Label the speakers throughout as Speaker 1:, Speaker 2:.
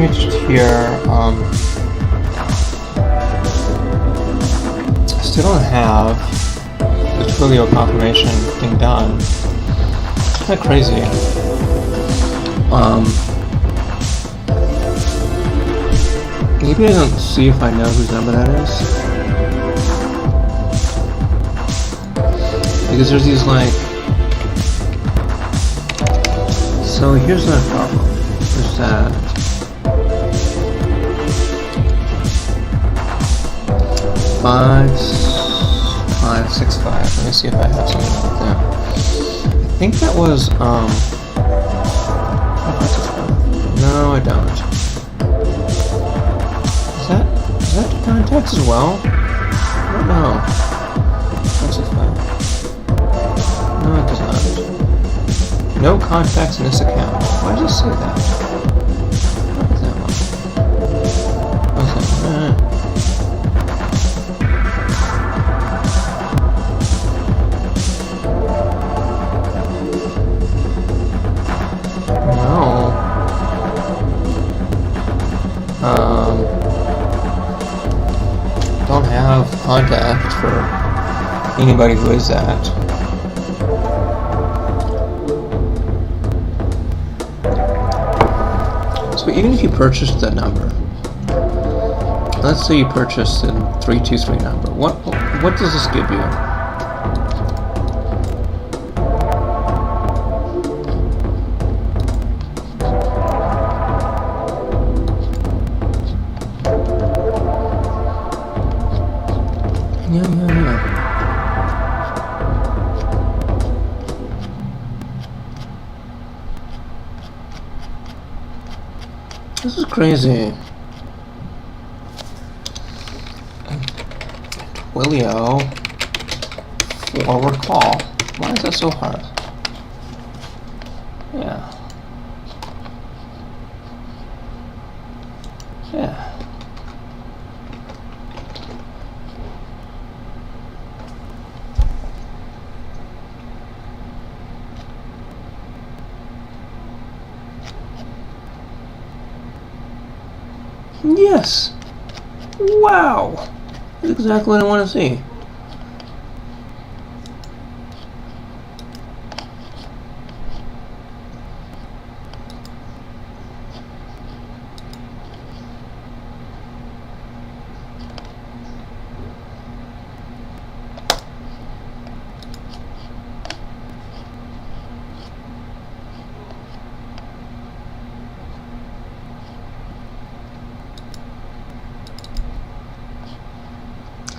Speaker 1: image here. Still don't have the Twilio confirmation thing done. It's kind of crazy. Maybe I don't see if I know whose number that is. Because there's these like... So here's the problem. There's that. 565. Let me see if I have something like that. I think that was no, I don't. Is that the contacts as well? I don't know. That's a fact. No, it does not. No contacts in this account. Why does it say that? What is that one? What's that? Don't have contact for anybody who is that. So even if you purchased that number, let's say you purchased the 323 number, what does this give you? This is crazy. Twilio forward call. Why is that so hard? Yeah. Yeah. Yes! Wow! That's exactly what I want to see.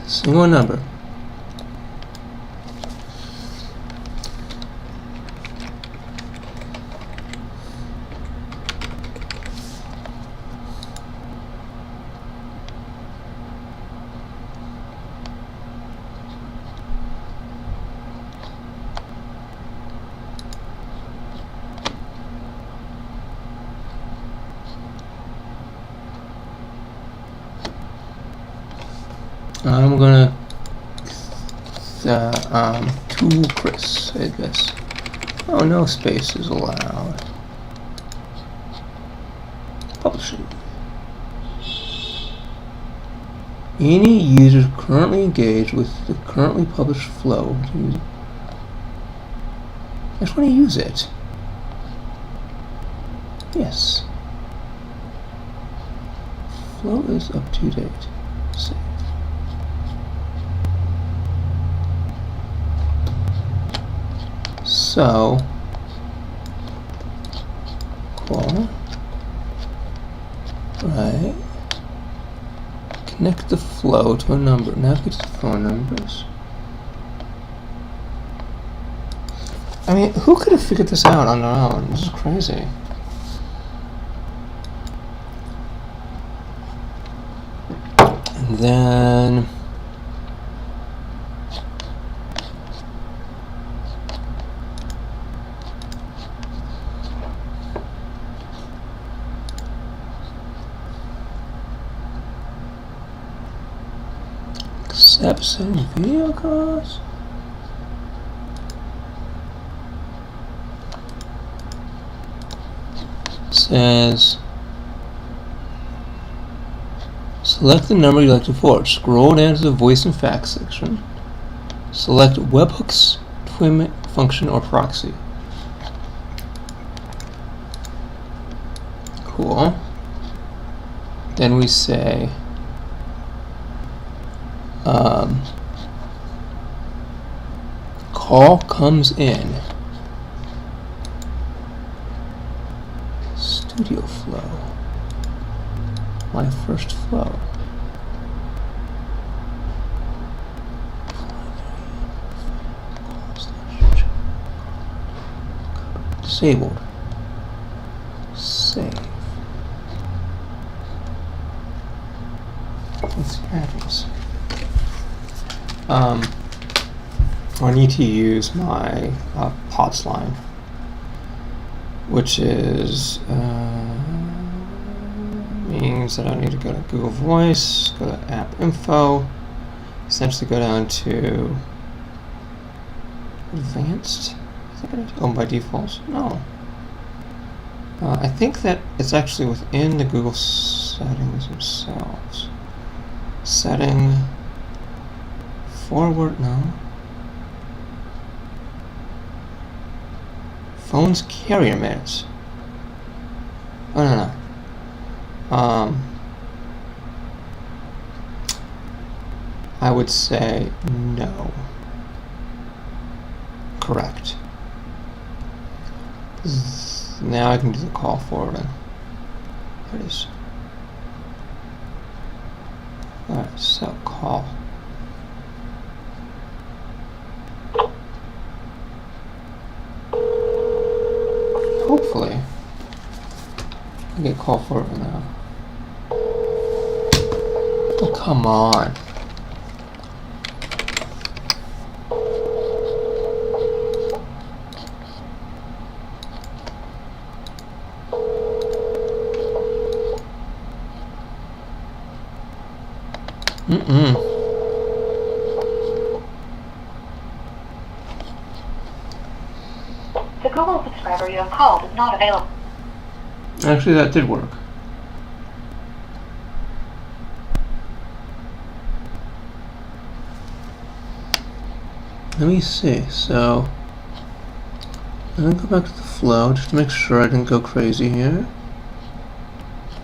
Speaker 1: Single number. I'm gonna to Chris, I guess. Oh, no space is allowed. Publishing. Any user currently engaged with the currently published flow. I just want to use it. Yes. Flow is up to date. Save. So, cool. Right. Connect the flow to a number. Navigate to the phone numbers. I mean, who could have figured this out on their own? This is crazy. And then accept sending video calls. Says Select the number you'd like to forward. Scroll down to the voice and fax section. Select webhooks, twim function, or proxy. Cool. Then we say call comes in. Studio flow. My first flow. Disabled. Save. Let's see what happens. I need to use my POTS line, which is means that I need to go to Google Voice, go to App Info, essentially go down to Advanced. I think I need to go by default. No. I think that it's actually within the Google settings themselves. Setting forward, no. Phone's carrier minutes. Oh, no. I would say no. Correct. Now I can do the call forwarding. There it is. Alright, so call. Hopefully, I get call forwarding now. Oh, come on.
Speaker 2: The Google subscriber you have called is not available.
Speaker 1: Actually, that did work. Let me see. So, I'm gonna go back to the flow just to make sure I didn't go crazy here.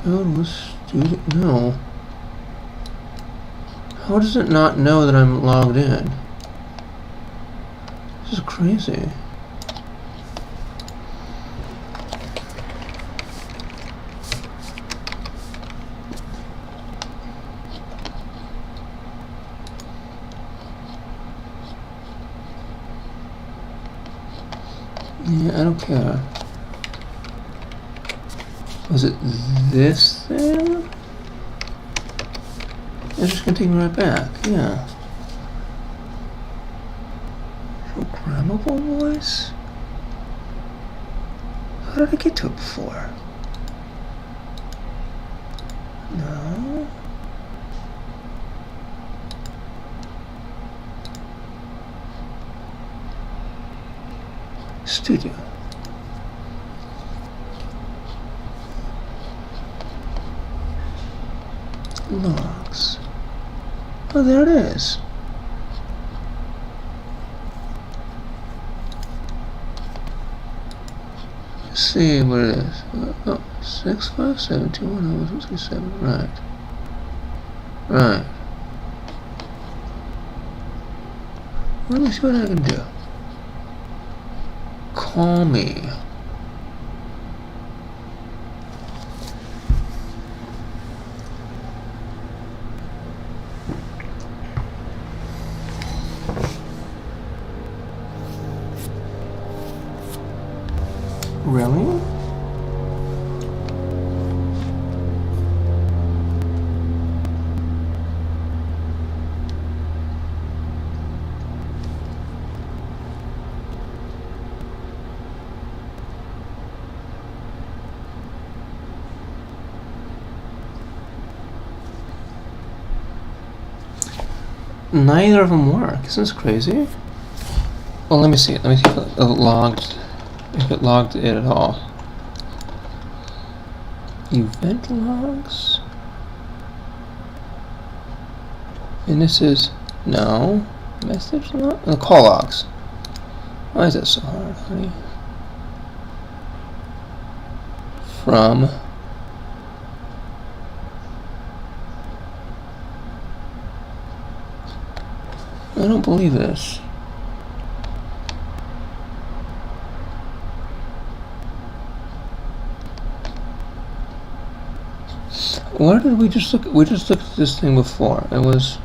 Speaker 1: Oh, was studio? No. How does it not know that I'm logged in? This is crazy. Yeah, I don't care. Was it this thing? It's just gonna take me right back, yeah. Programmable voice? How did I get to it before? No. Studio. Logs. Oh, there it is. Let's see what it is. Oh, 6572107. Right. Right. Let me see what I can do. Call me. Really? Neither of them work. Isn't this crazy? Well, let me see it. Let me see if it logged. If it logged it at all. Event logs. And this is no message log. The call logs. Why is that so hard, honey? From I don't believe this. Where did we just look? We just looked at this thing before. It was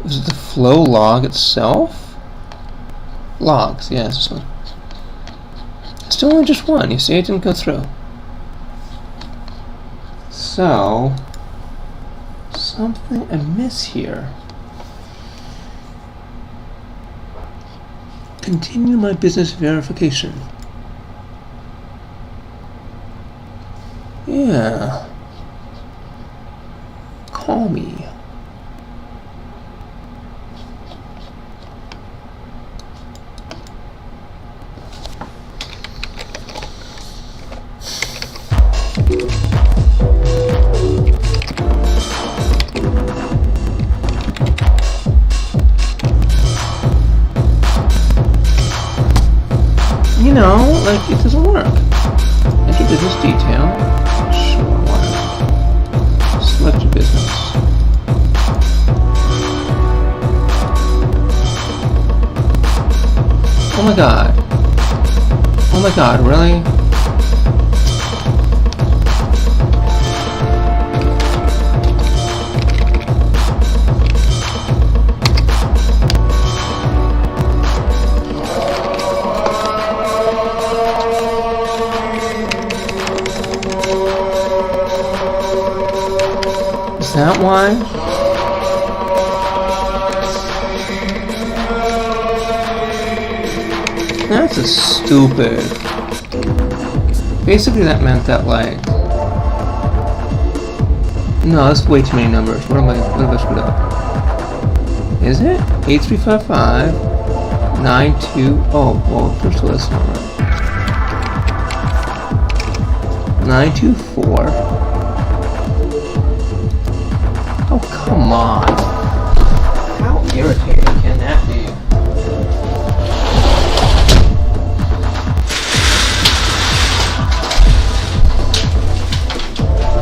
Speaker 1: was it the flow log itself? Logs, yes. This one. Still only just one. You see, it didn't go through. So something amiss here. Continue my business verification. Yeah. Call me. You know, like, it doesn't work. Enter business detail. Sure, why not? Select your business. Oh my god. Oh my god, really? Is that why? That's a stupid. Basically that meant that, like, no, that's way too many numbers. What have I screwed up? Is it? 8355 92. Oh, well, first of all, that's not right. 924. Oh, come on. How irritating can that be?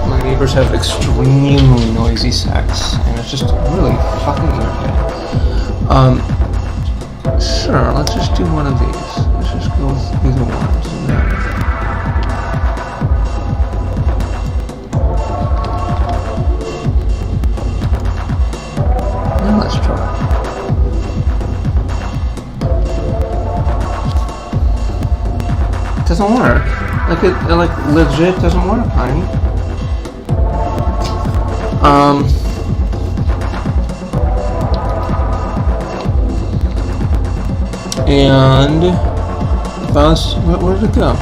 Speaker 1: My neighbors have extremely noisy sex, and it's just really fucking irritating. Sure, let's just do one of these. Let's just go with either one. Doesn't matter. Let's try. It doesn't work. Like it like legit doesn't work, honey. And if I was, where did it go?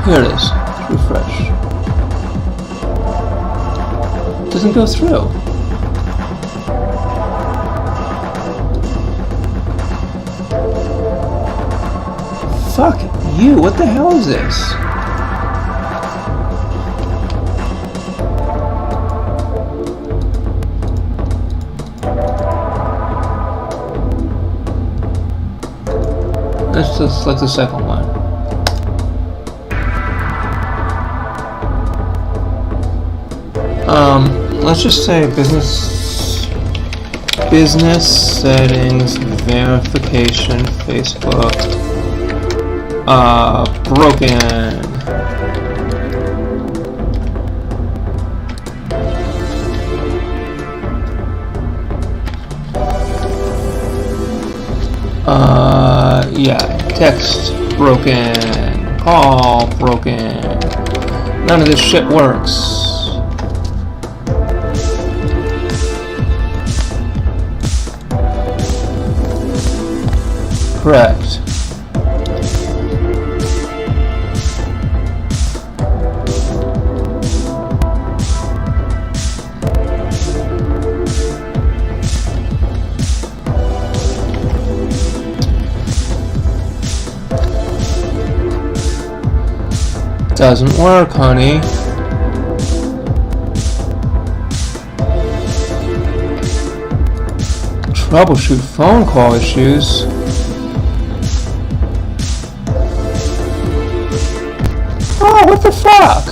Speaker 1: Here it is. Refresh. It doesn't go through. Fuck you, what the hell is this? Let's just select the second one. Let's just say business settings verification Facebook broken. Yeah, text broken, call broken. None of this shit works. Correct. doesn't work, honey. Troubleshoot phone call issues. Oh, what the fuck?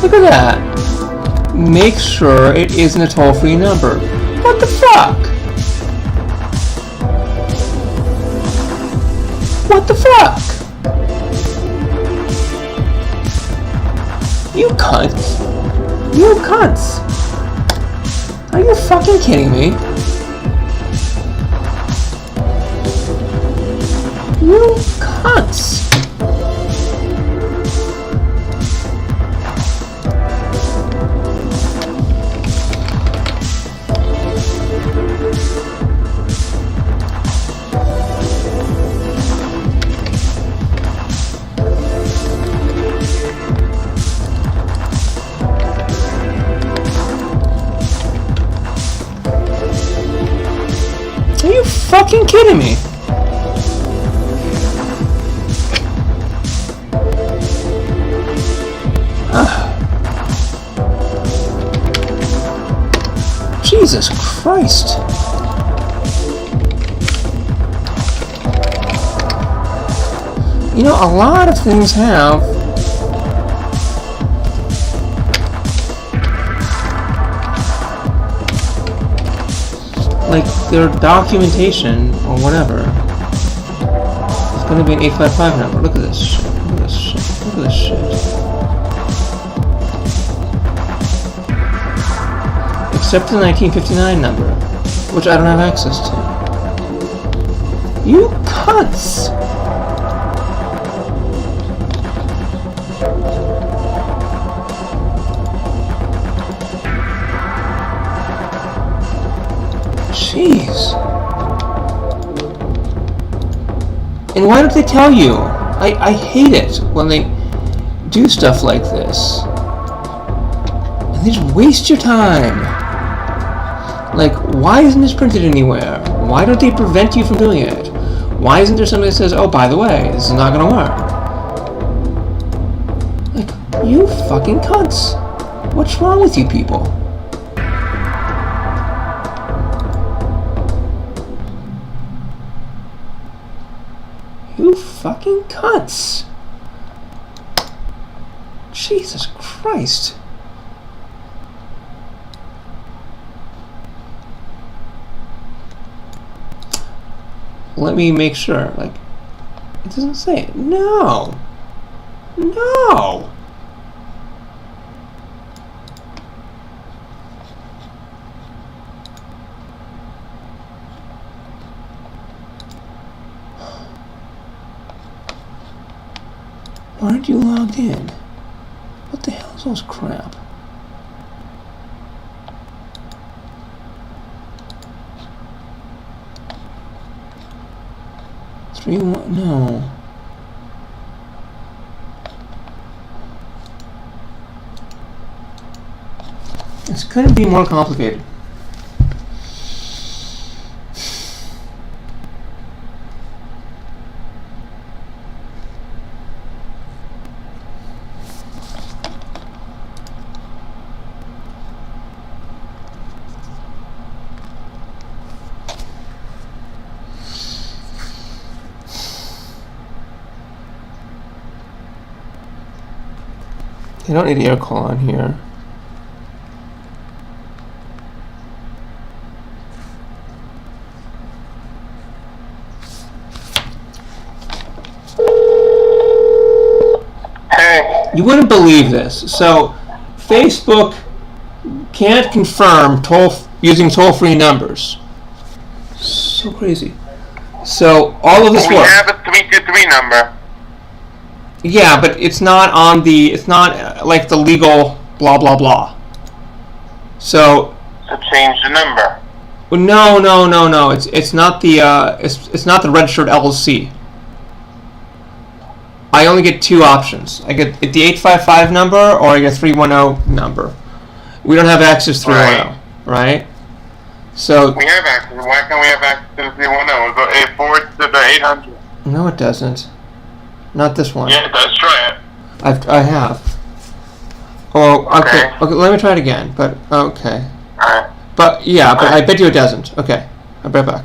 Speaker 1: Look at that. Make sure it isn't a toll-free number. What the fuck? What the fuck? You cunts. You cunts. Are you fucking kidding me? You cunts. Are you fucking kidding me? Jesus Christ. You know, a lot of things have like their documentation or whatever. It's gonna be an 855 number. Look at this shit. Look at this shit. Look at this shit. Except the 1959 number, which I don't have access to. You cunts! Jeez. And why don't they tell you? I hate it when they do stuff like this. And they just waste your time. Like, why isn't this printed anywhere? Why don't they prevent you from doing it? Why isn't there somebody that says, oh, by the way, this is not going to work? Like, you fucking cunts. What's wrong with you people? You fucking cunts. Jesus Christ. Let me make sure. Like, it doesn't say it. No. No. Why aren't you logged in? What the hell is all this crap? No. This couldn't be more complicated. You don't need air call on here.
Speaker 3: Hey.
Speaker 1: You wouldn't believe this. So, Facebook can't confirm using toll-free numbers. So crazy. So all of this
Speaker 3: We
Speaker 1: work.
Speaker 3: have a 323 number.
Speaker 1: Yeah, but it's not on the. It's not like the legal blah blah blah. So.
Speaker 3: To change the number.
Speaker 1: No. It's not the. It's not the registered LLC. I only get two options. I get the 855 number or I get 310 number. We don't have access to 310, right? So.
Speaker 3: We have access. Why can't we have access to the 310? Go 8 forward to the 800.
Speaker 1: No, it doesn't. Not this one.
Speaker 3: Yeah, it does. Try it.
Speaker 1: I have. Oh, okay. Okay, let me try it again. But okay.
Speaker 3: Alright.
Speaker 1: But yeah, but I bet you it doesn't. Okay, I'll be right back.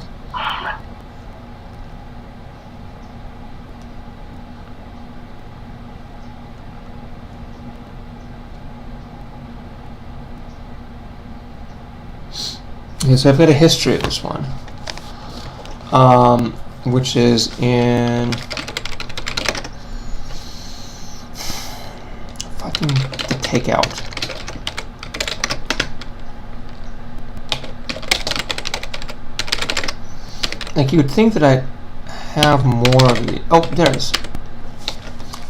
Speaker 1: Okay, so I've got a history of this one, which is in fucking the takeout. Like, you would think that I have more of the. Oh, there it is.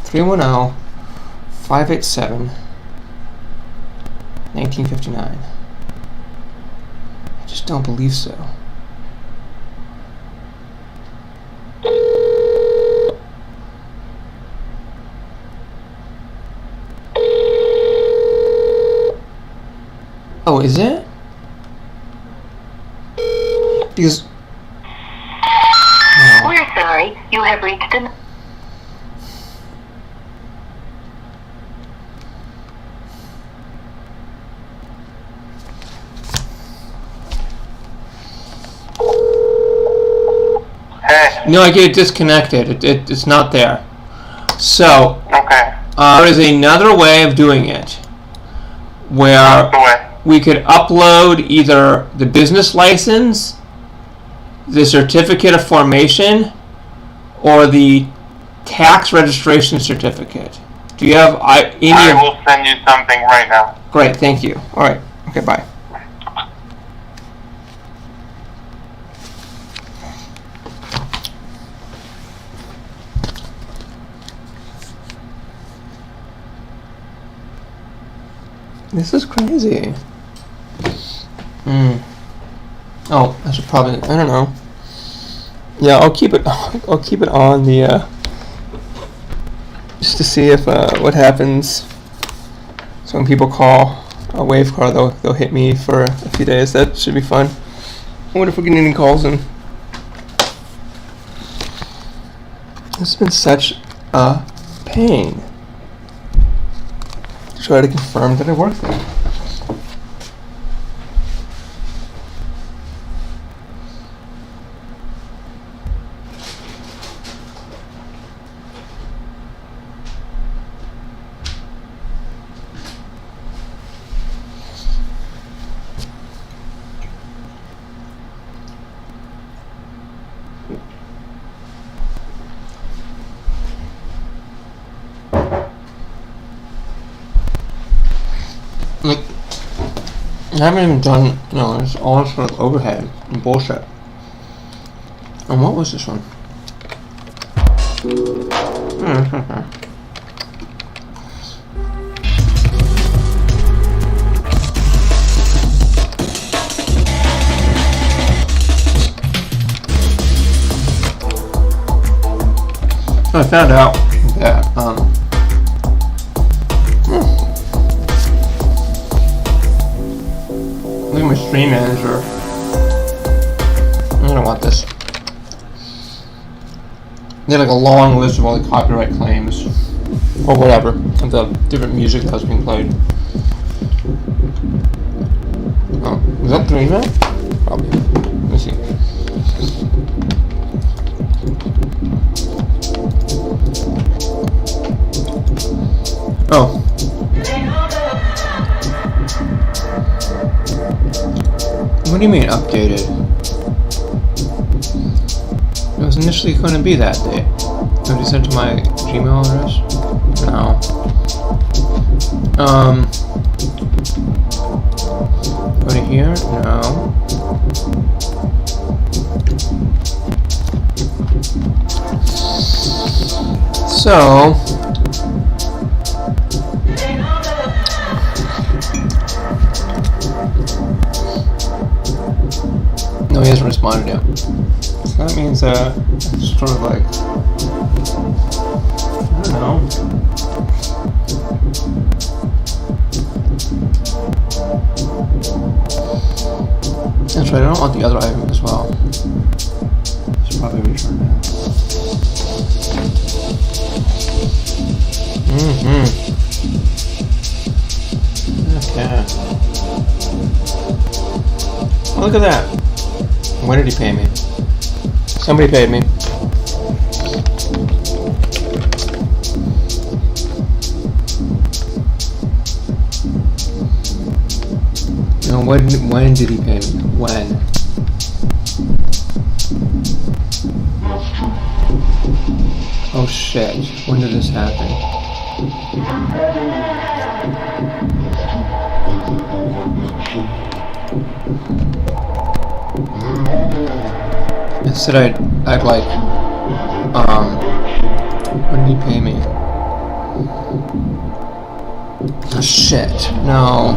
Speaker 1: 310-587-1959. I just don't believe so. Oh, is it? Because
Speaker 2: We're sorry, you have reached an...
Speaker 3: Hey.
Speaker 1: no, I get disconnected. It's not there. So
Speaker 3: Okay.
Speaker 1: there is another way of doing it, where
Speaker 3: That's the way.
Speaker 1: we could upload either the business license, the certificate of formation, or the tax registration certificate. Do you have any
Speaker 3: I
Speaker 1: of?
Speaker 3: will send you something right now.
Speaker 1: Great, thank you. All right, okay, bye. This is crazy. Oh, I should probably. I don't know. Yeah, I'll keep it. I'll keep it on the. Just to see if what happens. So when people call a wave car, they'll hit me for a few days. That should be fun. I wonder if we're getting any calls in. This has been such a pain to try to confirm that I work there. Like, I haven't even done, there's all this sort of overhead and bullshit. And what was this one? I found out that, look at my stream manager. I don't want this. They had like a long list of all the copyright claims, or whatever, of the different music that was being played. Oh, is that through email? Probably. Let me see. Oh. What do you mean updated? It was initially going to be that day. Have you sent to my Gmail address? No. Go to here? No. So no, he hasn't responded yet. So that means it's sort of like, I don't know. That's right, I don't want the other item as well. Should probably return that. Okay. Oh, look at that. When did he pay me? Somebody paid me. No, when did he pay me? When? Oh shit. When did this happen? I said I'd like, when did he pay me? Oh shit, no.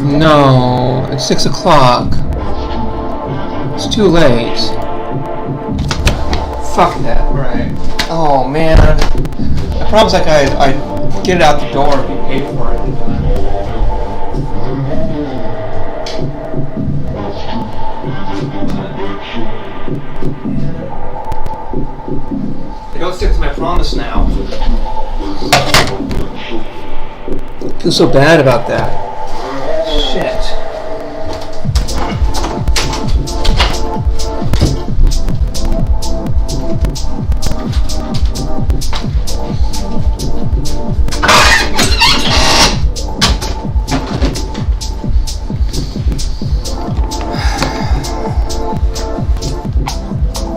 Speaker 1: No, it's 6 o'clock. It's too late. Fuck that, right. Oh man. I promised like I'd get it out the door if you paid for it. I don't stick to my promise now. I feel so bad about that. Shit.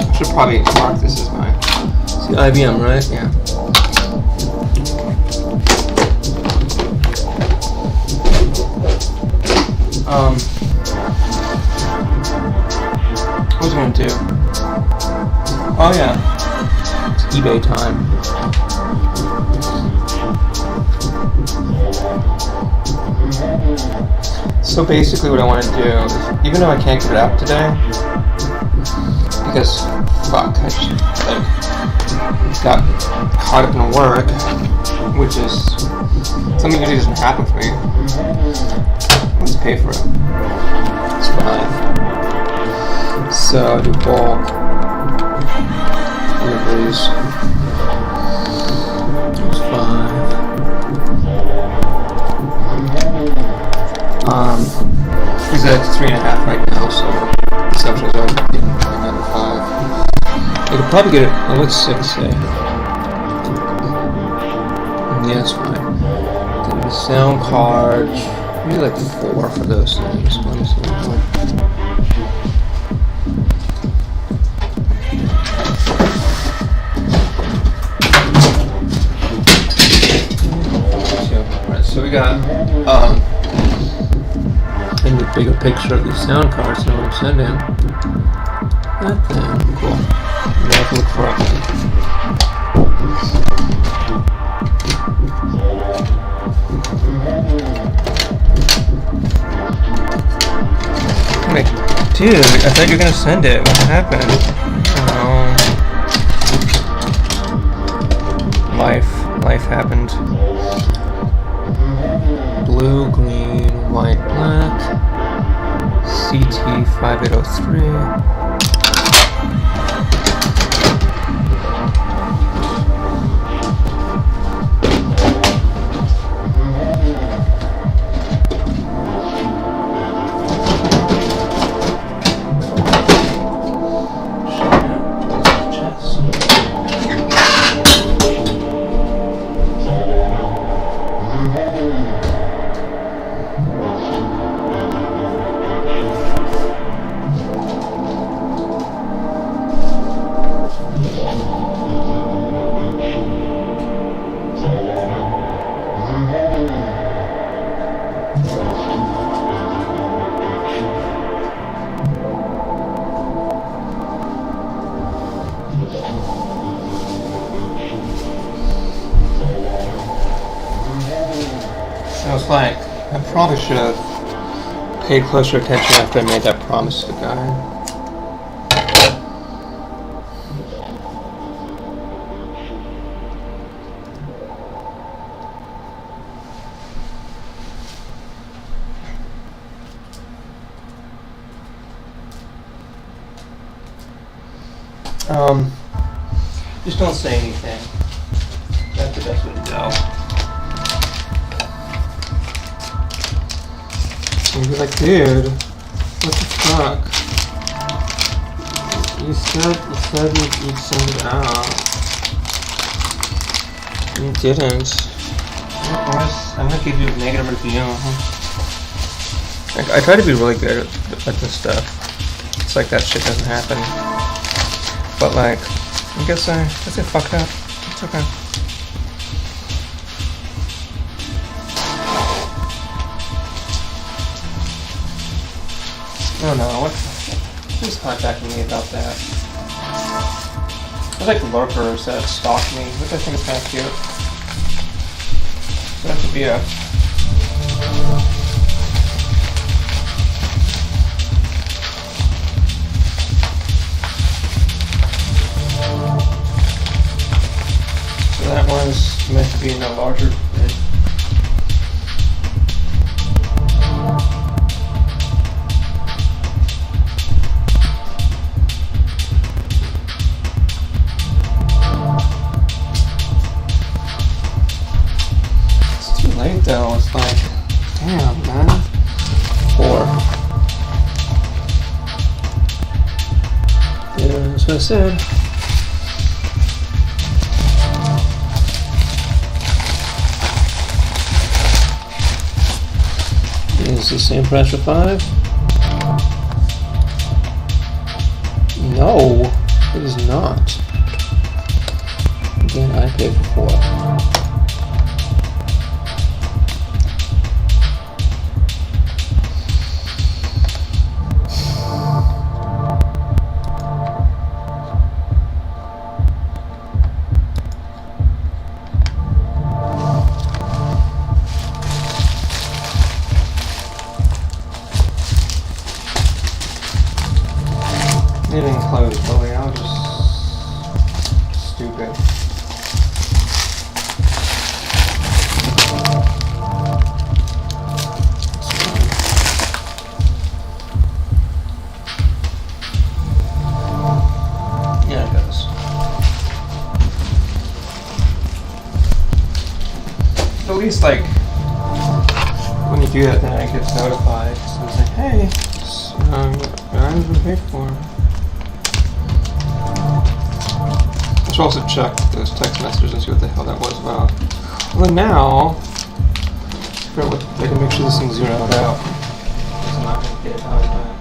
Speaker 1: I should probably mark this as my IBM, right? Yeah. What was I gonna do? Oh yeah, it's eBay time. So basically, what I want to do is, even though I can't get it out today, because fuck, I just got caught up in work, which is something usually doesn't happen for me. Let's pay for it. It's fine. So do bulk deliveries. It's 5. He's at 3.5 right now, so this option's always another 5. I could probably get it. Oh, what's 6 say? Yeah, that's fine. Then the sound card. Maybe like 4 for those things. Let me see. So we got I need a bigger picture of these sound cards. Know what I'm sending? That thing, cool. Now I can look for it. Wait, dude, I thought you were gonna send it. What happened? Oh. Life happened. Blue, green, white, black. CT 5803. I was like, I probably should have paid closer attention after I made that promise to the guy. Just don't say anything. That's the best way to go. And be like, dude, what the fuck? You said you'd send it out. You didn't. I'm gonna give you a negative review. I try to be really good at this stuff. It's like that shit doesn't happen. But like, I guess I fucked up. It's okay. Oh no, who's contacting me about that? There's like lurkers that stalk me, which I think is kind of cute. So that could be a... So that was meant to be in a larger bit. Though it's like, damn, man. 4. Yeah, that's what I said. Is the same price for 5? No, it is not. Again, I paid for 4. They didn't close, but like, I was just stupid. Yeah, it does. At least, like, when you do that, then it gets notified. So it's like, hey, your items been paid for. I should also check those text messages and see what the hell that was about. Well, then now, I can make sure this thing's zeroed out. Because I'm not going to get it out of that.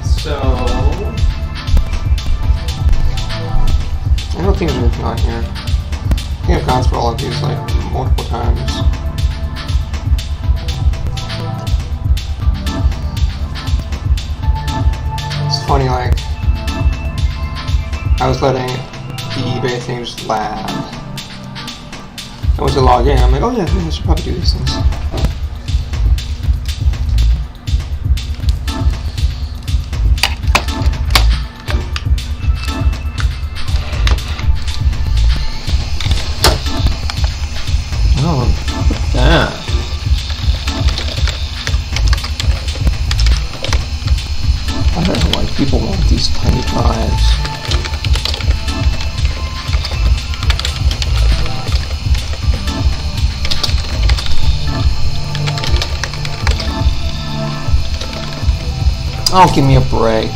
Speaker 1: So, I don't think there's anything on here. I think I've gone through all of these like multiple times. It's funny, like I was letting the eBay thing just lag. I went to log in, I'm like, oh yeah, I should probably do these things. Oh, look at that. I don't know why people want these tiny drives. Oh, give me a break.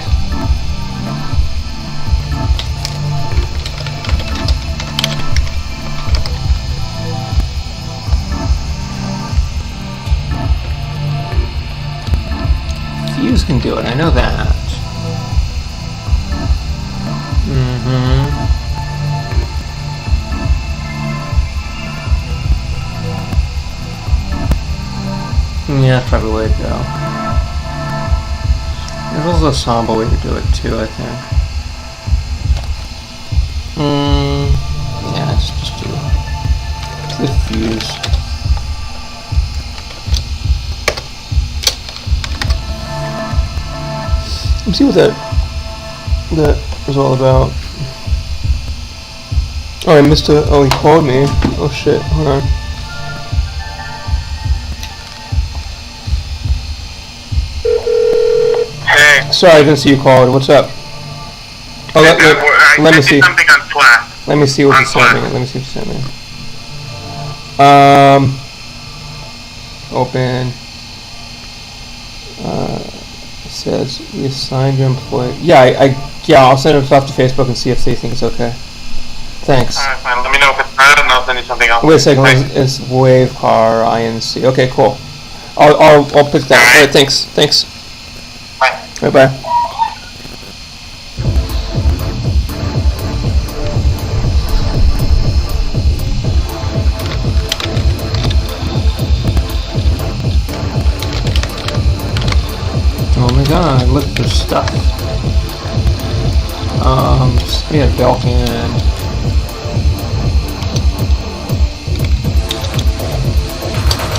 Speaker 1: Fuse can do it, I know that. Yeah, that's probably the way to go. There's also a somber way to do it too, I think. Yeah, just do the fuse. Let's see what that was all about. Oh, I missed a. Oh, he called me. Oh shit. Hold on.
Speaker 3: Hey.
Speaker 1: Sorry, I didn't see you called. What's up? Oh, let me see.
Speaker 3: Something on Slack.
Speaker 1: Let me see what you sent me. Let me see what you sent me. Open. It says we assigned your employee. Yeah, I'll send it off to Facebook and see if they think it's okay. Thanks.
Speaker 3: Alright, fine. Let me know if it's not, and I'll send you something else.
Speaker 1: Wait a second.
Speaker 3: Thanks.
Speaker 1: It's Wave Car INC. Okay, cool. I'll pick that. Alright, thanks.
Speaker 3: Bye.
Speaker 1: Bye. Oh my god, look for stuff. We have Belkin.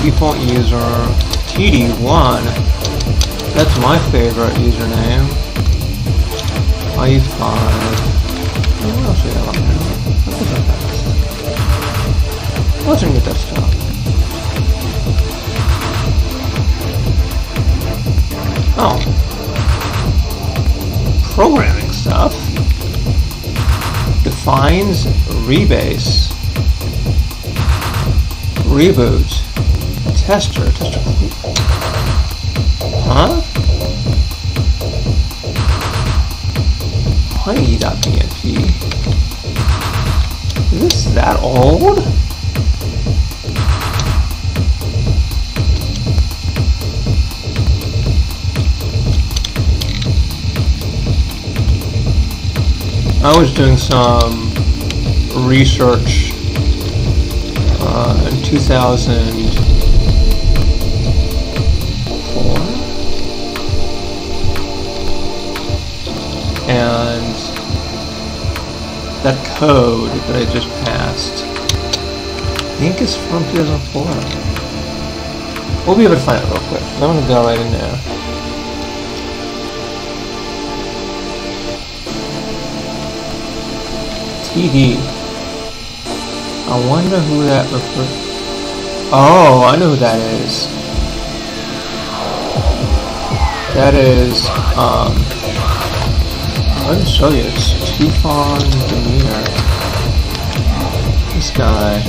Speaker 1: Default user TD1. That's my favorite username. i5. What else we have on here? Let's get that stuff. Oh. Programming stuff. Defines rebase. Reboot. Tester. Huh? Honey.pnp. Is this that old? I was doing some research in 2004, and that code that I just passed, I think is from 2004. We'll be able to find it real quick. I'm going to go right in there. TD. I wonder who that refers. Oh, I know who that is. That is, let me show you. It's Tufan Demir. This guy.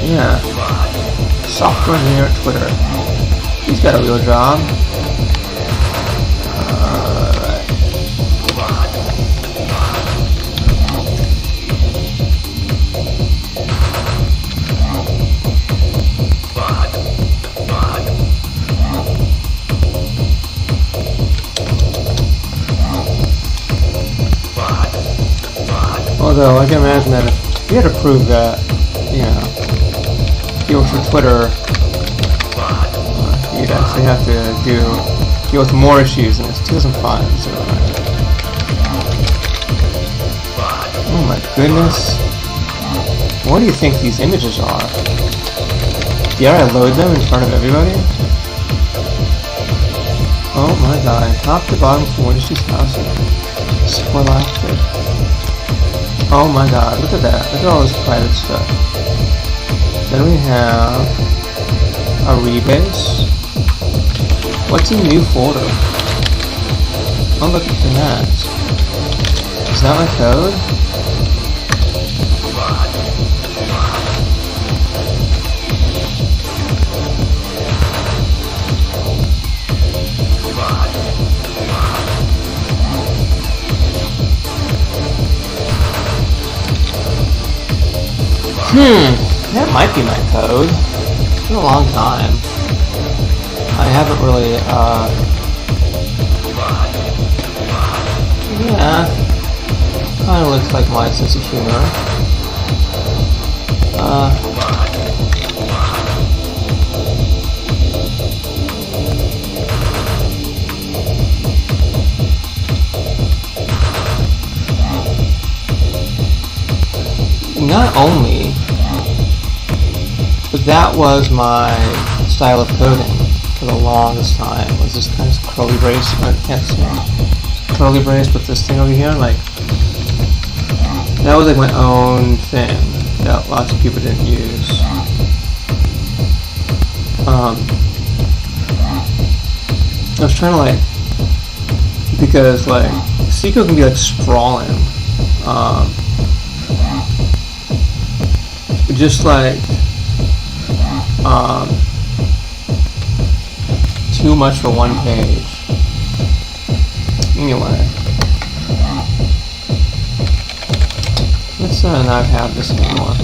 Speaker 1: Yeah. Software engineer at Twitter. He's got a real job. Although I can imagine that if you had to prove that, you know, if you were for Twitter, you'd actually have to deal with more issues, and it's 2005, so... Oh my goodness. What do you think these images are? Dare I load them in front of everybody? Oh my god, top to bottom from Windows 2000. Scholastic. Oh my god, look at that. Look at all this private stuff. Then we have a rebase. What's a new folder? Oh, look at that. Is that my code? That might be my code. It's been a long time. I haven't really, yeah, kind of looks like my sense of humor. Not only, but that was my style of coding for the longest time was this kind of curly brace. I can't see. Curly brace with this thing over here. Like, that was like my own thing that lots of people didn't use. I was trying to like, because like Seiko can be like sprawling, just like too much for one page. Anyway, let's not have this anymore.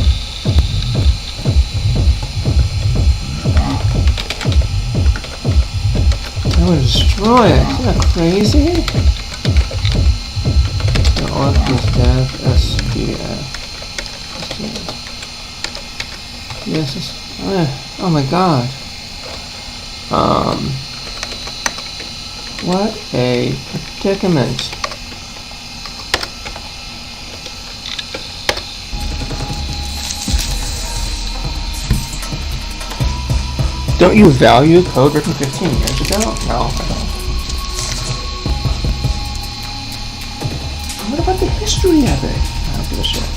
Speaker 1: I'm gonna destroy it. Isn't that crazy? Orc is dev SPF. Yes. Oh my god. What a predicament. Don't you value code written 15 years ago? No, I don't. What about the history of it? I don't give a shit.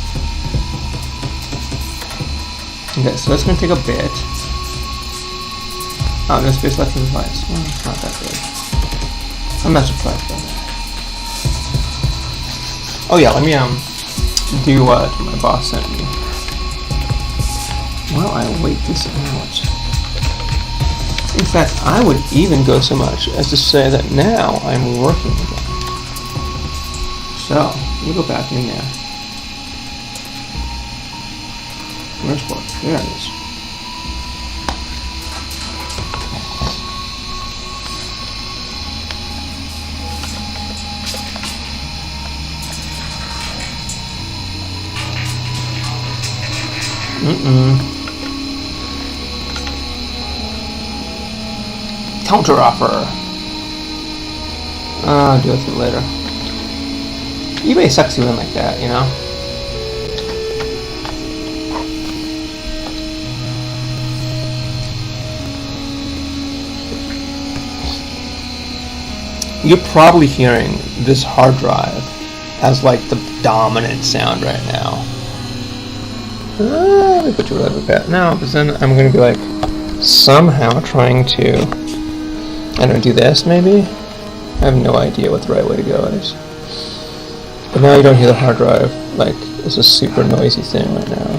Speaker 1: Okay, so that's gonna take a bit. No space left in the device. Well, it's not that big. I'm not surprised by that. Oh yeah, let me do what my boss sent me. While I wait this out. In fact, I would even go so much as to say that now I'm working again. So, let me go back in there. Where's work? There it is. Counter offer. I'll do it later. eBay sucks you in like that, you know? You're probably hearing this hard drive as like the dominant sound right now. Let me put you right with that now, because then I'm going to be like somehow trying to, I don't know, do this maybe? I have no idea what the right way to go is. But now you don't hear the hard drive, like, it's a super noisy thing right now.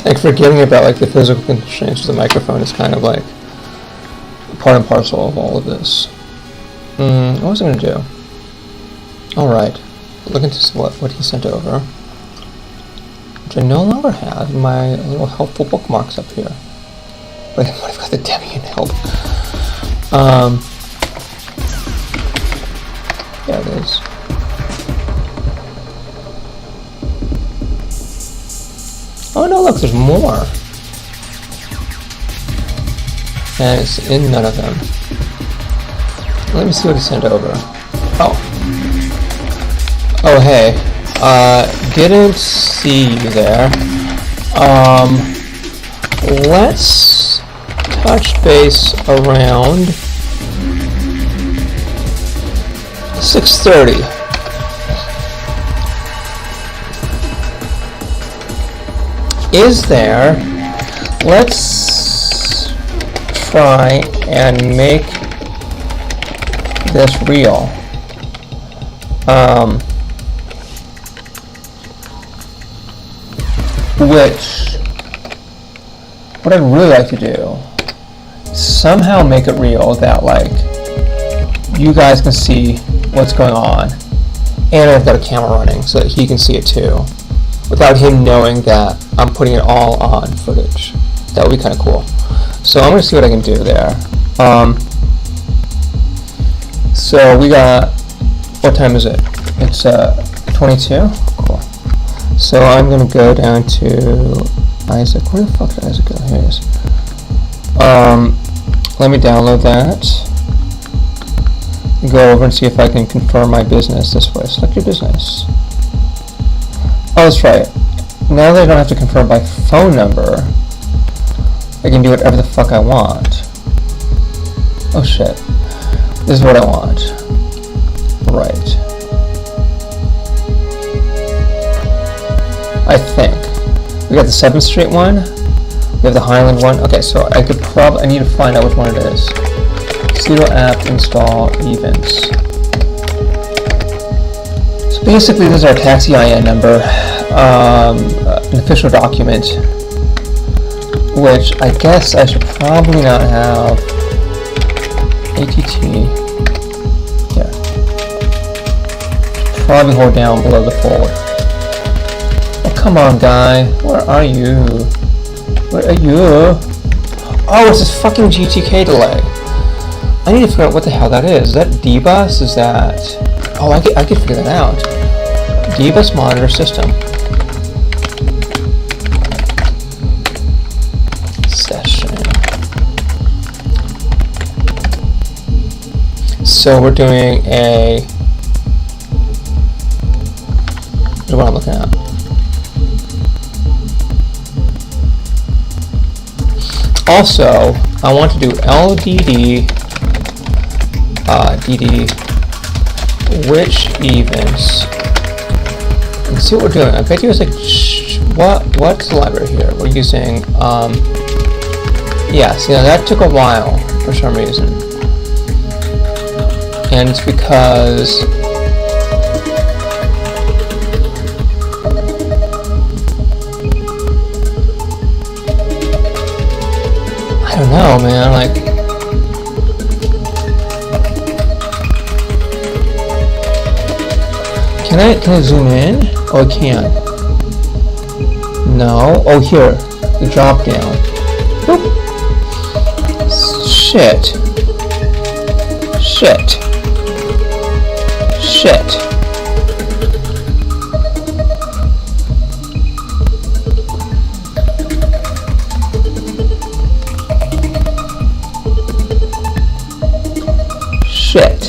Speaker 1: Like, forgetting about, like, the physical constraints of the microphone is kind of, like, part and parcel of all of this. What was I going to do? Alright. Look into what he sent over. Which I no longer have in my little helpful bookmarks up here. Wait, what if I've got the Debian help? There it is. Oh no, look, there's more. And it's in none of them. Let me see what he sent over. Oh. Oh, hey. Didn't see you there. Let's touch base around 6:30. Is there? Let's try and make this real. What I'd really like to do, somehow make it real that, like, you guys can see what's going on, and I've got a camera running so that he can see it too, without him knowing that I'm putting it all on footage. That would be kind of cool. So I'm going to see what I can do there. So we got, what time is it? It's 22? Cool. So I'm going to go down to Isaac. Where the fuck did Isaac go? Here he is. Let me download that. Go over and see if I can confirm my business this way. Select your business. Oh, that's right. Now that I don't have to confirm by phone number, I can do whatever the fuck I want. Oh shit. This is what I want. Right. I think. We got the 7th Street one. We have the Highland one. Okay, so I need to find out which one it is. Sudo apt install events. So basically this is our taxi IN number. An official document. Which I guess I should probably not have. ATT. Yeah. Probably hold down below the fold. Oh, come on, guy. Where are you? Where are you? Oh, it's this fucking GTK delay. I need to figure out what the hell that is. Is that dbus? Is that... Oh, I could figure that out. dbus monitor system. Session. So we're doing a... What am I looking at? Also, I want to do LDD DD which events and see what we're doing. I bet you it's like what's the library here? We're using yeah, see now that took a while for some reason. And it's because I don't know, man, like can I zoom in? Oh, I can. No. Oh, here. The drop down. Boop. Shit. Shit. Shit. Shit.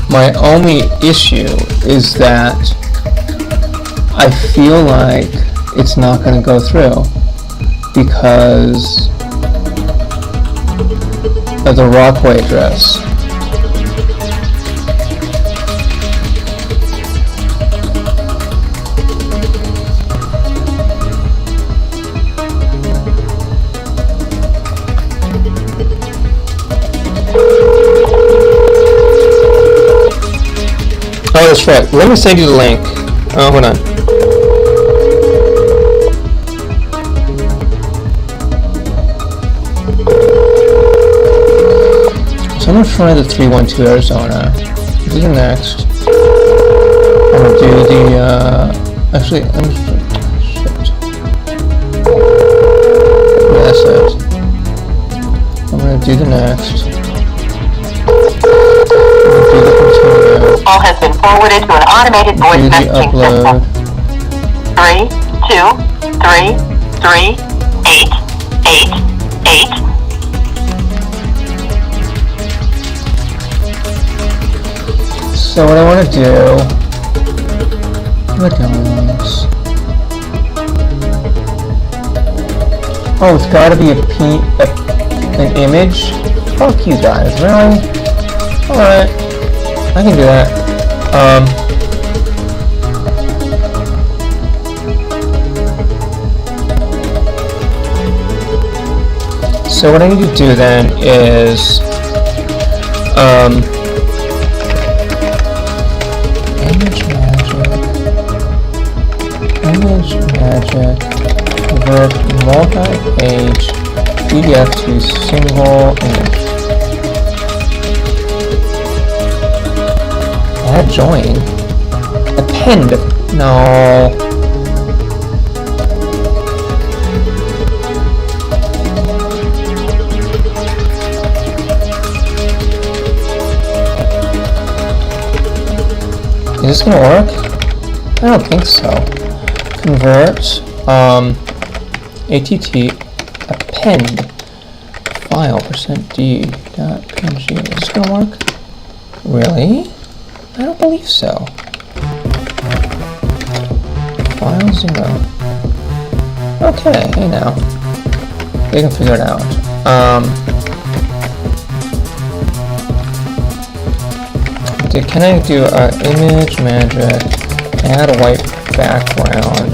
Speaker 1: My only issue is that I feel like it's not going to go through because of the Rockaway address. Oh, that's right. Let me send you the link. Oh, hold on. So I'm going to try the 312 Arizona. Do the next. I'm going to do the, actually, I'm just, shit. Yeah, that's it. I'm going to do the next.
Speaker 2: Call has been forwarded to an automated voice messaging system. 3 2 3 3 8 8 8.
Speaker 1: So what I want to do, what else? Oh, it's got to be an image. Fuck you guys, really? All right. I can do that. So what I need to do then is image magic, convert multi-page PDF to single image. Add join. Append. No. Is this gonna work? I don't think so. Convert. ATT. Append. File. %d.png. Is this gonna work? Really? I don't believe so. File 0. Okay, hey now. They can figure it out. Can I do image magic, add a white background?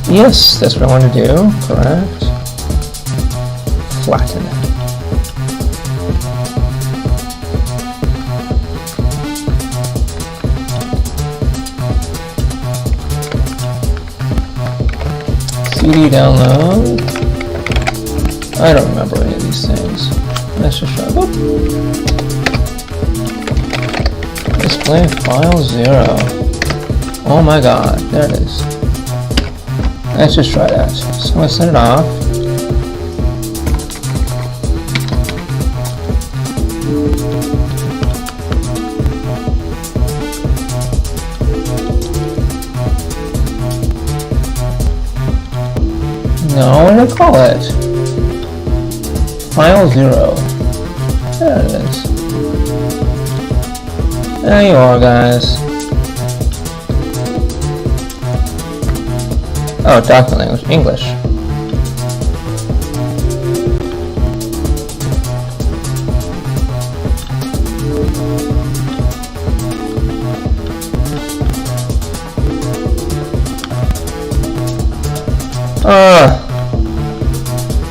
Speaker 1: Yes, that's what I want to do, correct. Flatten it. CD download. I don't remember any of these things. Let's just try. Whoop. Display file 0. Oh my god, there it is. Let's just try that. So I'm gonna set it off. No, what did I call it? File 0. There it is. There you are, guys. Oh, document language, English.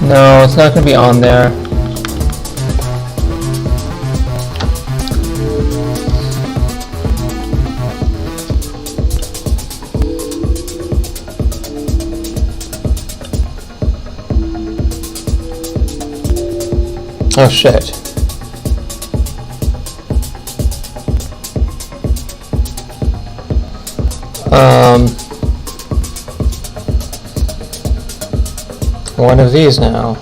Speaker 1: No, it's not going to be on there. Oh shit. One of these now.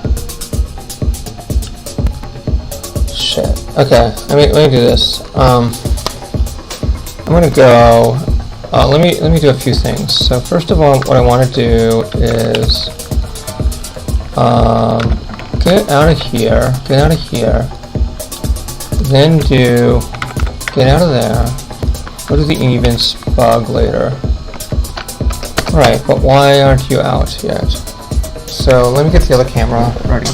Speaker 1: Shit. Okay, let me do this. I'm gonna go. Let me do a few things. So first of all, what I want to do is get out of here. Then get out of there. Go to the events bug later. Right, but why aren't you out yet? So let me get the other camera ready.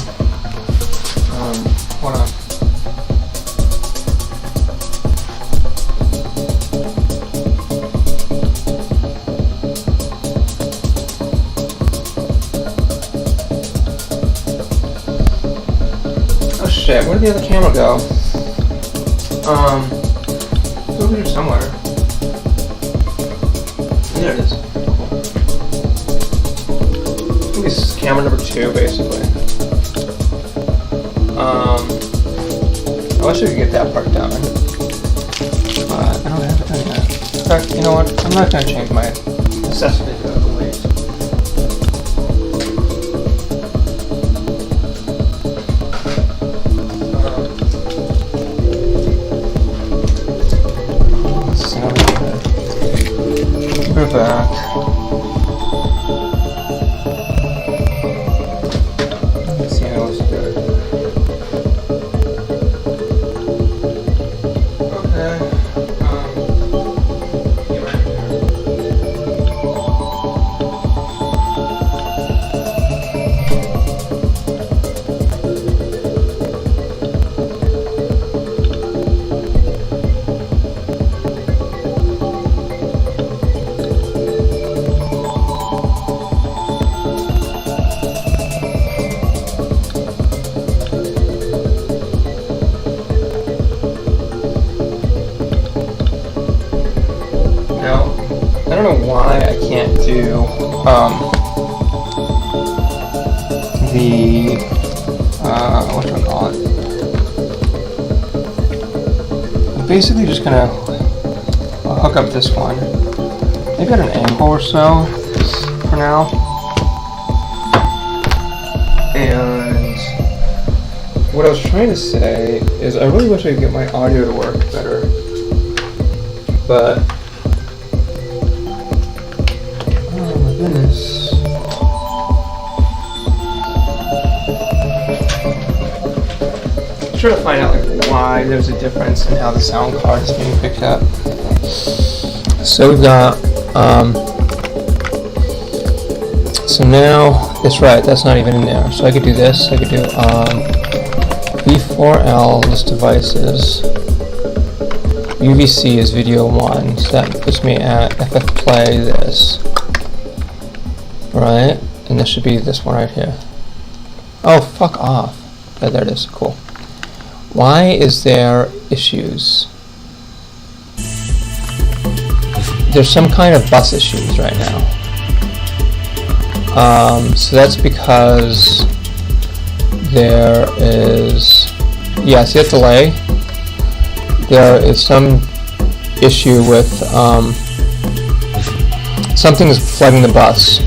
Speaker 1: Hold on. Oh shit, where did the other camera go? It's over here somewhere. There it is. This is camera number 2, basically. I wish I could get that part done. But I don't have it done yet. In fact, you know what? I'm not going to change my necessity to the weight. Let's see how we do it. We're back. I don't know why I can't do whatchamacallit. I'm basically just gonna hook up this one, maybe at an angle or so for now, and what I was trying to say is I really wish I could get my audio to work better, but oh my goodness. trying to find out like, why there's a difference in how the sound card is being picked up. So we've got, so now, that's right, that's not even in there. So I could do this, I could do V4L, list devices, UVC is video 1, so that puts me at FF play this. Right, and this should be this one right here. Oh, fuck off. Yeah, there it is, cool. Why is there issues? There's some kind of bus issues right now. So that's because there is, yeah, see that delay? There is some issue with, something is flooding the bus.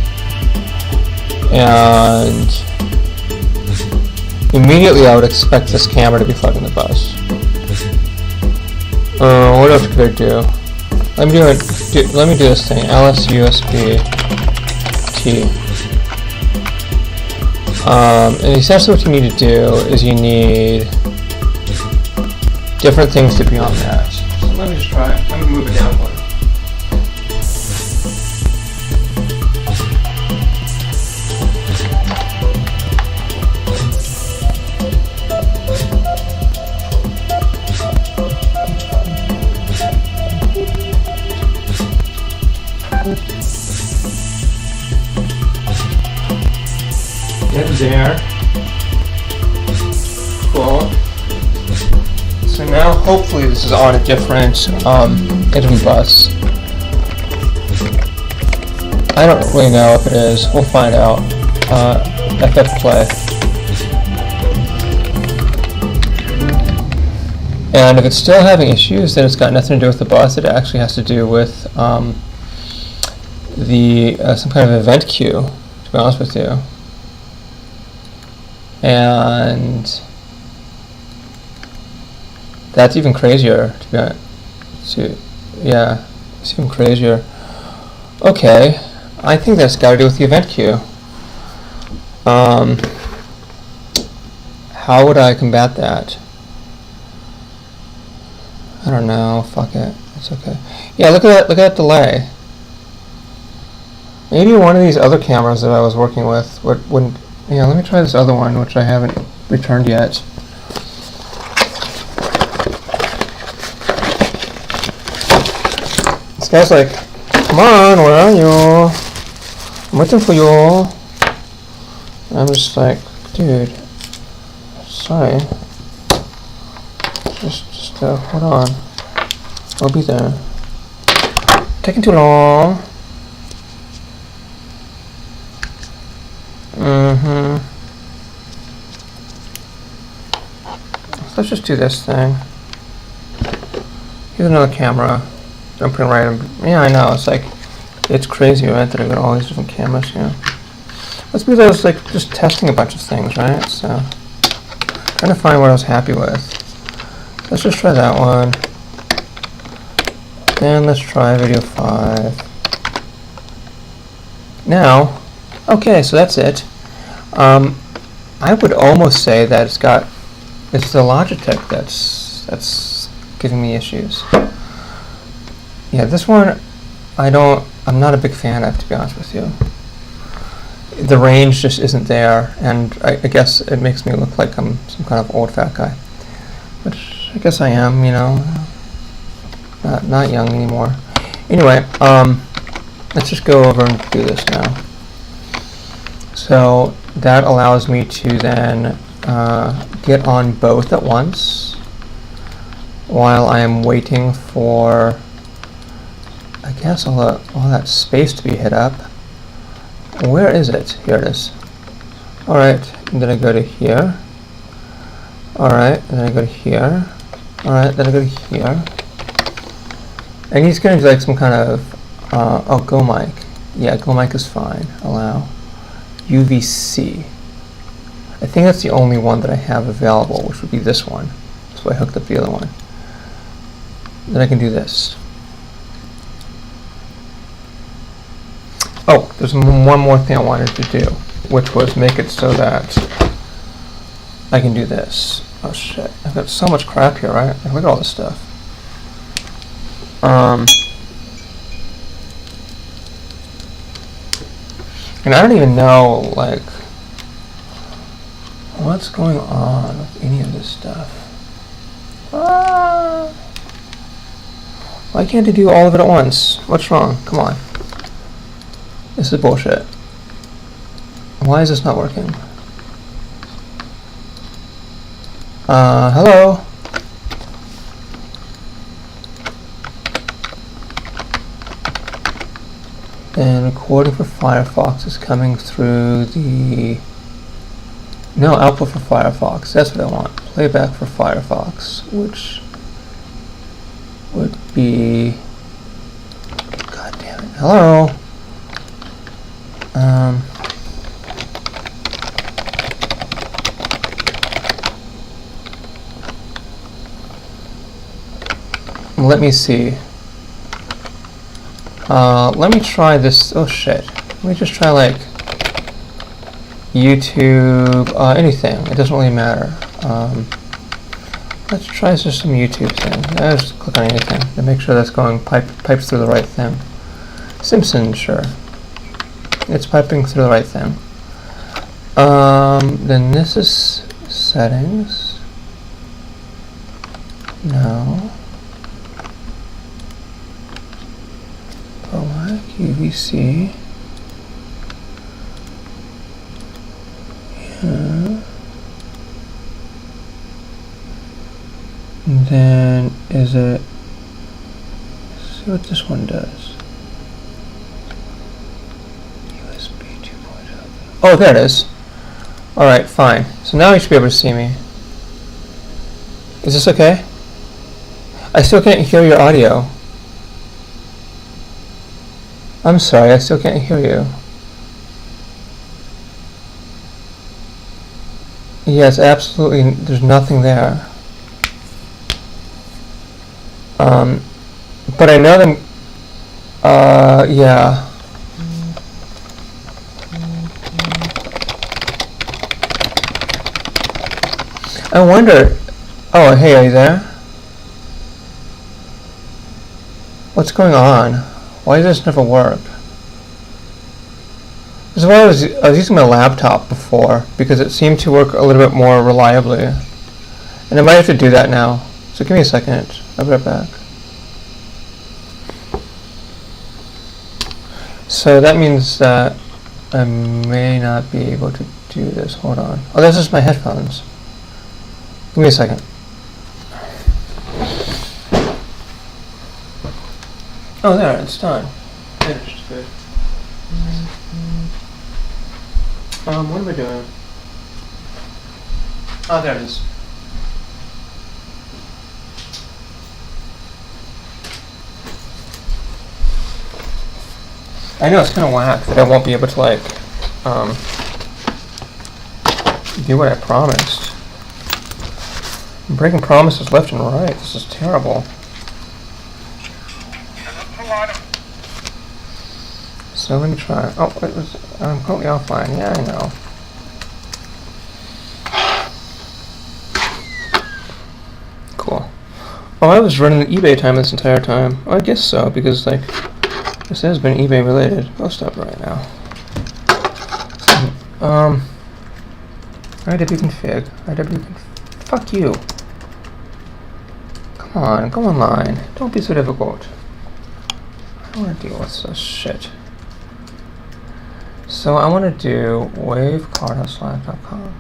Speaker 1: And immediately I would expect this camera to be flooding the bus. What else could I do? Let me do this thing. LS USB T. And essentially what you need to do is you need different things to be on that. So let me just try it. Let me move it down one. There. Cool. So now hopefully this is on a different interview bus. I don't really know if it is. We'll find out. FF play. And if it's still having issues, then it's got nothing to do with the bus. It actually has to do with some kind of event queue, to be honest with you. And that's even crazier, to be honest. Yeah, it's even crazier. Okay, I think that's got to do with the event queue. How would I combat that? I don't know. Fuck it. It's okay. Yeah, look at that. Look at that delay. Maybe one of these other cameras that I was working with wouldn't. Yeah, let me try this other one, which I haven't returned yet. This guy's like, come on, where are you? I'm waiting for you. And I'm just like, dude, sorry. Just hold on. I'll be there. Taking too long. Let's just do this thing. Here's another camera. Jumping right in. Yeah, I know. It's like, it's crazy, right? That I got all these different cameras here. That's because I was like just testing a bunch of things, right? So, trying to find what I was happy with. Let's just try that one. And let's try video 5. Now, okay, so that's it. I would almost say that it's the Logitech that's giving me issues. Yeah, this one I'm not a big fan of, to be honest with you. The range just isn't there, and I guess it makes me look like I'm some kind of old fat guy. Which I guess I am, you know. Not young anymore. Anyway, let's just go over and do this now. So that allows me to then get on both at once while I am waiting for, I guess, all that space to be hit up. Where is it? Here it is. Alright, and then I go to here. Alright, and then I go to here. Alright, then I go to here. And he's going to do like some kind of, oh, Go Mic. Yeah, Go Mic is fine. Allow. UVC. I think that's the only one that I have available, which would be this one. So I hooked up the other one. Then I can do this. Oh, there's one more thing I wanted to do, which was make it so that I can do this. Oh shit, I've got so much crap here, right? Like, look at all this stuff. And I don't even know, like, what's going on with any of this stuff. Why can't I do all of it at once? What's wrong? Come on. This is bullshit. Why is this not working? Hello? And recording for Firefox is coming through the... No, output for Firefox. That's what I want. Playback for Firefox, which would be... God damn it. Hello? Let me see. Let me try this. Oh shit. Let me just try like YouTube, anything. It doesn't really matter. Let's try just some YouTube thing. Just click on anything to make sure that's going pipes through the right thing. Simpsons, sure. It's piping through the right thing. Then this is settings. No. UVC. Yeah. And then is it? Let's see what this one does. USB 2.0. Oh, there it is. All right, fine. So now you should be able to see me. Is this okay? I still can't hear your audio. I'm sorry, I still can't hear you. Yes, absolutely, there's nothing there. But I know them, yeah. I wonder, oh, hey, are you there? What's going on? Why does this never work? This is why I was using my laptop before, because it seemed to work a little bit more reliably. And I might have to do that now. So give me a second. I'll be right back. So that means that I may not be able to do this. Hold on. Oh, this is my headphones. Give me a second. Oh, there, it's done. Finished. Good. What am I doing? Oh, there it is. I know it's kind of whack that I won't be able to, like, do what I promised. I'm breaking promises left and right. This is terrible. So let me try. Oh, I'm currently offline. Yeah, I know. Cool. Oh, I was running the eBay time this entire time. Oh, I guess so, because, like, this has been eBay related. I'll stop right now. IWconfig. Fuck you. Come on, go online. Don't be so difficult. I don't want to deal with this shit. So I want to do wavecardhouse.com.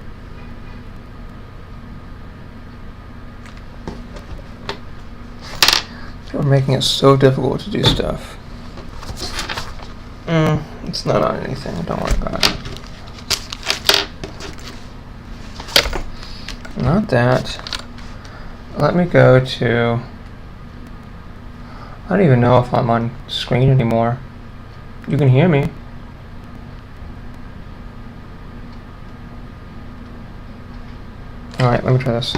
Speaker 1: We're making it so difficult to do stuff. It's not on anything, don't worry about it. Not that. Let me go to... I don't even know if I'm on screen anymore. You can hear me. Alright, let me try this.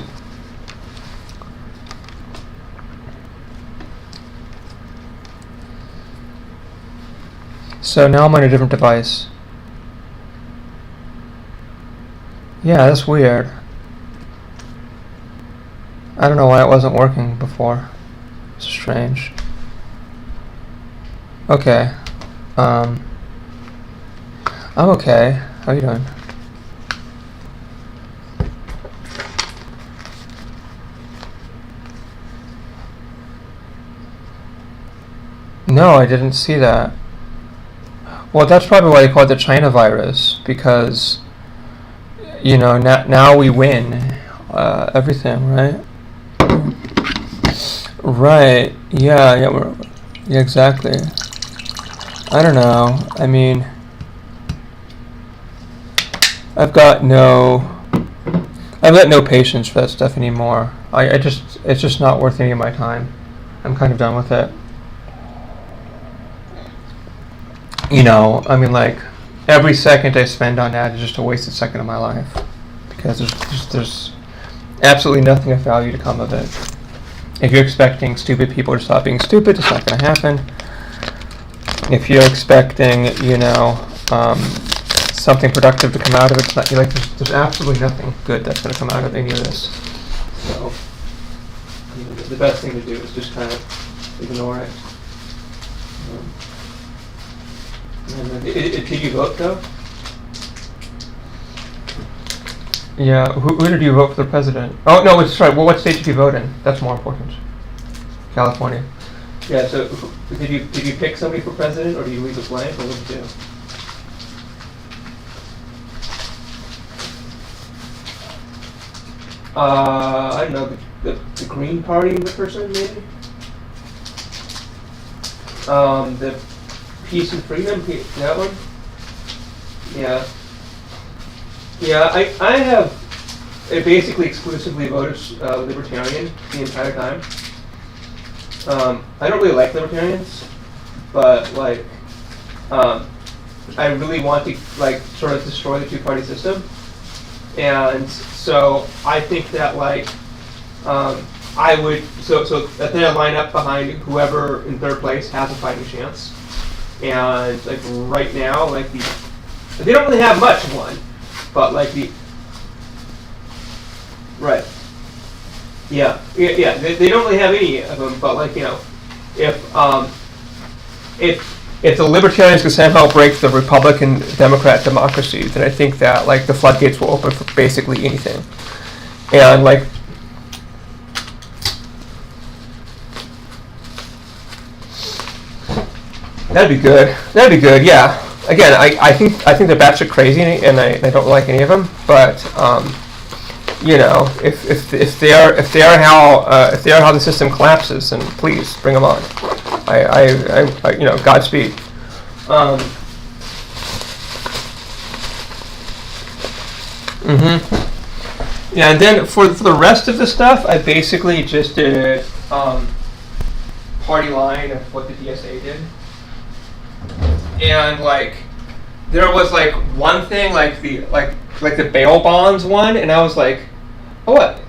Speaker 1: So now I'm on a different device. Yeah, that's weird. I don't know why it wasn't working before. It's strange. Okay. I'm okay. How are you doing? No, I didn't see that. Well, that's probably why they call it the China virus, because, you know, now we win everything, right? Right. Yeah, exactly. I don't know. I mean, I've got no patience for that stuff anymore. It's just not worth any of my time. I'm kind of done with it. You know, I mean, like, every second I spend on that is just a wasted second of my life, because there's absolutely nothing of value to come of it. If you're expecting stupid people to stop being stupid, it's not going to happen. If you're expecting, you know, something productive to come out of it, it's not, you're like, there's absolutely nothing good that's going to come out of any of this. So, you know, the best thing to do is just kind of ignore it. Did you vote, though? Yeah, who did you vote for the president? Oh, no, sorry, well, what state did you vote in? That's more important. California. Yeah, so did you pick somebody for president, or did you leave it blank, or what did you do? I don't know, the Green Party person, maybe? The Peace and Freedom, that one? Yeah. Yeah, I have basically exclusively voted Libertarian the entire time. I don't really like Libertarians, but like, I really want to like sort of destroy the two-party system, and so I think that like, I would so that then I line up behind whoever in third place has a fighting chance, and like right now, like they don't really have much of one. But like right, yeah, they don't really have any of them. But like, you know, if the Libertarians can somehow break the Republican Democrat democracy, then I think that like the floodgates will open for basically anything. And like, that'd be good. That'd be good. Yeah. Again, I think they're batshit crazy, and I don't like any of them. But you know, if they are how the system collapses, then please bring them on. I you know, Godspeed. Yeah, and then for the rest of the stuff, I basically just did party line of what the DSA did. And like, there was like one thing, like the bail bonds one, and I was like, oh, what?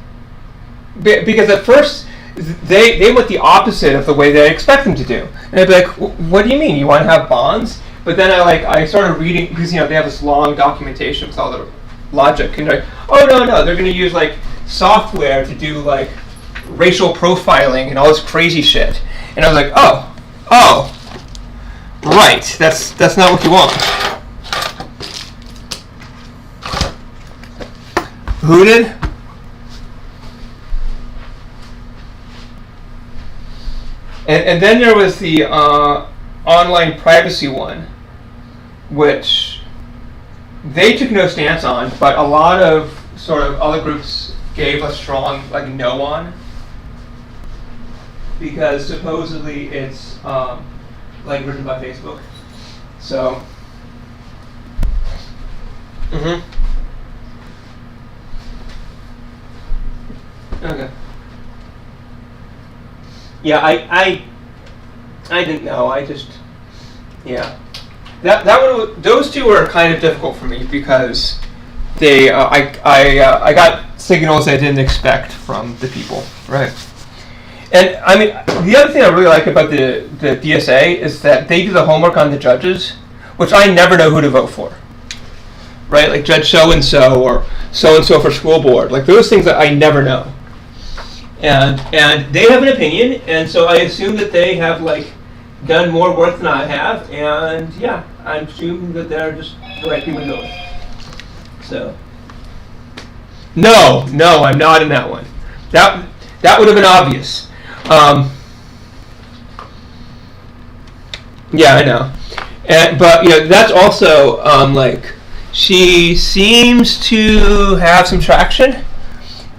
Speaker 1: Because at first they went the opposite of the way they expect them to do, and I'd be like, what do you mean you want to have bonds? But then I started reading, because you know they have this long documentation with all the logic, and they're like, oh no, they're going to use like software to do like racial profiling and all this crazy shit, and I was like, oh. Right, that's not what you want. Who did? And then there was the online privacy one, which they took no stance on, but a lot of sort of other groups gave a strong like no on, because supposedly it's like written by Facebook. So okay. Yeah, I didn't know. I just that one, those two were kind of difficult for me because they I got signals I didn't expect from the people, right? And I mean, the other thing I really like about the DSA is that they do the homework on the judges, which I never know who to vote for. Right? Like Judge so-and-so or so-and-so for school board. Like those things that I never know. and they have an opinion, and so I assume that they have like done more work than I have, and yeah, I'm assuming that they're just the right people to go with. So, no, I'm not in that one. That would have been obvious. Yeah, I know. But that's also like she seems to have some traction,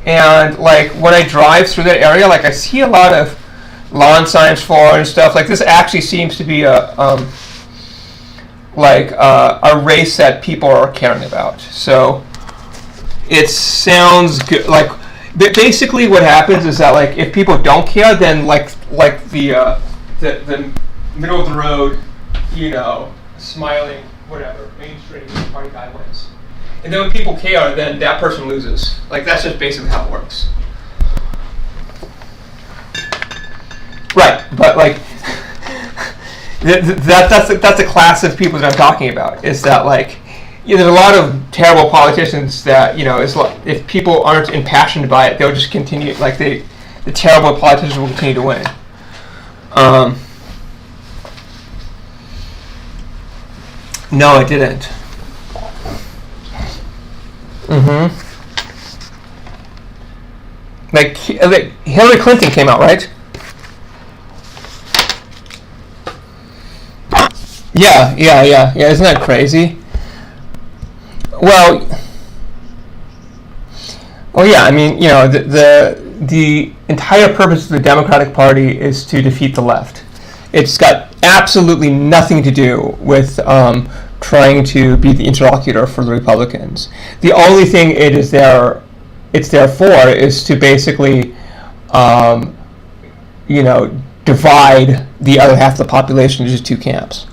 Speaker 1: and like when I drive through that area, like I see a lot of lawn signs for and stuff. Like this actually seems to be a race that people are caring about. So it sounds good. Like basically, what happens is that like if people don't care, then like the middle of the road, smiling, whatever, mainstream party guy wins. And then when people care, then that person loses. Like that's just basically how it works. Right, but like that's the class of people that I'm talking about. Is that like there's a lot of terrible politicians that it's like, if people aren't impassioned by it, they'll just continue. Like the terrible politicians will continue to win. No, I didn't. Like Hillary Clinton came out, right? Yeah. Isn't that crazy? Well, yeah. I mean, the entire purpose of the Democratic Party is to defeat the left. It's got absolutely nothing to do with trying to be the interlocutor for the Republicans. The only thing it's there for is to basically, divide the other half of the population into two camps.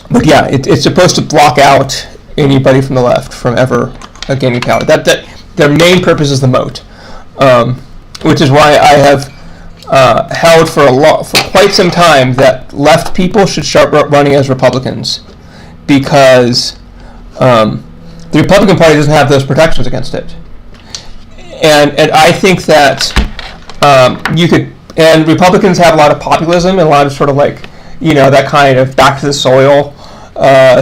Speaker 1: But yeah, it's supposed to block out anybody from the left from ever gaining power. That their main purpose is the moat, which is why I have held for quite some time that left people should start running as Republicans, because the Republican Party doesn't have those protections against it, and I think that you could, and Republicans have a lot of populism and a lot of sort of like that kind of back to the soil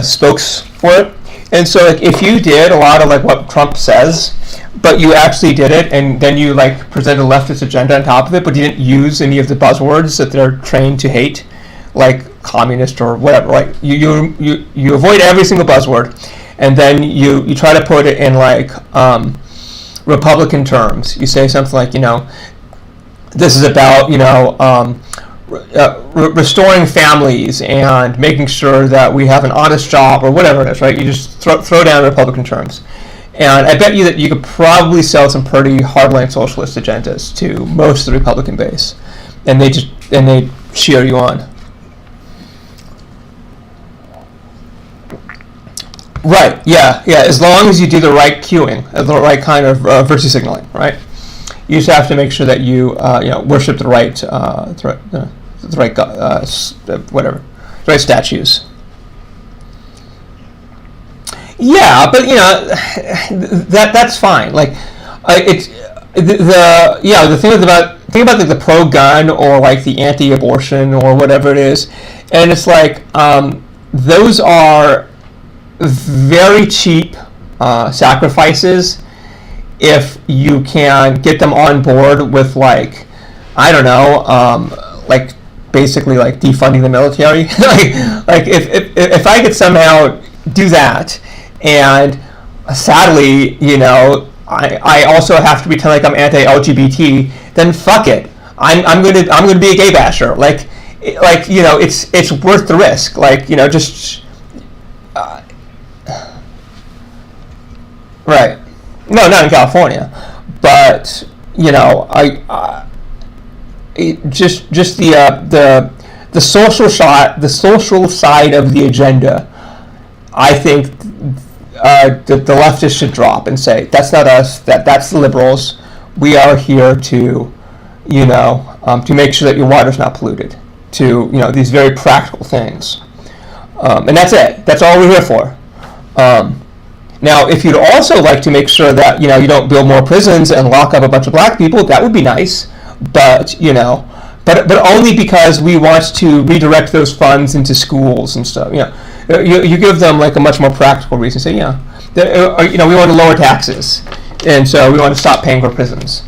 Speaker 1: spokes for it. And so like if you did a lot of like what Trump says, but you actually did it, and then you like presented a leftist agenda on top of it, but you didn't use any of the buzzwords that they're trained to hate, like communist or whatever. Like you avoid every single buzzword, and then you try to put it in like Republican terms. You say something like this is about restoring families and making sure that we have an honest job or whatever it is, right? You just throw down Republican terms. And I bet you that you could probably sell some pretty hardline socialist agendas to most of the Republican base. And they cheer you on. Right, yeah, as long as you do the right cueing, the right kind of virtue signaling, right? You just have to make sure that you worship the right right statues. Yeah, but that's fine. Like it's the thing about like the pro-gun or like the anti-abortion or whatever it is, and it's like those are very cheap sacrifices if you can get them on board with like like basically like defunding the military. like if I could somehow do that, and sadly I also have to pretend like I'm anti-LGBT, then fuck it. I'm gonna be a gay basher. Like it's worth the risk. Like just right. No, not in California, but just the social side of the agenda. I think the leftists should drop and say that's not us. That's the liberals. We are here to to make sure that your water's not polluted. To these very practical things, and that's it. That's all we're here for. Now, if you'd also like to make sure that you don't build more prisons and lock up a bunch of black people, that would be nice. But but only because we want to redirect those funds into schools and stuff. You give them like a much more practical reason. Say, we want to lower taxes, and so we want to stop paying for prisons.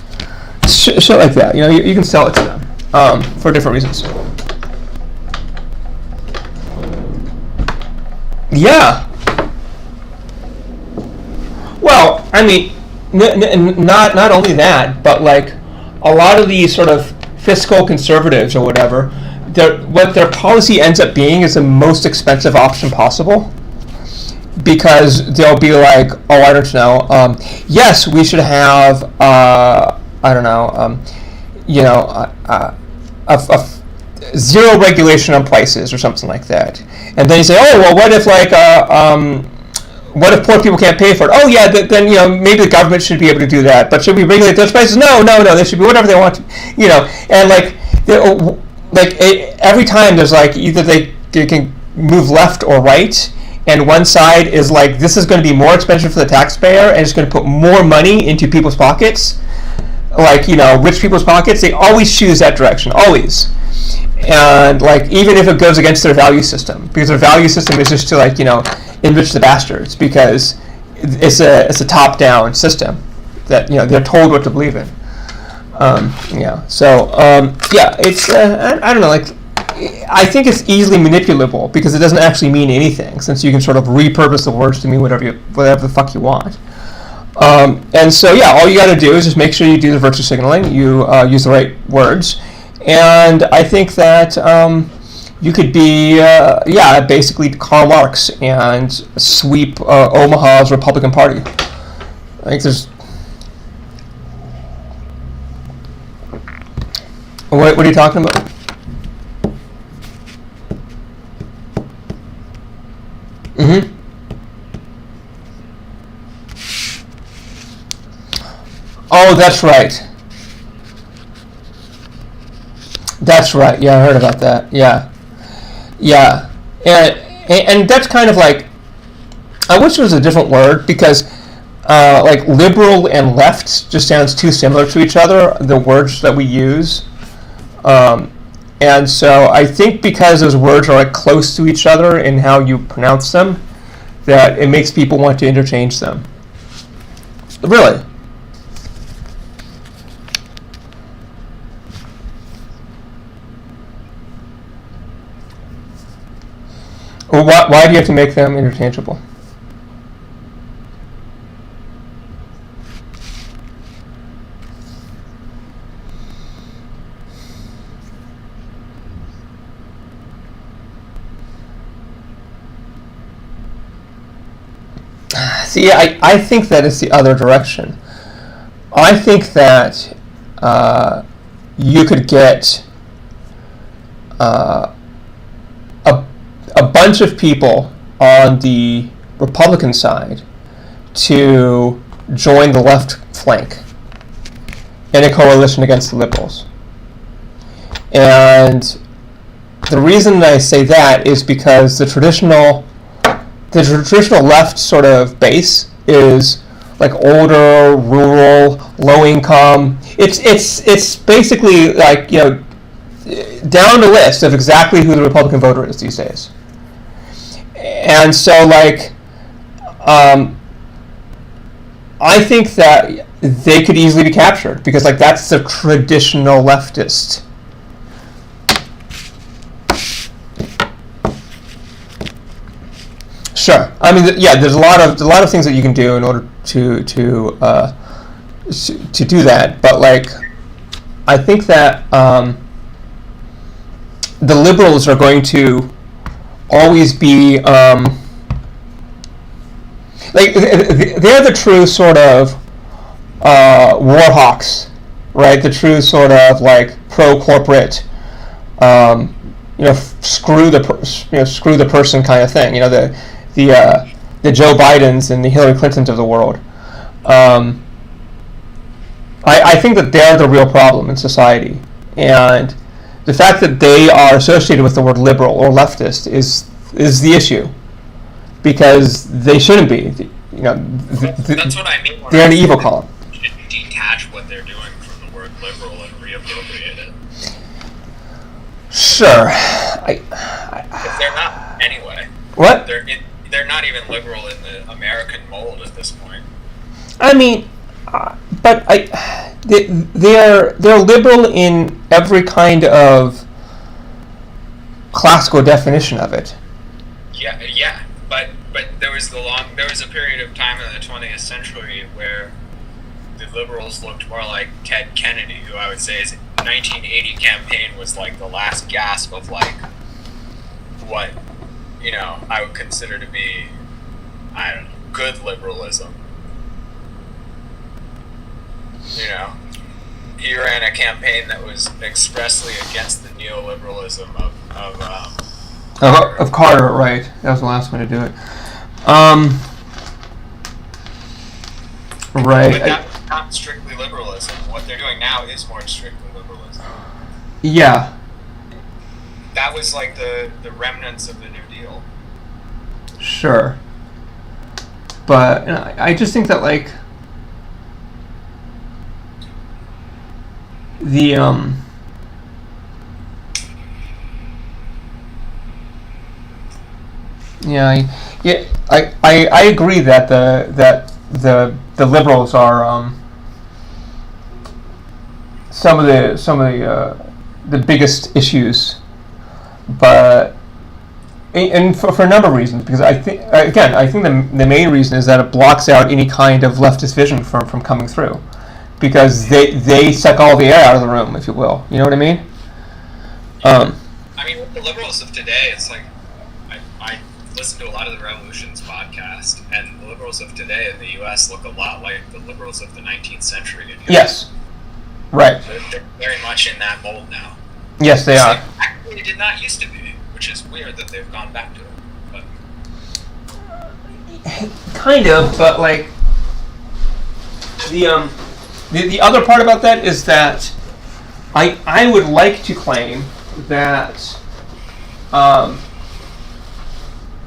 Speaker 1: Shit like that. You can sell it to them for different reasons. Yeah. Well, I mean, not only that, but like a lot of these sort of fiscal conservatives or whatever, what their policy ends up being is the most expensive option possible, because they'll be like, oh, I don't know, yes, we should have, zero regulation on prices or something like that. And then you say, oh, well, what if what if poor people can't pay for it? Oh, yeah, then maybe the government should be able to do that. But should we regulate those prices? No. They should be whatever they want to. And every time there's like either they can move left or right, and one side is like, this is going to be more expensive for the taxpayer and it's going to put more money into people's pockets, like rich people's pockets. They always choose that direction, always. And like, even if it goes against their value system, because their value system is just to like enrich the bastards, because it's a top-down system that they're told what to believe in. It's I don't know, like, I think it's easily manipulable because it doesn't actually mean anything, since you can sort of repurpose the words to mean whatever the fuck you want. And so all you got to do is just make sure you do the virtue signaling, you use the right words, and I think that you could be, basically Karl Marx and sweep Omaha's Republican Party. I think there's... What are you talking about? Mm-hmm. Oh, that's right. That's right. Yeah, I heard about that. Yeah. Yeah. And that's kind of like, I wish there was a different word, because like liberal and left just sounds too similar to each other, the words that we use. And so I think because those words are like close to each other in how you pronounce them, that it makes people want to interchange them. Really. Well, why do you have to make them interchangeable? See, I think that it's the other direction. I think that you could get a bunch of people on the Republican side to join the left flank in a coalition against the liberals. And the reason I say that is because the traditional left sort of base is like older, rural, low income. It's basically like down the list of exactly who the Republican voter is these days. And so like I think that they could easily be captured, because like that's the traditional leftist. Sure. I mean, there's a lot of things that you can do in order to do that. But like, I think that the liberals are going to always be like they're the true sort of war hawks, right? The true sort of like pro-corporate, screw the person kind of thing. The Joe Bidens and the Hillary Clintons of the world. I think that they're the real problem in society, and the fact that they are associated with the word liberal or leftist is the issue, because they shouldn't be.
Speaker 4: That's what I mean.
Speaker 1: They're in the evil column.
Speaker 4: Should detach what they're doing from the word liberal and reappropriate it.
Speaker 1: Sure.
Speaker 4: Because they're not anyway.
Speaker 1: What?
Speaker 4: They're not even liberal in the American mold at this point.
Speaker 1: I mean, but they're liberal in every kind of classical definition of it.
Speaker 4: Yeah, but there was a period of time in the 20th century where the liberals looked more like Ted Kennedy, who I would say his 1980 campaign was like the last gasp of like what I would consider to be, I don't know, good liberalism. He ran a campaign that was expressly against the neoliberalism
Speaker 1: Of Carter, right? That was the last one to do it. Right.
Speaker 4: But that's not strictly liberalism. What they're doing now is more strictly liberalism.
Speaker 1: Yeah.
Speaker 4: That was like the remnants of the New Deal.
Speaker 1: Sure. But I just think that like the I agree that the liberals are some of the biggest issues, but and for a number of reasons, because I think the main reason is that it blocks out any kind of leftist vision from coming through, because they suck all the air out of the room, if you will. You know what I mean?
Speaker 4: I mean, with the liberals of today, it's like I listen to a lot of the Revolutions podcast, and the liberals of today in the U.S. look a lot like the liberals of the 19th century in Europe.
Speaker 1: Yes. Right.
Speaker 4: They're very much in that mold now.
Speaker 1: Yes, they are.
Speaker 4: Actually, it did not used to be, which is weird that they've gone back to it. But
Speaker 1: kind of, but like the other part about that is that I would like to claim that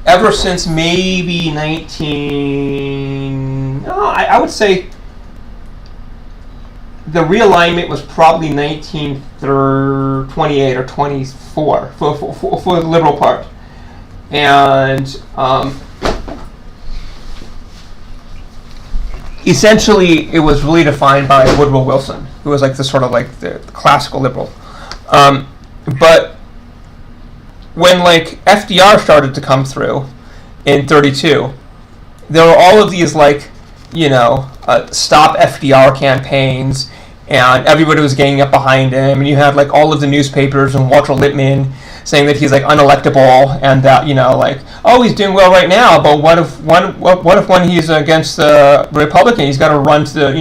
Speaker 1: ever since maybe I would say the realignment was probably 1928 or 24 for the liberal part, and essentially it was really defined by Woodrow Wilson, who was like the sort of like the classical liberal. But when like FDR started to come through in 32, there were all of these like stop FDR campaigns, and everybody was ganging up behind him, and you had like all of the newspapers and Walter Lippmann saying that he's like unelectable, and that he's doing well right now, but what if when he's against the Republican, he's got to run to the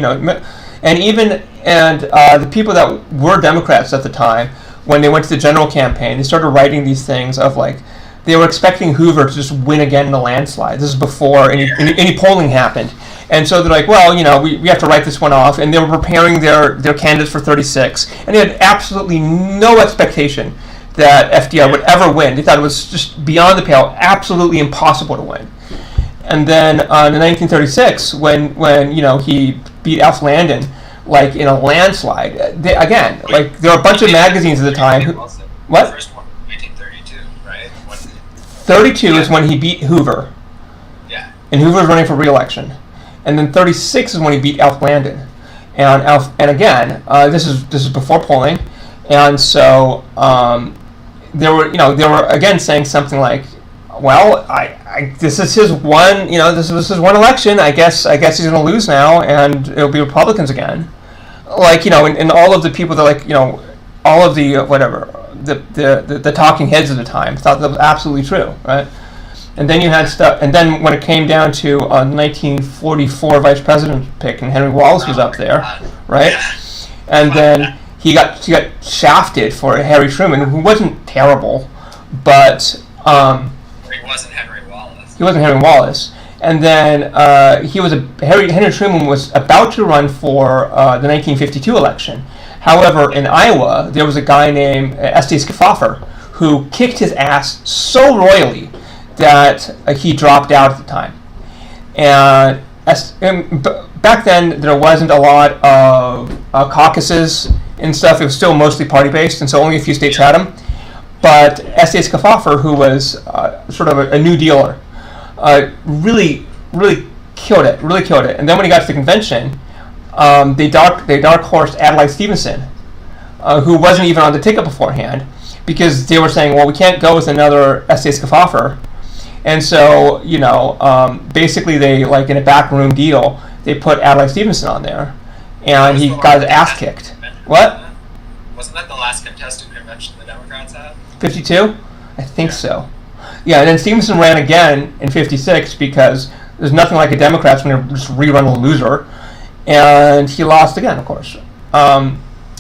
Speaker 1: the people that were Democrats at the time, when they went to the general campaign, they started writing these things of like they were expecting Hoover to just win again in a landslide. This is before any polling happened. And so they're like, well, we have to write this one off. And they were preparing their candidates for 36. And they had absolutely no expectation that FDR would ever win. They thought it was just beyond the pale, absolutely impossible to win. And then in 1936, when he beat Alf Landon, like in a landslide, there were a bunch of magazines at the time. What?
Speaker 4: The first one, 1932, right?
Speaker 1: 32 is when he beat Hoover.
Speaker 4: Yeah.
Speaker 1: And Hoover was running for re-election. And then 36 is when he beat Alf Landon, and again, this is before polling, and so they were again saying something like, well, this is his one, this was his one election. I guess he's going to lose now, and it'll be Republicans again, and all of the people that all of the the talking heads of the time thought that was absolutely true, right? And then you had stuff, and then when it came down to 1944 vice president pick, and Henry Wallace was up there, right? And then he got shafted for Harry Truman, who wasn't terrible, but
Speaker 4: he wasn't Henry Wallace.
Speaker 1: He wasn't Henry Wallace, and then Henry Truman was about to run for the 1952 election. However, in Iowa, there was a guy named Estes Kefauver who kicked his ass so royally that he dropped out at the time. and back then there wasn't a lot of caucuses and stuff. It was still mostly party based, and so only a few states had them. But S.A. Kefauver, who was sort of a New Dealer, really killed it. And then when he got to the convention, they dark horsed Adlai Stevenson, who wasn't even on the ticket beforehand, because they were saying, well, we can't go with another S.A. Kefauver. And so, basically they, like in a backroom deal, they put Adlai Stevenson on there, and he got his ass kicked. What?
Speaker 4: Wasn't that the last contested convention the Democrats had?
Speaker 1: 52? I think so. Yeah, and then Stevenson ran again in 56 because there's nothing like a Democrats when they're just rerun a loser, and he lost again, of course. And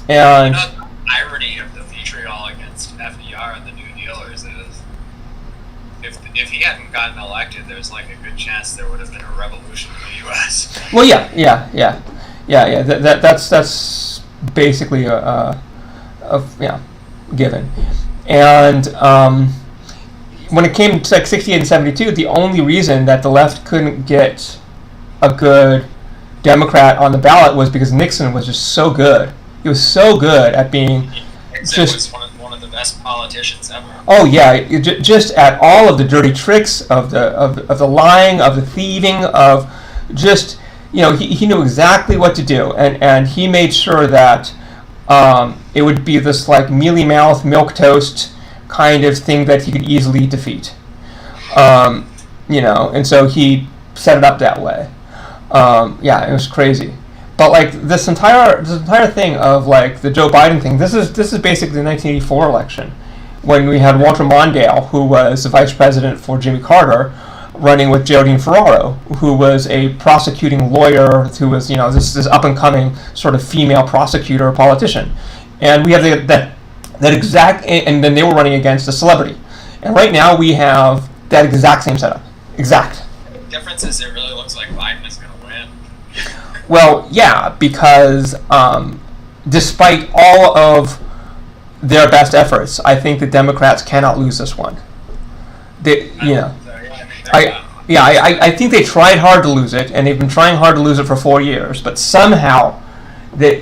Speaker 4: the irony of the vitriol against FDR and the New Dealers is, if he hadn't gotten elected, there's like a good chance there would have been a revolution in the U.S.
Speaker 1: Well, yeah. That's basically a given. And when it came to like 68 and 72, the only reason that the left couldn't get a good Democrat on the ballot was because Nixon was just so good. He was so good at being
Speaker 4: was one of the best politicians ever.
Speaker 1: Oh yeah, just at all of the dirty tricks of the lying, of the thieving, of just he knew exactly what to do, and he made sure that it would be this like mealy mouth milquetoast kind of thing that he could easily defeat. And so he set it up that way. It was crazy. But like this entire thing of like the Joe Biden thing, this is basically the 1984 election, when we had Walter Mondale, who was the vice president for Jimmy Carter, running with Geraldine Ferraro, who was a prosecuting lawyer, who was this up and coming sort of female prosecutor politician, and we have that exact, and then they were running against a celebrity, and right now we have that exact same setup. Exact.
Speaker 4: The difference is it really looks like Biden is going to win.
Speaker 1: Well, yeah, because despite all of their best efforts, I think the Democrats cannot lose this one. I think they tried hard to lose it, and they've been trying hard to lose it for 4 years. But somehow, the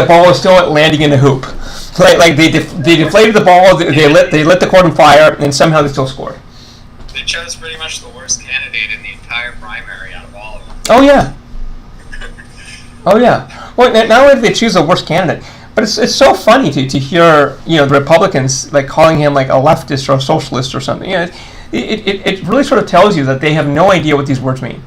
Speaker 1: ball is still landing in the hoop. Like they deflated the ball, they lit the court on fire, and somehow they still scored.
Speaker 4: They chose pretty much the worst candidate in the entire primary out of all of them.
Speaker 1: Oh yeah. Well, not only did they choose the worst candidate, but it's so funny to hear the Republicans like calling him like a leftist or a socialist or something. It really sort of tells you that they have no idea what these words mean.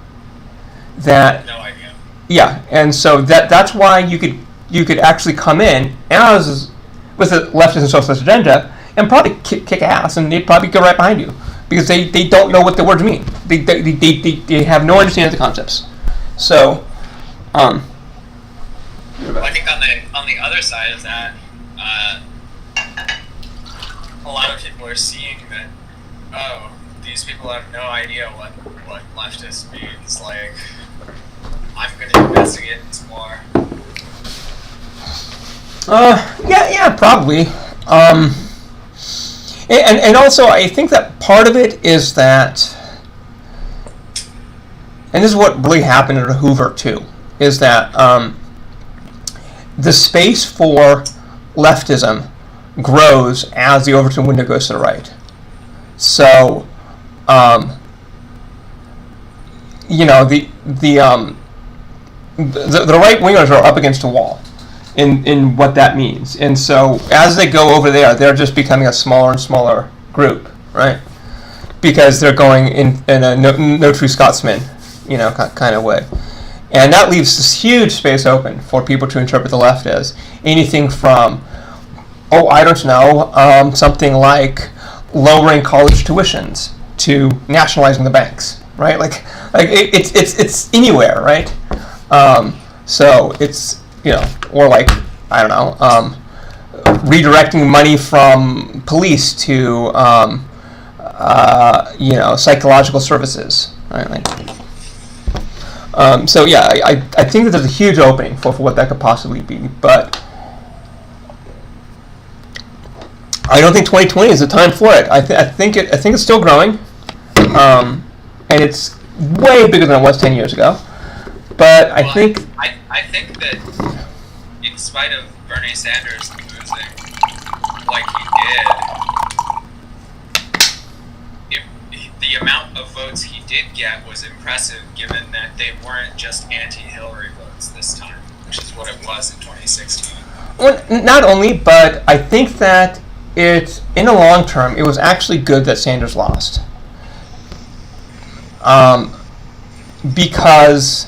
Speaker 4: No idea.
Speaker 1: Yeah, and so that's why you could actually come in as with a leftist and socialist agenda and probably kick ass, and they'd probably go right behind you because they don't know what the words mean. They have no understanding of the concepts. So,
Speaker 4: Well, I think on the other side of that, a lot of people are seeing that, these people have no idea what leftist means. Like, I'm going to investigate this more.
Speaker 1: Yeah, probably. And also, I think that part of it is that, and this is what really happened at Hoover too, is that the space for leftism grows as the Overton window goes to the right. So, the right wingers are up against a wall in what that means, and so as they go over there, they're just becoming a smaller and smaller group, right? Because they're going in a no true Scotsman, kind of way. And that leaves this huge space open for people to interpret the left as anything from, something like lowering college tuitions to nationalizing the banks, right? Like it's anywhere, right? So it's or like redirecting money from police to psychological services, right? So yeah, I think that there's a huge opening for what that could possibly be, but I don't think 2020 is the time for it. I think it's still growing, and it's way bigger than it was 10 years ago. But I think
Speaker 4: that in spite of Bernie Sanders losing like he did, the amount of votes he did get was impressive, given that they weren't just anti-Hillary votes this time, which is what it was in 2016.
Speaker 1: Well, not only, but I think that in the long term, it was actually good that Sanders lost. Because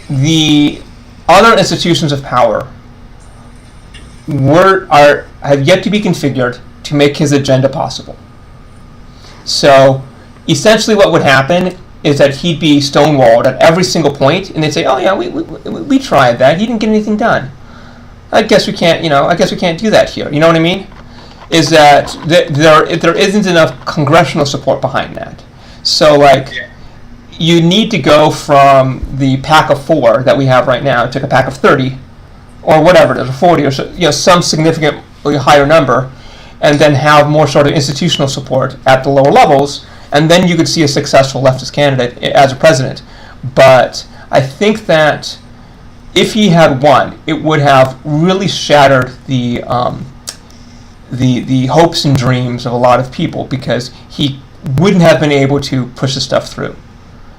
Speaker 1: the other institutions of power have yet to be configured to make his agenda possible. So, essentially, what would happen is that he'd be stonewalled at every single point, and they'd say, "Oh yeah, we tried that. He didn't get anything done. I guess we can't. I guess we can't do that here." You know what I mean? Is that there isn't enough congressional support behind that. So, you need to go from the pack of 4 that we have right now to a pack of 30, or whatever it is, or 40, or some significantly higher number, and then have more sort of institutional support at the lower levels, and then you could see a successful leftist candidate as a president. But I think that if he had won, it would have really shattered the hopes and dreams of a lot of people, because he wouldn't have been able to push the stuff through.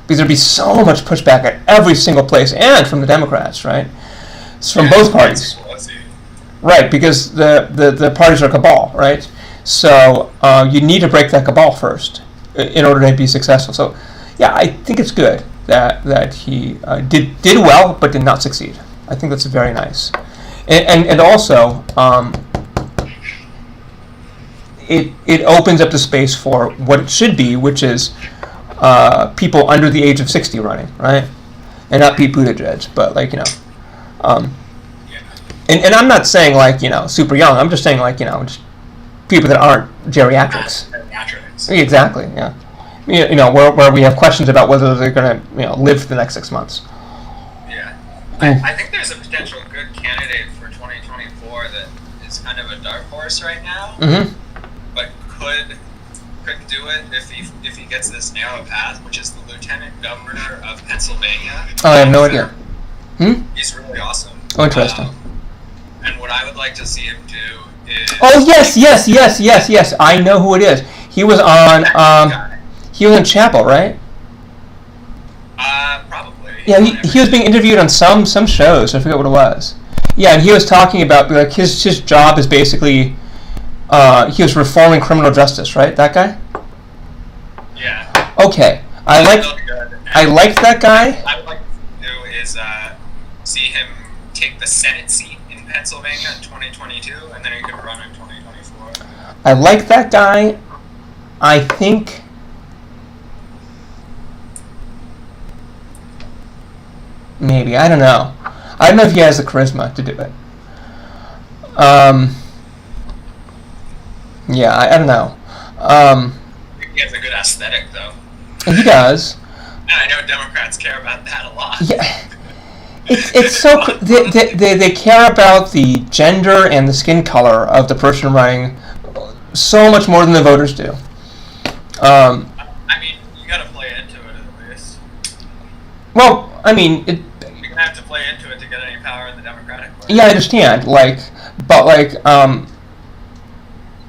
Speaker 1: Because there'd be so much pushback at every single place, and from the Democrats, right? It's from both parties. Right, because the parties are a cabal, right? So you need to break that cabal first in order to be successful. So, yeah, I think it's good that he did well but did not succeed. I think that's very nice. And also, it opens up the space for what it should be, which is people under the age of 60 running, right? And not Pete Buttigieg, but and I'm not saying super young. I'm just saying just people that aren't geriatrics. Exactly, yeah. Where we have questions about whether they're going to live for the next 6 months.
Speaker 4: Yeah, I think there's a potential good candidate for 2024 that is kind of a dark horse right now, but could do it if he gets this narrow path, which is the lieutenant governor of Pennsylvania.
Speaker 1: Oh, I have no idea.
Speaker 4: He's really awesome.
Speaker 1: Oh, interesting.
Speaker 4: And what I would like to see him do is...
Speaker 1: Oh, yes. I know who it is. He was on Chapel, right?
Speaker 4: Probably.
Speaker 1: Yeah, he was being interviewed on some shows. I forget what it was. Yeah, and he was talking about his job is basically he was reforming criminal justice, right? That guy?
Speaker 4: Yeah.
Speaker 1: Okay. I liked that guy.
Speaker 4: I would like to do is see him take the Senate seat in Pennsylvania in 2022, and then he could run in 2024.
Speaker 1: I like that guy. I think maybe, I don't know. I don't know if he has the charisma to do it. Yeah, I don't know.
Speaker 4: I think he has a good aesthetic, though.
Speaker 1: He does.
Speaker 4: And I know Democrats care about that a lot.
Speaker 1: Yeah. It's so they care about the gender and the skin color of the person running so much more than the voters do.
Speaker 4: I mean, you got to play into it at least.
Speaker 1: Well, I mean,
Speaker 4: you're gonna have to play into it to get any power in the Democratic Party.
Speaker 1: Yeah, I understand.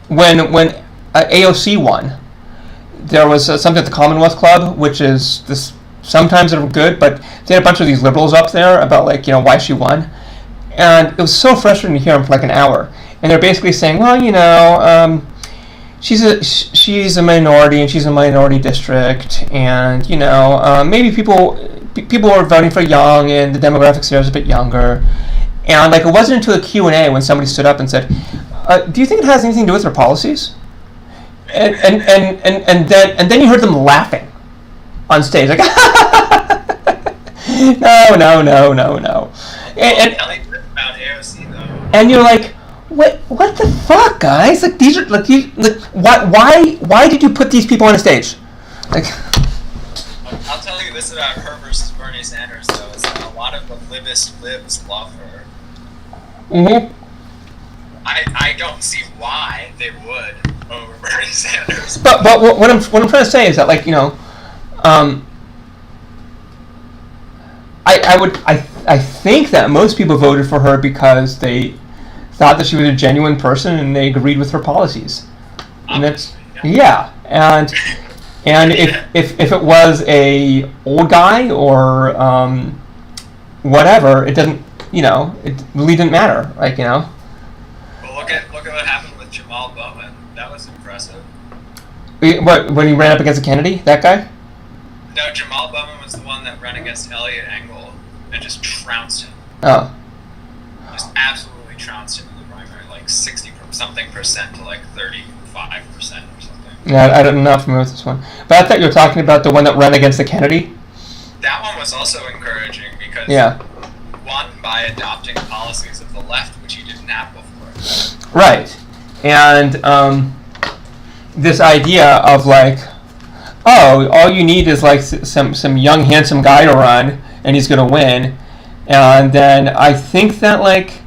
Speaker 1: When AOC won, there was something at the Commonwealth Club, which is this. Sometimes they're good, but they had a bunch of these liberals up there about why she won, and it was so frustrating to hear them for an hour. And they're basically saying, well, she's a minority and she's a minority district, and maybe people are voting for young and the demographics there is a bit younger. And it wasn't until the Q&A when somebody stood up and said, do you think it has anything to do with her policies? And then you heard them laughing on stage, no. And you're like, what the fuck, guys? These are why did you put these people on a stage?
Speaker 4: I'll tell you this about her versus Bernie Sanders, though, is that a lot of the libs love her.
Speaker 1: Mm-hmm.
Speaker 4: I don't see why they would over Bernie Bernie Sanders.
Speaker 1: But what I'm trying to say is that, like, you know, I think that most people voted for her because they thought that she was a genuine person and they agreed with her policies. And that's and if it was a old guy or whatever, it doesn't, you know, it really didn't matter, like, you know.
Speaker 4: Well, look at what happened with Jamal Bowman. That was impressive.
Speaker 1: What, when he ran up against Kennedy, that guy?
Speaker 4: No, Jamal Bowman was the one that ran against Elliot Engel and just trounced him.
Speaker 1: Oh.
Speaker 4: Just absolutely trounced him in the primary, like 60-something% to like 35% or something.
Speaker 1: Yeah, I'm not familiar with this one. But I thought you were talking about the one that ran against the Kennedy.
Speaker 4: That one was also encouraging because won by adopting policies of the left, which he didn't have before.
Speaker 1: Right. And this idea of like, oh, all you need is like some young handsome guy to run and he's going to win. And then I think that like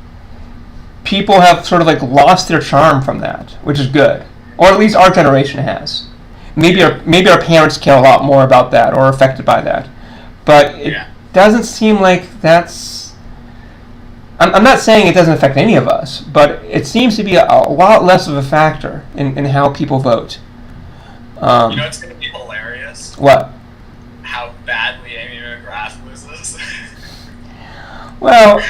Speaker 1: people have sort of like lost their charm from that, which is good. Or at least our generation has. Maybe our parents care a lot more about that or are affected by that. But it doesn't seem like that's... I'm not saying it doesn't affect any of us, but it seems to be a lot less of a factor in how people vote.
Speaker 4: You know what's going to be hilarious?
Speaker 1: What?
Speaker 4: How badly Amy McGrath loses.
Speaker 1: Well,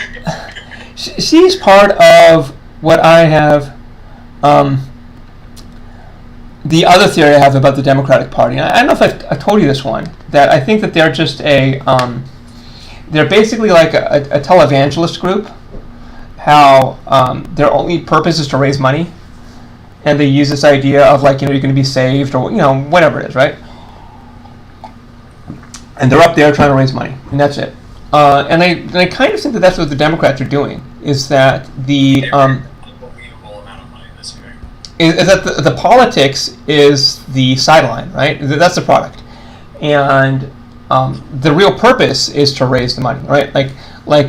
Speaker 1: she's part of what I have... the other theory I have about the Democratic Party, I don't know if I told you this one, that I think that they're just they're basically like a televangelist group, how their only purpose is to raise money, and they use this idea of like, you know, you're going to be saved or, you know, whatever it is, right? And they're up there trying to raise money, and that's it. And I kind of think that that's what the Democrats are doing, is that the... Is that the politics is the sideline, right? That's the product, and the real purpose is to raise the money, right? Like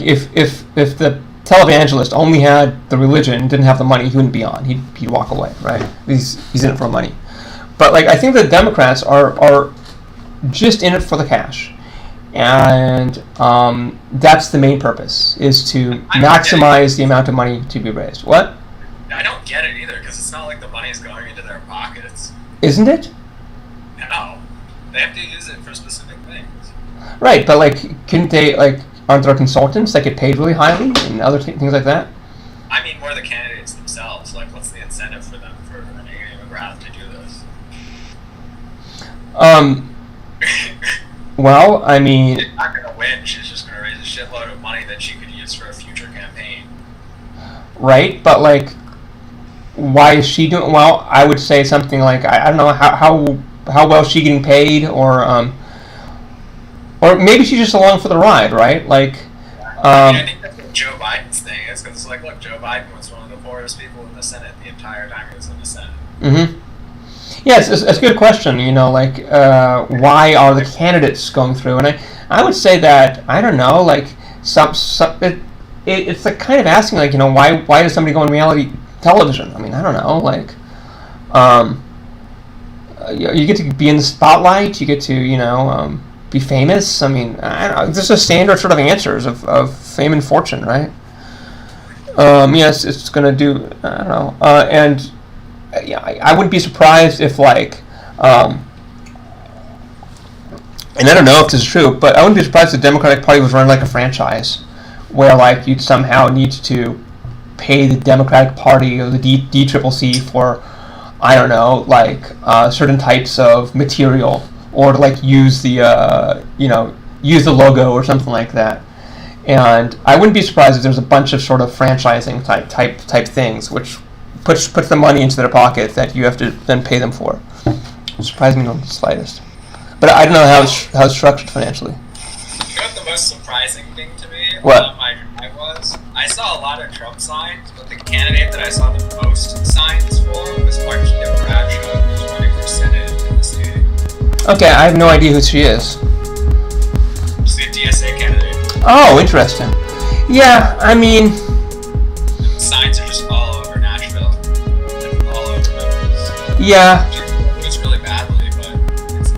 Speaker 1: if the televangelist only had the religion, didn't have the money, he wouldn't be on. He'd walk away, right? He's in it for money. But like I think the Democrats are just in it for the cash, and that's the main purpose, is to maximize the amount of money to be raised. What?
Speaker 4: I don't get it either, because it's not like the money's going into their pockets.
Speaker 1: Isn't it?
Speaker 4: No. They have to use it for specific things.
Speaker 1: Right, but like, couldn't they, like, aren't there consultants that get paid really highly and other things like that?
Speaker 4: I mean, more the candidates themselves. Like, what's the incentive for them, for Amy McGrath to do this?
Speaker 1: Well, I mean...
Speaker 4: She's not going to win. She's just going to raise a shitload of money that she could use for a future campaign.
Speaker 1: Right, but like... Why is she doing well? I would say something like, I don't know how well is she getting paid, or maybe she's just along for the ride, right? Like,
Speaker 4: I think that's what Joe Biden's thing is, because it's like, look, Joe Biden was one of the poorest people in the Senate the entire time he was in the Senate.
Speaker 1: Mm-hmm. Yes, it's a good question. You know, like, why are the candidates going through? And I would say that, I don't know, like it's like kind of asking, like, you know, why does somebody go on reality television? I mean, I don't know, like, you get to be in the spotlight, you get to, you know, be famous. I mean, I don't know, there's a standard sort of answers of fame and fortune, right? Yes, it's going to do, I don't know, and yeah, I wouldn't be surprised if, like, and I don't know if this is true, but I wouldn't be surprised if the Democratic Party was run like a franchise, where, like, you'd somehow need to pay the Democratic Party or the DCCC for, I don't know, like, certain types of material, or to, like, use the use the logo or something like that. And I wouldn't be surprised if there's a bunch of sort of franchising type things, which puts the money into their pocket that you have to then pay them for. It surprised me not the slightest. But I don't know how it's structured financially.
Speaker 4: You know what the most surprising thing to me
Speaker 1: about
Speaker 4: my drive was? I saw a lot of Trump signs, but the candidate that I saw the most signs for was Martina Bradshaw, who's running for Senate in the state.
Speaker 1: Okay, I have no idea who she is.
Speaker 4: She's the DSA candidate.
Speaker 1: Oh, interesting. Yeah, I mean...
Speaker 4: The signs are just all over Nashville. And all over Memphis.
Speaker 1: Yeah.
Speaker 4: It's really badly, but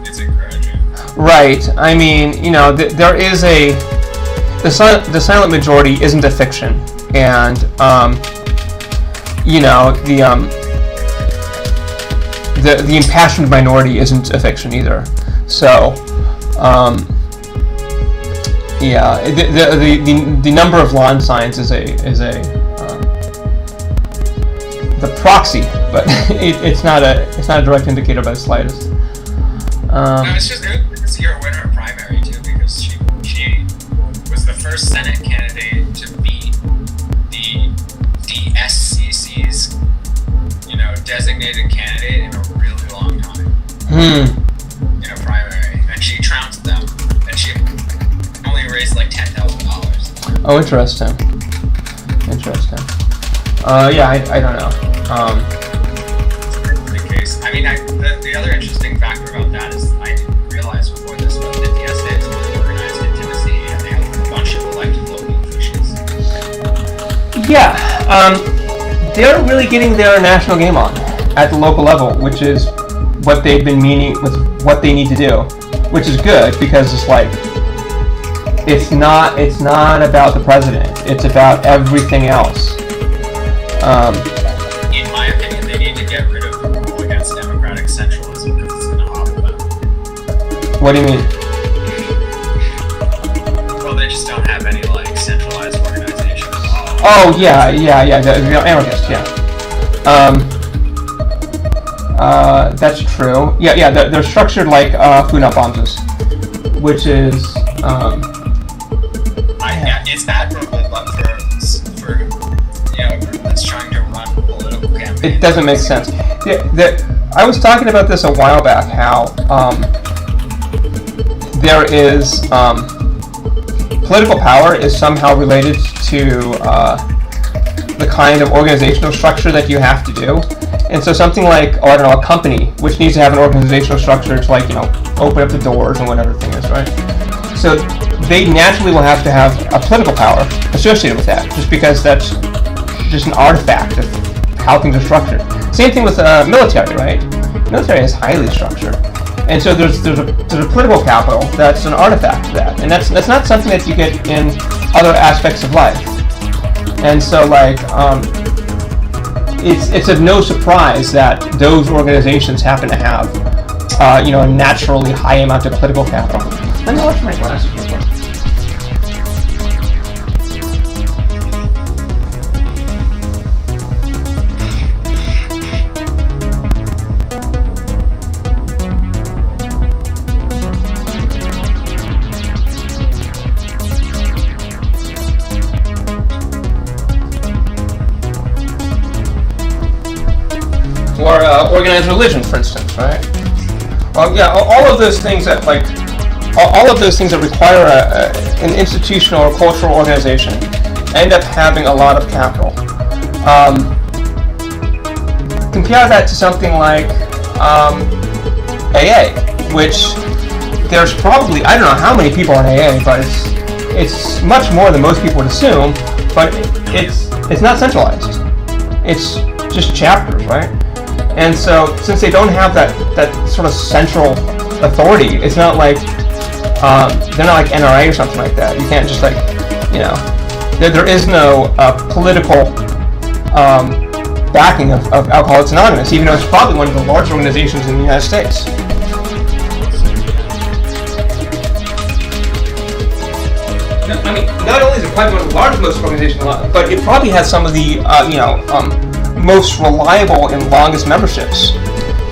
Speaker 4: it's encouraging.
Speaker 1: Right. I mean, there is the silent majority isn't a fiction, and the impassioned minority isn't a fiction either. So, the number of lawn signs is the proxy, but it's not a direct indicator by the slightest.
Speaker 4: No, it's just good to see her win her primary too, because she was the first Senate candidate to beat the DSCC's designated candidate in a really long time. In a primary, and she trounced them, and she only raised like $10,000.
Speaker 1: Oh, interesting. I don't know.
Speaker 4: The case. I mean, the other interesting factor about that is I didn't realize before this, but the DSA is really organized in Tennessee, and they have a bunch of elected local officials.
Speaker 1: Yeah, they're really getting their national game on at the local level, which is what they've been meaning with what they need to do, which is good because it's like it's not about the president, it's about everything else.
Speaker 4: In my opinion, they need to get rid of the rule against democratic centralism because it's going to hobble them.
Speaker 1: What do you mean?
Speaker 4: Well, they just don't have any like centralized organization at all.
Speaker 1: Oh yeah, the anarchists, yeah. That's true. Yeah, they're structured like food not bombs, which is
Speaker 4: it's admirable, but for a group that's trying to run political campaigns,
Speaker 1: it doesn't make sense. I was talking about this a while back. How there is political power is somehow related to the kind of organizational structure that you have to do. And so something like, a company, which needs to have an organizational structure to open up the doors and whatever the thing is, right? So they naturally will have to have a political power associated with that, just because that's just an artifact of how things are structured. Same thing with military, right? Military is highly structured. And so there's a political capital that's an artifact of that. And that's not something that you get in other aspects of life. And so it's of no surprise that those organizations happen to have a naturally high amount of political capital. Let me wash my glasses real quick. Or organized religion, for instance, right? All of those things that require an institutional or cultural organization end up having a lot of capital. Compare that to something like AA, which there's probably, I don't know how many people in AA, but it's much more than most people would assume, but it's not centralized. It's just chapters, right? And so, since they don't have that sort of central authority, it's not like they're not like NRA or something like that. You can't just there is no political backing of Alcoholics Anonymous, even though it's probably one of the largest organizations in the United States. I mean, not only is it probably one of the largest organizations, but it probably has some of the most reliable and longest memberships.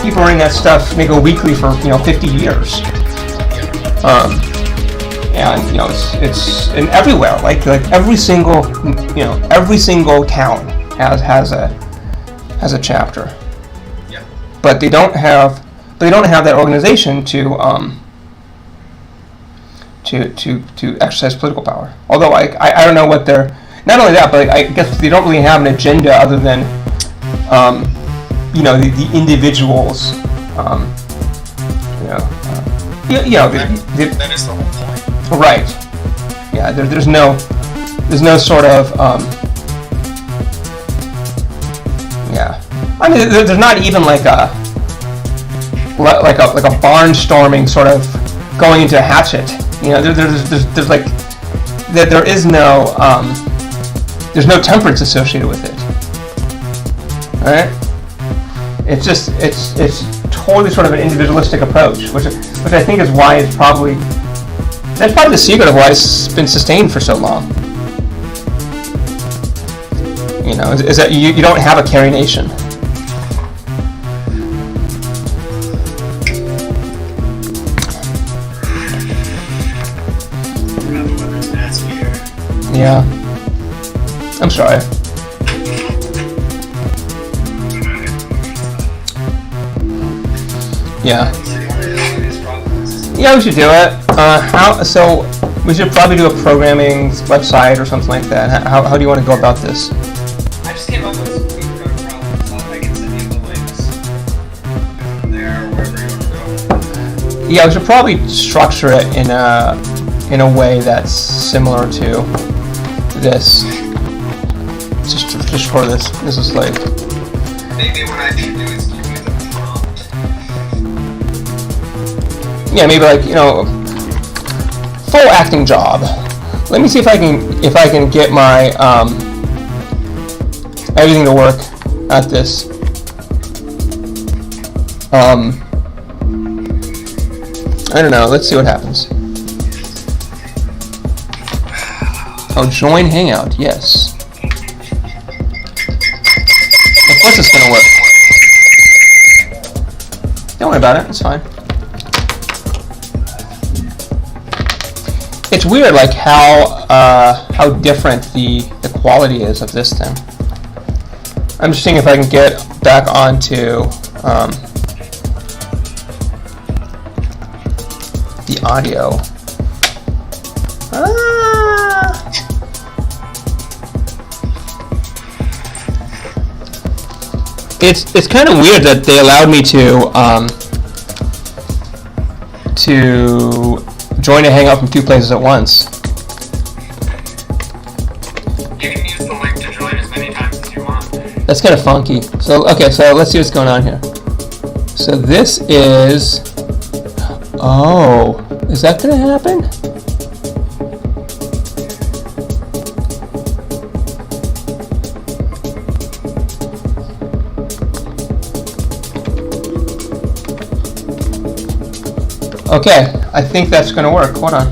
Speaker 1: People running that stuff may go weekly for 50 years. And it's in everywhere. Like every single town has a chapter.
Speaker 4: Yeah.
Speaker 1: But they don't have that organization to exercise political power. Although I don't know what they're. Not only that, but I guess they don't really have an agenda other than the individuals.
Speaker 4: That is the whole point.
Speaker 1: Right. Yeah. There's no sort of. Yeah. I mean, there's not even like a like a barnstorming sort of going into a hatchet. You know, there's like there is no there's no temperance associated with it. All right, it's totally sort of an individualistic approach, which I think is why that's probably the secret of why it's been sustained for so long. You know, is that you don't have a carry nation. Yeah. I'm sorry. Yeah. Yeah, we should do it. So we should probably do a programming website or something like that. How do you want to go about this?
Speaker 4: I just came up with some code problems. So I can send you the links from there or wherever you want to go.
Speaker 1: Yeah, we should probably structure it in a way that's similar to this. Just for this. This is like.
Speaker 4: Maybe what I should do is give you the prompt.
Speaker 1: Yeah, maybe like, you know, full acting job. Let me see if I can get my everything to work at this. I don't know. Let's see what happens. Oh, join Hangout. Yes. Of course it's gonna work. Don't worry about it. It's fine. It's weird, like how different the quality is of this thing. I'm just seeing if I can get back onto the audio. It's kind of weird that they allowed me to join a Hangout from two places at once.
Speaker 4: You can use the link to join as many times as you want.
Speaker 1: That's kind of funky. So, okay, so let's see what's going on here. So this is... Oh, is that going to happen? Okay, I think that's going to work. Hold on.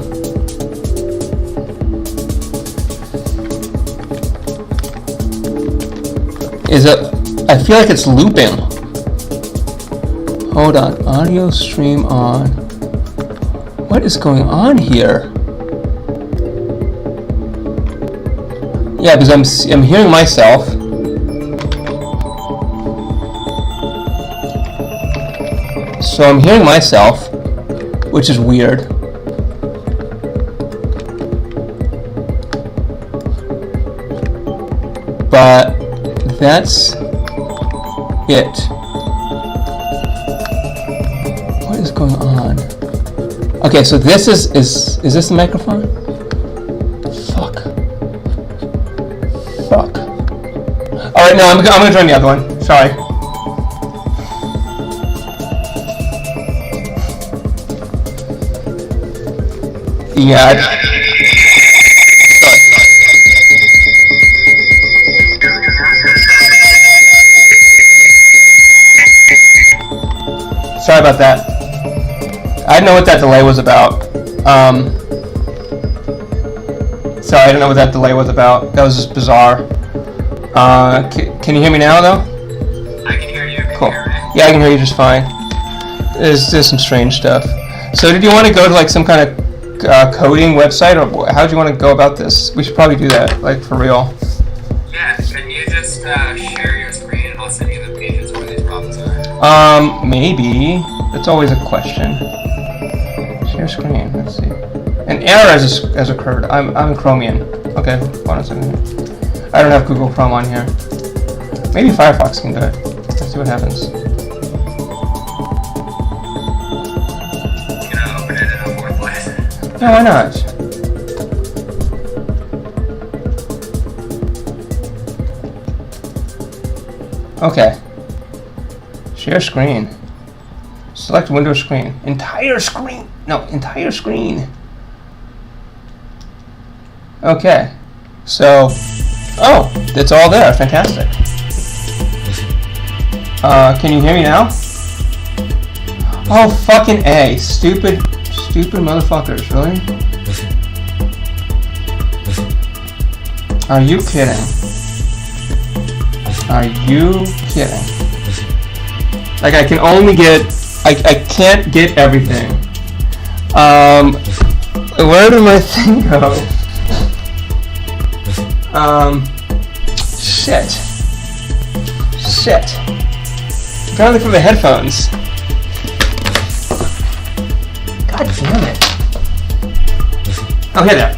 Speaker 1: Is it? I feel like it's looping. Hold on. Audio stream on. What is going on here? Yeah, because I'm hearing myself. So I'm hearing myself, which is weird. But that's it. What is going on? Okay, so this is this the microphone? Fuck. Alright, no, I'm gonna join the other one. Sorry. Yeah. Sorry about that. I didn't know what that delay was about. Sorry, I didn't know what that delay was about. That was just bizarre. Can you hear me now, though?
Speaker 4: I can hear you.
Speaker 1: Cool. Yeah, I can hear you just fine. There's some strange stuff. So did you want to go to like some kind of coding website, or how do you want to go about this? We should probably do that, like, for real.
Speaker 4: Yeah, can you just share your screen and I'll send you the pages where these problems are?
Speaker 1: Maybe. That's always a question. Share screen, let's see. An error has occurred. I'm in Chromium. Okay, hold on a second. I don't have Google Chrome on here. Maybe Firefox can do it. Let's see what happens. No, why not? Okay. Share screen. Select window screen. Entire screen. No, entire screen. Okay. So, oh, it's all there. Fantastic. Can you hear me now? Oh, fucking A. Stupid motherfuckers. Really? Are you kidding? Are you kidding? Like, I can only get... I can't get everything. Where did my thing go? Shit. Apparently from the headphones. God damn it. Oh, here there.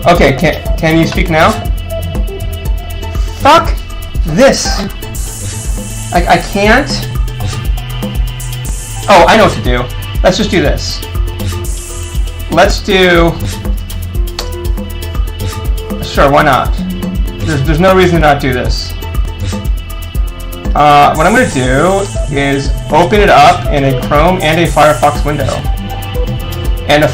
Speaker 1: Okay, can you speak now? Fuck this. I can't. Oh, I know what to do. Let's just do this. Let's do... Sure, why not? There's no reason to not do this. What I'm going to do is open it up in a Chrome and a Firefox window. And a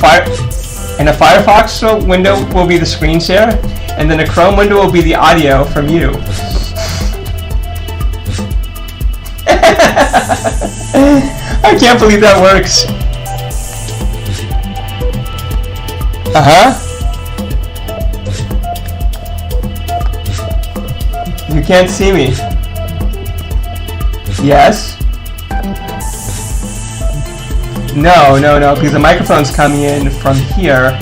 Speaker 1: Firefox window will be the screen share, and then a Chrome window will be the audio from you. I can't believe that works. You can't see me. Yes? No, because the microphone's coming in from here,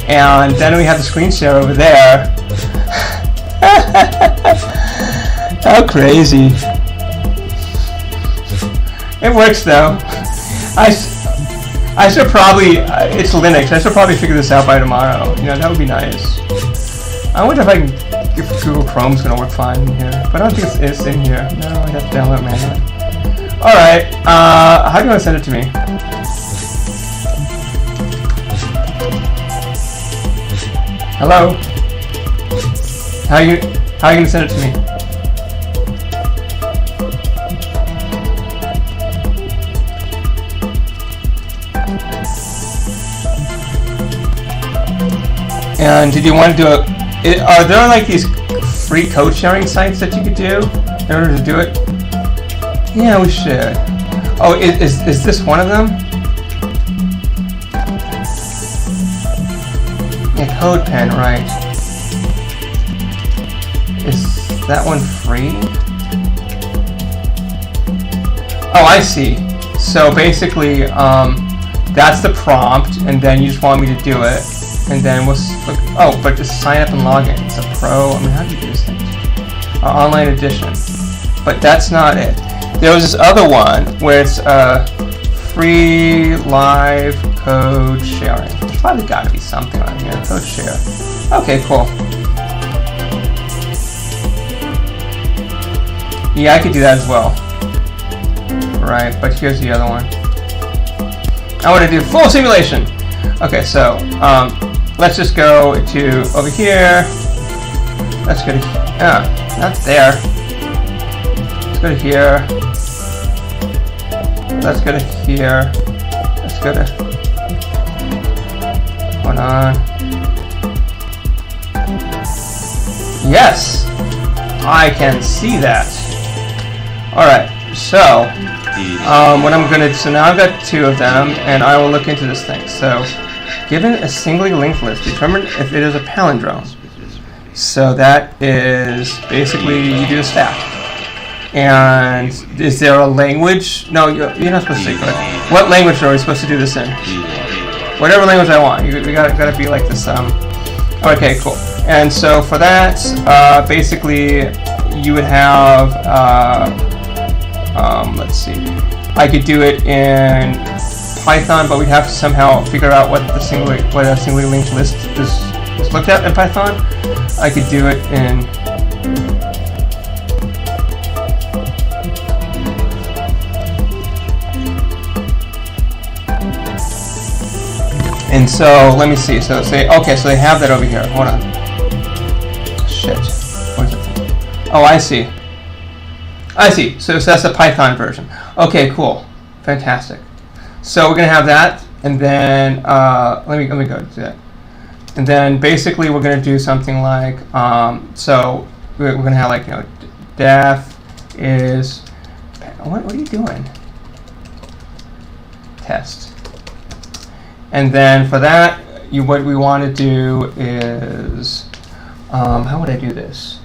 Speaker 1: and then we have the screen share over there. How crazy. It works though. I should probably, it's Linux, I should probably figure this out by tomorrow. You know, that would be nice. I wonder if Google Chrome's gonna work fine in here, but I don't think it's in here. No, I have to download it manually. Alright, how do you want to send it to me? Hello? How are you gonna send it to me? And did you want to do are there like these free code sharing sites that you could do in order to do it? Yeah, we should. Oh, is this one of them? Yeah, CodePen, right. Is that one free? Oh, I see. So basically, that's the prompt, and then you just want me to do it. And then we'll look. Oh, but just sign up and log in. It's a pro. I mean, how do you do this thing? Online edition. But that's not it. There was this other one where it's free live code sharing. There's probably got to be something on here. Code share. Okay, cool. Yeah, I could do that as well. Right, but here's the other one. I want to do full simulation. Okay, so let's just go to over here. Let's go to not there. Let's go to here. Let's go to here. Let's go to. Hold on. Yes, I can see that. All right, so what I'm gonna. So now I've got two of them, and I will look into this thing. So. Given a singly linked list, determine if it is a palindrome. So that is basically you do a stack. And is there a language? No, you're not supposed to say correct. What language are we supposed to do this in? Whatever language I want. We gotta be like this. Okay, cool. And so for that, basically, you would have. Let's see. I could do it in Python, but we'd have to somehow figure out what a singly linked list is looked at in Python. I could do it in And so let me see. So say okay. So they have that over here. Hold on. Shit. What is it? Oh, I see. I see. So that's the Python version. Okay, cool. Fantastic. So we're gonna have that, and then let me go to that. And then basically we're gonna do something like so we're gonna have like def is what are you doing? Test. And then for that, what we want to do is how would I do this?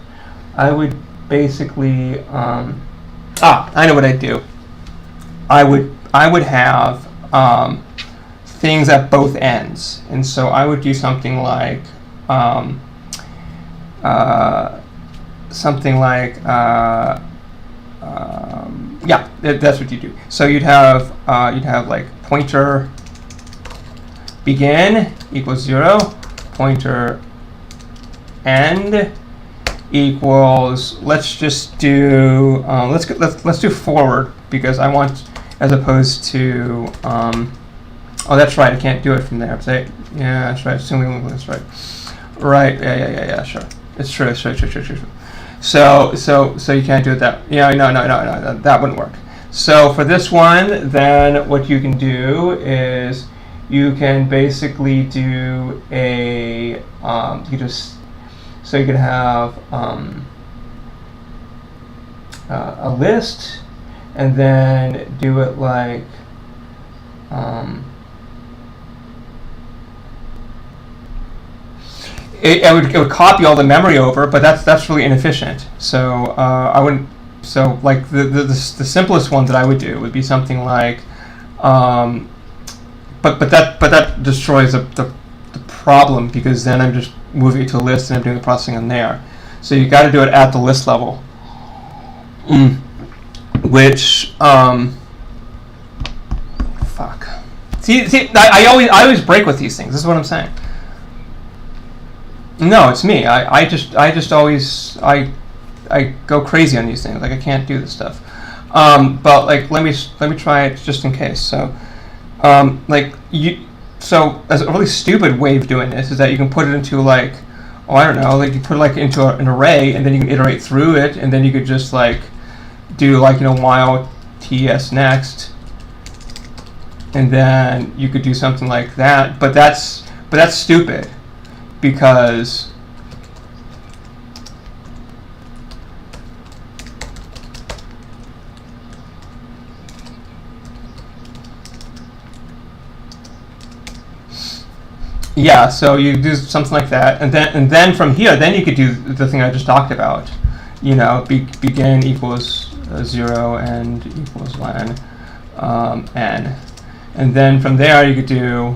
Speaker 1: I would basically I know what I'd do. I would have things at both ends, and so I would do something like yeah, that's what you do. So you'd have like pointer begin equals 0, pointer end equals, let's just do let's do forward, because I want, as opposed to oh, that's right, I can't do it from there. Say, yeah, that's right. Assuming that's right. Right. Yeah. Sure. It's true. So you can't do it that. Yeah. No. That wouldn't work. So for this one, then what you can do is you can basically do a you just, so you could have a list, and then do it like it would copy all the memory over, but that's really inefficient. So I wouldn't. So like the simplest one that I would do would be something like, but that destroys the problem, because then I'm just moving it to a list and I'm doing the processing on there. So you got to do it at the list level, which fuck. See, I always break with these things. This is what I'm saying. No, it's me. I just always go crazy on these things. Like I can't do this stuff. But like let me try it just in case. So so as a really stupid way of doing this is that you can put it into like, oh, I don't know, like you put it like into an array, and then you can iterate through it, and then you could just like do like while ts next, and then you could do something like that. But that's stupid, because yeah, so you do something like that, and then from here, then you could do the thing I just talked about. Begin equals 0, end equals when n, and then from there you could do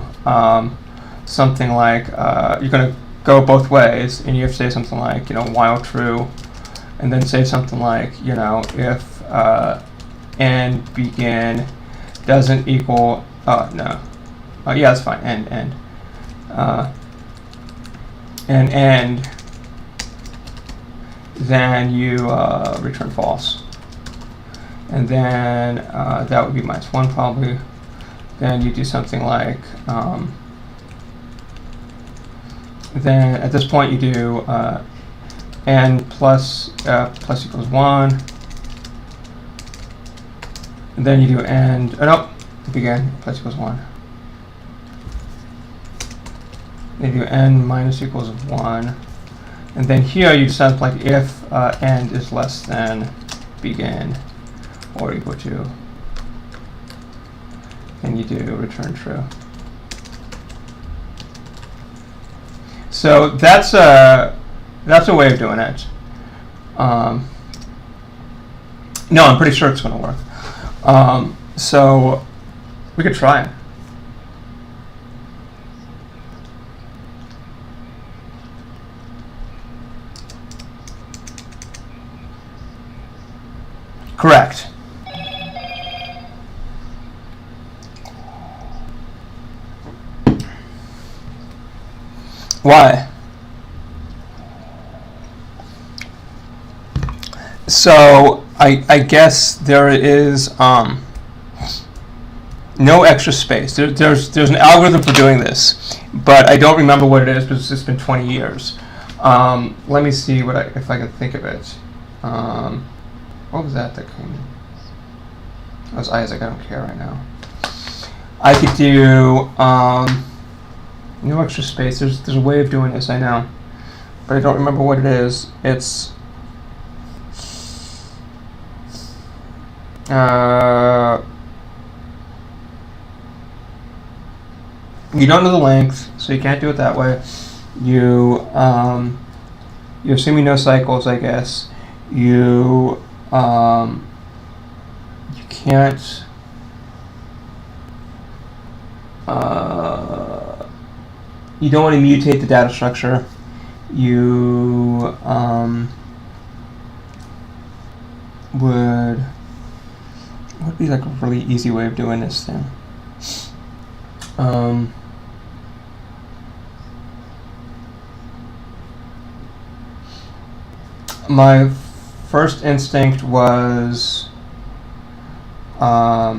Speaker 1: something like you're going to go both ways, and you have to say something like while true, and then say something like if end begin doesn't equal no, yeah, that's fine, end and end, then you return false, and then that would be -1 probably. Then you do something like then at this point you do n plus equals 1, and then you do end, begin plus equals 1. Then you do n minus equals 1, and then here you do something like if end is less than begin or equal to, and you do return true. So that's a way of doing it. No, I'm pretty sure it's going to work. So we could try it. Correct. Why? So I guess there is no extra space. There's an algorithm for doing this, but I don't remember what it is because it's been 20 years. Let me see if I can think of it. What was that came? That was Isaac. I don't care right now. I could do no extra space. There's a way of doing this. I know, but I don't remember what it is. It's you don't know the length, so you can't do it that way. You're assuming no cycles, I guess. You can't. You don't want to mutate the data structure. You would be like a really easy way of doing this thing. My first instinct was but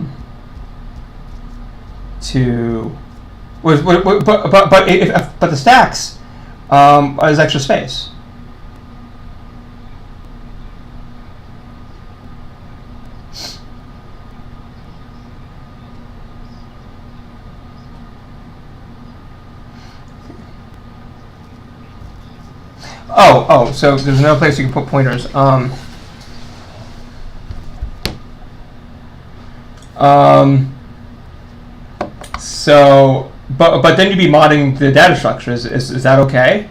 Speaker 1: the stacks is extra space. Oh, so there's no place you can put pointers. So, but then you'd be modding the data structure. Is that okay?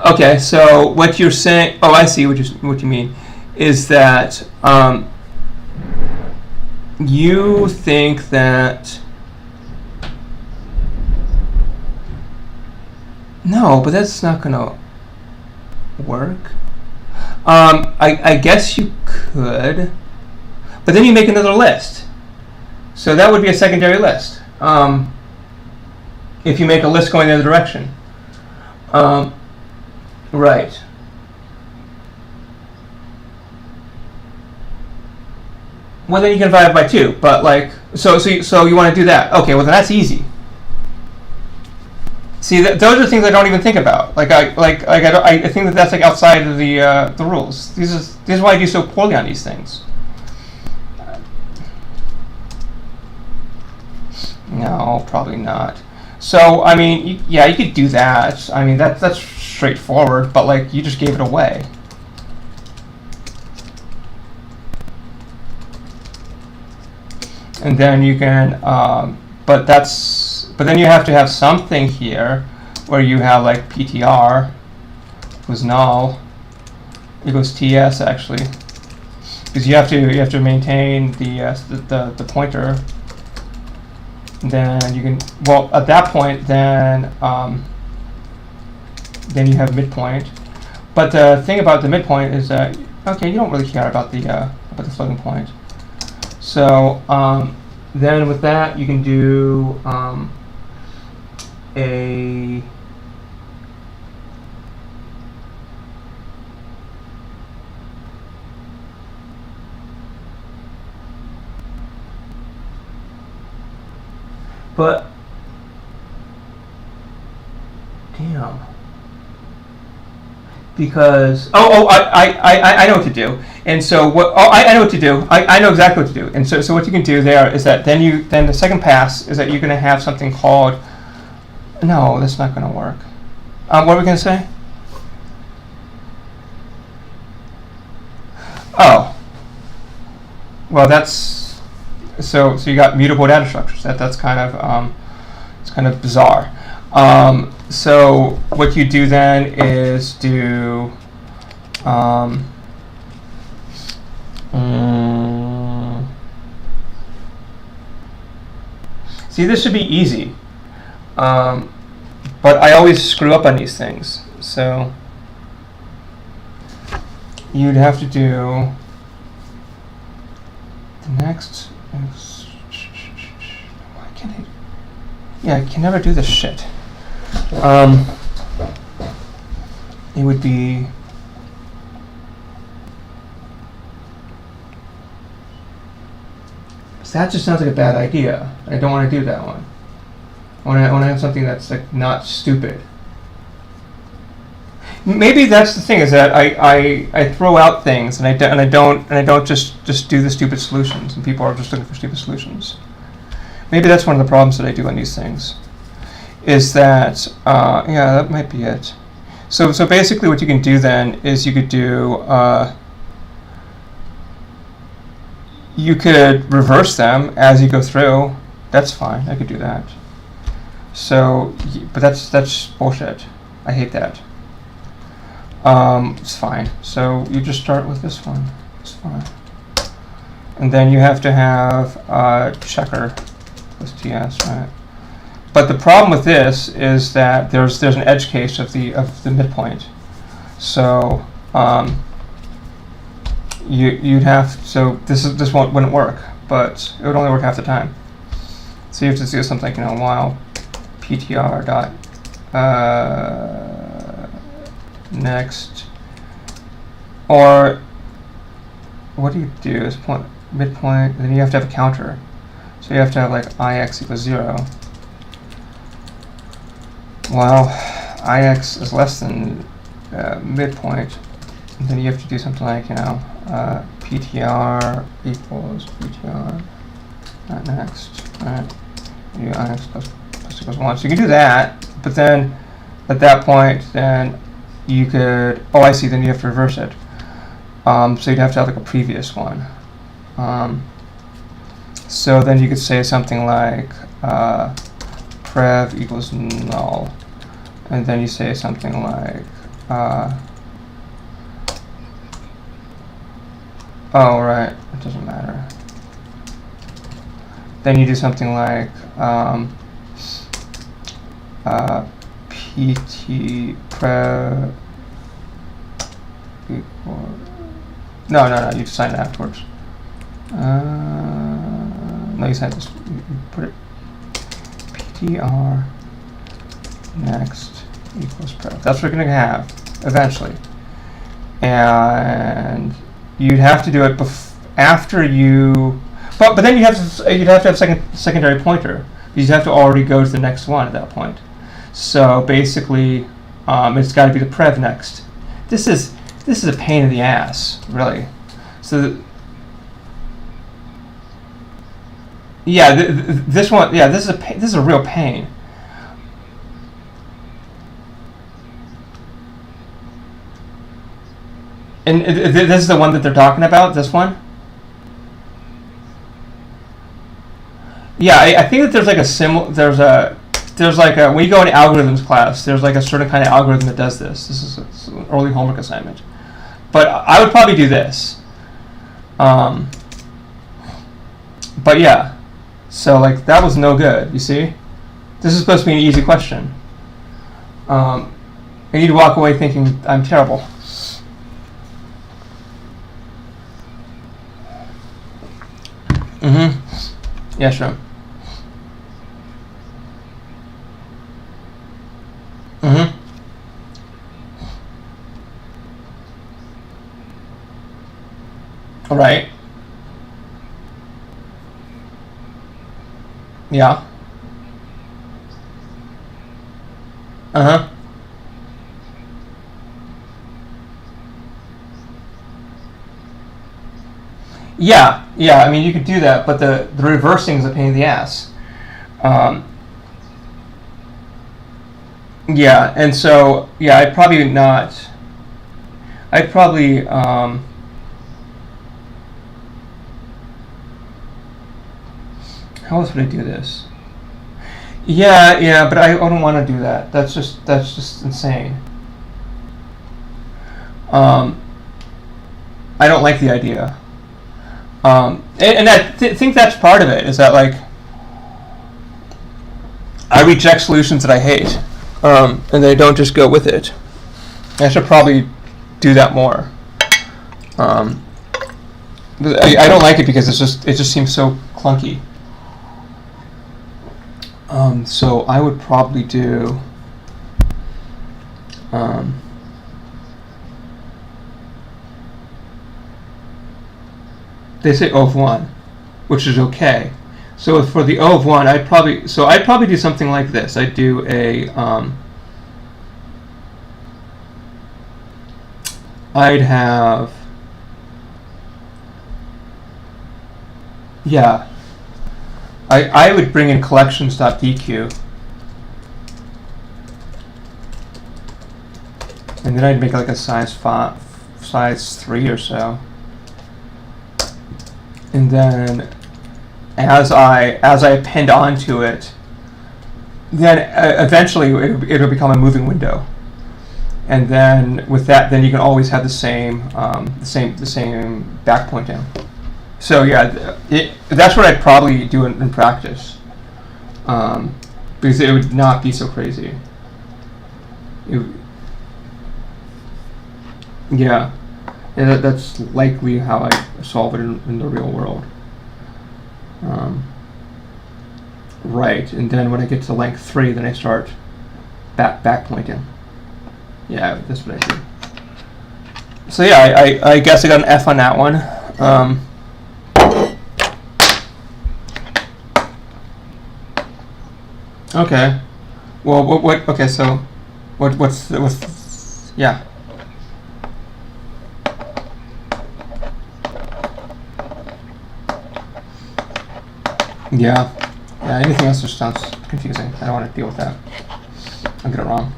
Speaker 1: Okay, so what you're saying? Oh, I see what you mean. Is that you think that? No, but that's not gonna work. I guess you could, but then you make another list. So that would be a secondary list. If you make a list going the other direction. Right. Well, then you can divide by 2. But like, so you want to do that? Okay. Well, then that's easy. See, those are things I don't even think about. I think that's like outside of the rules. This is why I do so poorly on these things. No, probably not. So I mean, yeah, you could do that. I mean, that's straightforward. But like, you just gave it away. And then you can, but then you have to have something here where you have like PTR was null equals TS actually, because you have to maintain the pointer. Then you can, well, at that point then you have midpoint. But the thing about the midpoint is that okay, you don't really care about the floating point. So then with that you can do but damn, because I know what to do. And so what? Oh, I know what to do. I know exactly what to do. And so what you can do there is that then the second pass is that you're going to have something called. No, that's not going to work. What are we going to say? Oh. Well, that's so you got mutable data structures. That's kind of it's kind of bizarre. So what you do then is do. See, this should be easy, but I always screw up on these things. So you'd have to do the next. Why can't I? Yeah, I can never do this shit. It would be. So that just sounds like a bad idea. I don't want to do that one. I want to have something that's like not stupid. Maybe that's the thing, is that I throw out things and I don't just do the stupid solutions, and people are just looking for stupid solutions. Maybe that's one of the problems that I do on these things. Is that yeah, that might be it. So basically, what you can do then is you could do you could reverse them as you go through. That's fine. I could do that. So, but that's bullshit. I hate that. It's fine. So you just start with this one. It's fine. And then you have to have checker with TS, right? But the problem with this is that there's an edge case of the midpoint. So you'd have, so this wouldn't work, but it would only work half the time. So you have to do something like, while ptr dot next, or what do you do is midpoint, and then you have to have a counter. So you have to have like ix equals 0. While ix is less than midpoint, and then you have to do something like, ptr equals ptr not next, right? You do ix plus equals 1. So you can do that, but then at that point, then you could, oh, I see, then you have to reverse it. So you'd have to have like a previous one. So then you could say something like prev equals null, and then you say something like oh, right, it doesn't matter. Then you do something like pt prev equal, no, you sign it afterwards. No, you sign this. You put it ptr next equals prev. That's what we're going to have eventually, and you'd have to do it after you. But then you'd have to have secondary pointer. You'd have to already go to the next one at that point. So basically, it's got to be the prev next. This is a pain in the ass, really. So yeah, this one, yeah, this is a real pain. And this is the one that they're talking about. This one. Yeah, I think that there's like a when you go into algorithms class, there's like a certain kind of algorithm that does this. This is an early homework assignment. But I would probably do this. But yeah, so like that was no good. You see, this is supposed to be an easy question. I need to walk away thinking I'm terrible. Yeah, sure. All right. Yeah. Yeah. I mean, you could do that, but the reversing is a pain in the ass. Yeah, and so yeah, I'd probably how else would I do this? Yeah, but I don't want to do that. That's just insane. I don't like the idea. And I think that's part of it, is that like I reject solutions that I hate, and they don't just go with it. I should probably do that more. I don't like it because it just seems so clunky. So I would probably do they say O of 1. which is okay. So for the O of 1, I'd probably do something like this. I'd do a I'd have, yeah, I would bring in collections.dq, and then I'd make like a size 3 or so, and then as I append onto it, then eventually it'll become a moving window. And then with that, then you can always have the same back pointing. So yeah, that's what I'd probably do in practice, because it would not be so crazy. That's likely how I solve it in the real world. Right, and then when I get to length 3, then I start back pointing. Yeah, that's what I do. So yeah, I guess I got an F on that one. Okay. Well, what? Okay, so what's yeah. Yeah. Anything else just sounds confusing. I don't want to deal with that. I'll get it wrong.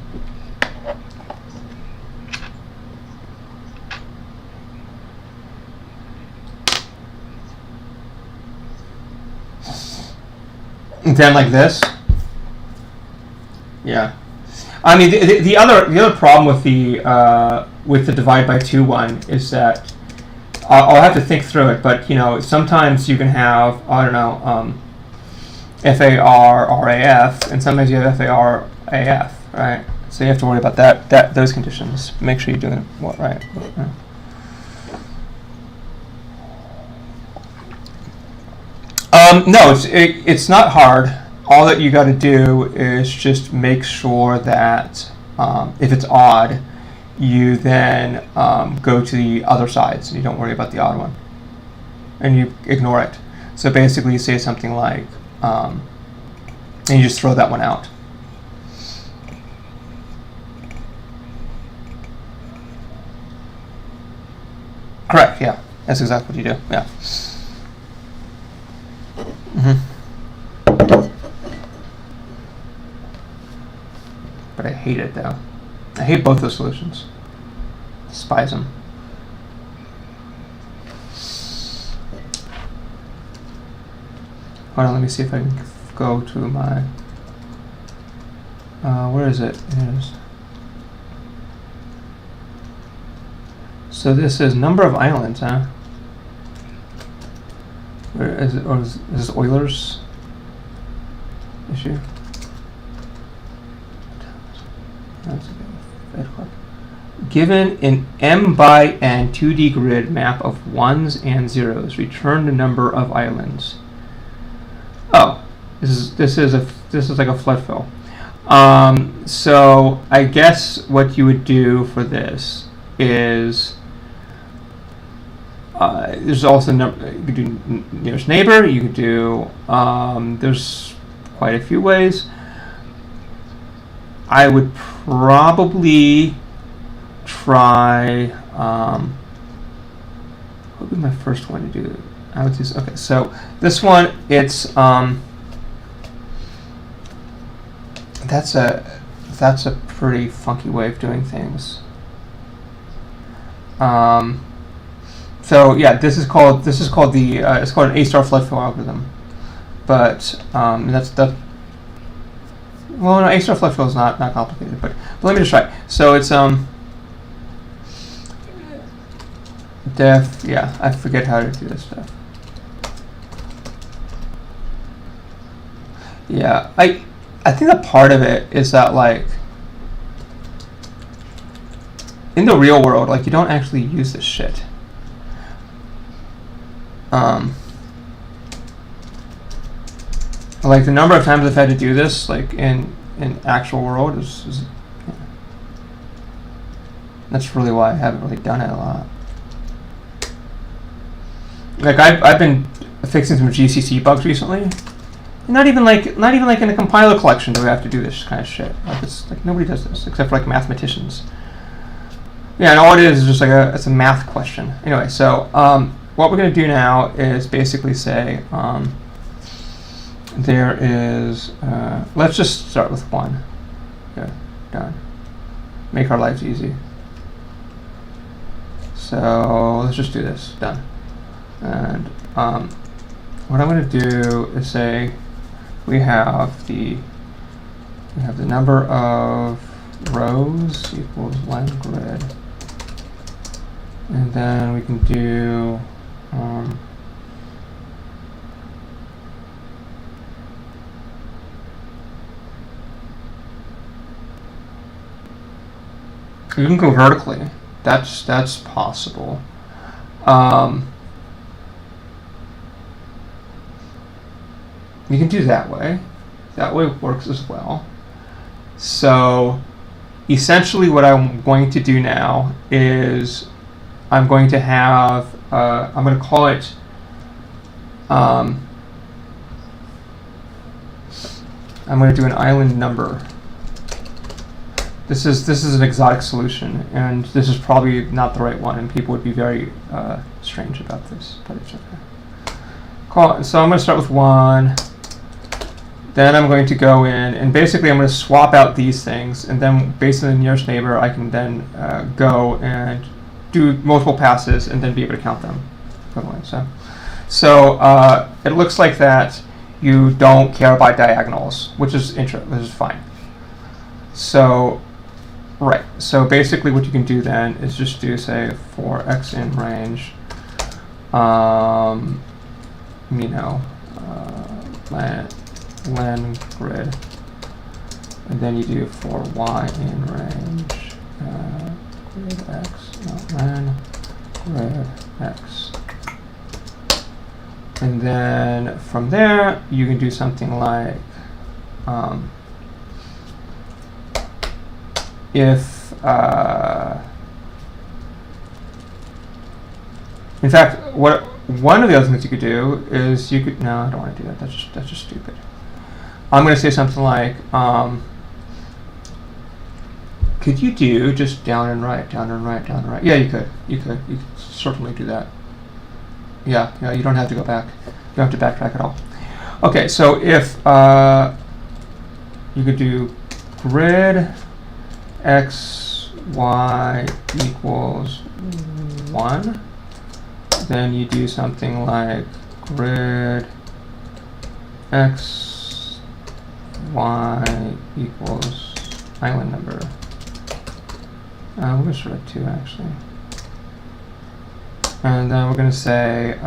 Speaker 1: Then like this. Yeah. I mean, the other problem with the divide by 2 one is that I'll have to think through it, but sometimes you can have, I don't know, FAR RAF, and sometimes you have FAR AF, right? So you have to worry about those conditions. Make sure you're doing what right. No, it's not hard. All that you got to do is just make sure that if it's odd, you then go to the other sides. You don't worry about the odd one, and you ignore it. So basically, you say something like, and you just throw that one out. Correct. Yeah, that's exactly what you do. Yeah. But I hate it though. I hate both those solutions. Despise them. Hold on, let me see if I can go to my. Where is it? It is. So this is number of islands, huh? Where is it? Or is this Euler's issue? Given an m by n 2D grid map of ones and zeros, return the number of islands. Oh, this is like a flood fill. So I guess what you would do for this is there's also you could do nearest neighbor. You could do there's quite a few ways. I would probably try. What would be my first one to do? I would do. Okay, so this one, it's that's a pretty funky way of doing things. So yeah, this is called the it's called an A-star flood fill algorithm, but that's. Well, no, A-star flood fill is not complicated, but let me just try. So it's def. Yeah, I forget how to do this stuff. Yeah, I think that part of it is that, like, in the real world, like, you don't actually use this shit. Like, the number of times I've had to do this, like, in actual world is yeah. That's really why I haven't really done it a lot. Like, I've been fixing some GCC bugs recently. Not even like in a compiler collection do we have to do this kind of shit. Like it's like nobody does this except for like mathematicians. Yeah, and all it is just like it's a math question. Anyway, so what we're gonna do now is basically say there is let's just start with 1. Yeah, done. Make our lives easy. So let's just do this. Done. And what I'm going to do is say we have the number of rows equals len grid, and then we can do you can go vertically. That's possible. You can do that way. That way works as well. So essentially what I'm going to do now is I'm going to have, I'm going to call it, I'm going to do an island number. This is an exotic solution, and this is probably not the right one, and people would be very strange about this, but it's okay. So I'm going to start with 1. Then I'm going to go in, and basically I'm going to swap out these things, and then based on the nearest neighbor, I can then go and do multiple passes, and then be able to count them. So it looks like that you don't care about diagonals, which is fine. So. Right, so basically what you can do then is just do, say, for x in range, len grid, and then you do for y in range, grid x, len grid x. And then from there, you can do something like, if, in fact, one of the other things you could do is you could, no, I don't want to do that. That's just stupid. I'm going to say something like, could you do just down and right, down and right, down and right? Yeah, you could certainly do that. Yeah, you don't have to go back. You don't have to backtrack at all. Okay, so if you could do grid x, y equals 1, then you do something like grid x, y equals island number. We're going to start at 2 actually. And then we're going to say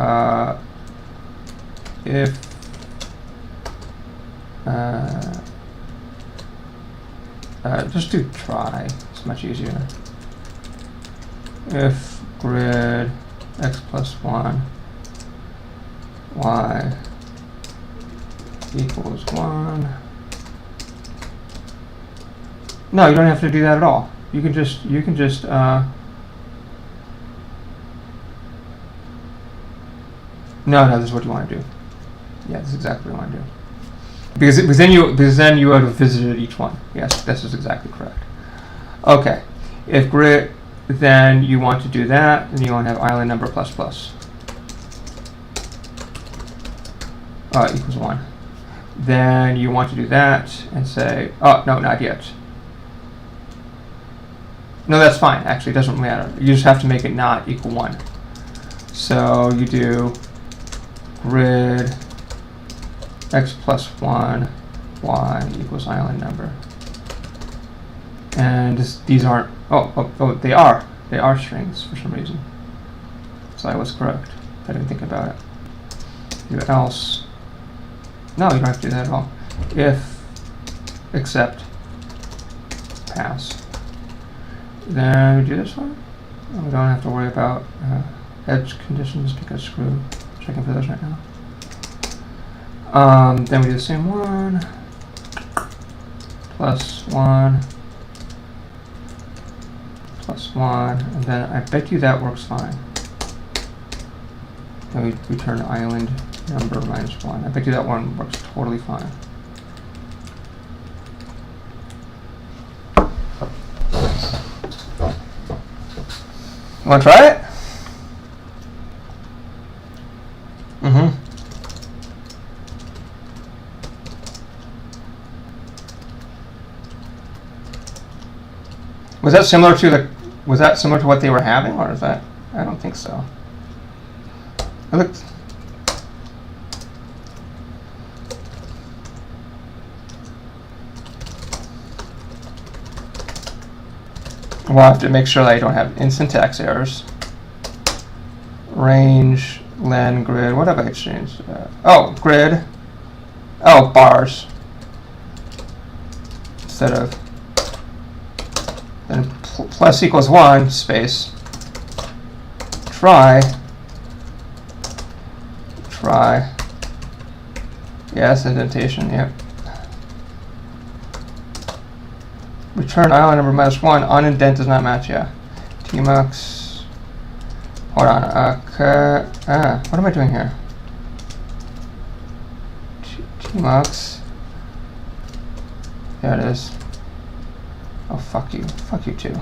Speaker 1: if just do try, it's much easier. If grid x plus 1, y equals 1. No, you don't have to do that at all. You can just no, this is what you want to do. Yeah, this is exactly what you want to do. Because then you would have visited each one. Yes, this is exactly correct. Okay, if grid, then you want to do that, and you want to have island number plus plus equals 1. Then you want to do that and say, oh no, not yet. No, that's fine. Actually, it doesn't matter. You just have to make it not equal 1. So you do grid x plus 1, y equals island number. And these aren't, they are strings for some reason. So I was correct. I didn't think about it. Do else. No, you don't have to do that at all. If, except, pass. Then we do this one. We don't have to worry about edge conditions because screw checking for those right now. Then we do the same one, plus 1, plus 1, and then I bet you that works fine. And we return island number -1. I bet you that one works totally fine. You want to try it? Mm-hmm. Was that similar to what they were having, or is that? I don't think so. It looked. We'll have to make sure that I don't have syntax errors. Range, len, grid. What have I changed? Oh, grid. Oh, bars. Instead of. Then plus equals 1 space. Try. Yes, indentation. Yep. Return island number -1. Unindent does not match. Yeah. Tmux. Hold on. What am I doing here? Tmux. There it is. Oh, fuck you. Fuck you too.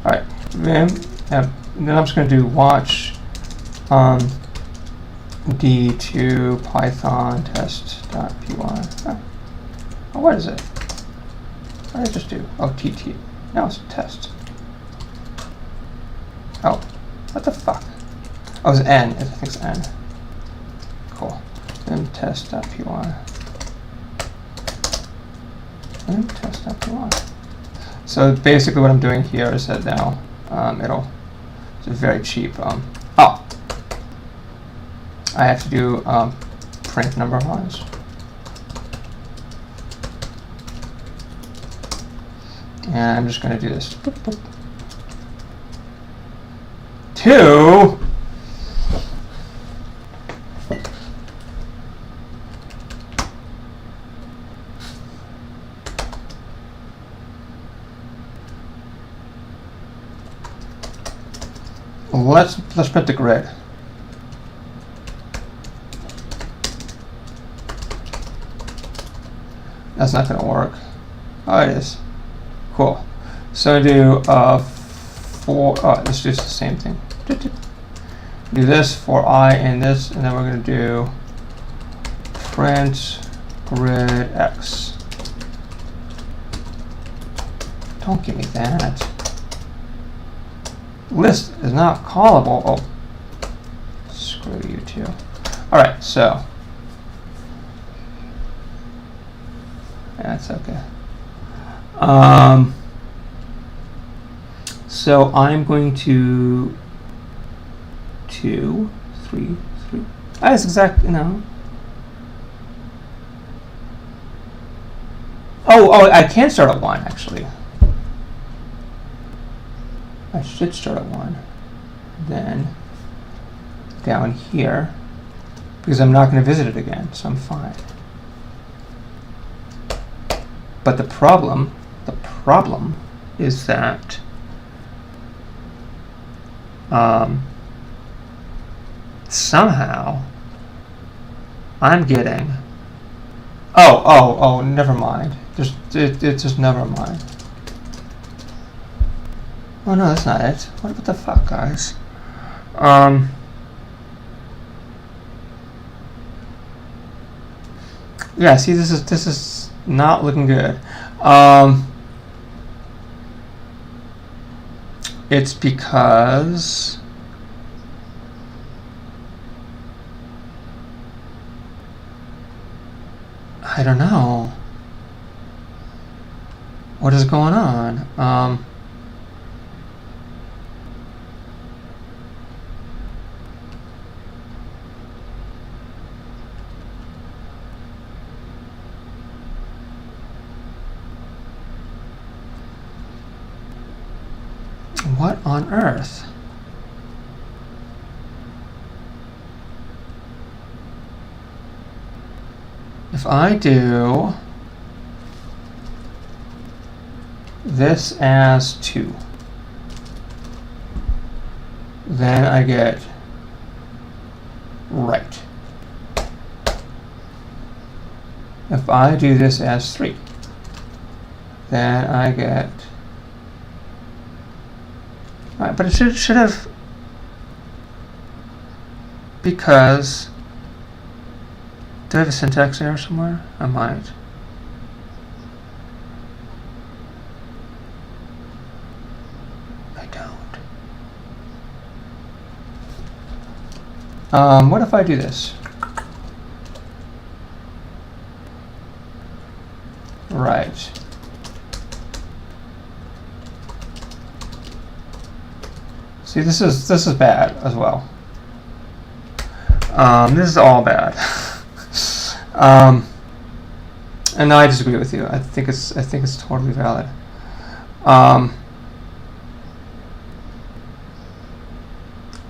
Speaker 1: Alright. Then I'm just going to do watch d2 python test.py. Oh, what is it? What did I just do? Oh, tt. Now it's a test. Oh, what the fuck? Oh, it's n. I think it's n. Cool. Then test.py. Then test.py. So basically what I'm doing here is that now it's very cheap. Oh, I have to do print number lines. And I'm just going to do this. Boop, boop. 2. Let's print the grid. That's not going to work. Oh, it is. Cool. So I do let's do the same thing. Do this for I and this, and then we're going to do print grid X. Don't give me that. List is not callable. Oh, screw you too. All right, so that's okay. So I'm going to 2, 3, 3. That's exactly no. Oh, I can start at 1 actually. I should start at 1. Then down here, because I'm not going to visit it again, so I'm fine. But the problem is that somehow I'm getting. Oh, never mind. It's just never mind. Oh no, that's not it. What the fuck, guys? Yeah, see, this is not looking good. It's because I don't know what is going on. What on earth? If I do this as 2, then I get Right. If I do this as 3, then I get... Right, but it should have... Because... Do I have a syntax error somewhere? I might. I don't. What if I do this? Right. See, this is bad as well. This is all bad. And I disagree with you. I think it's totally valid.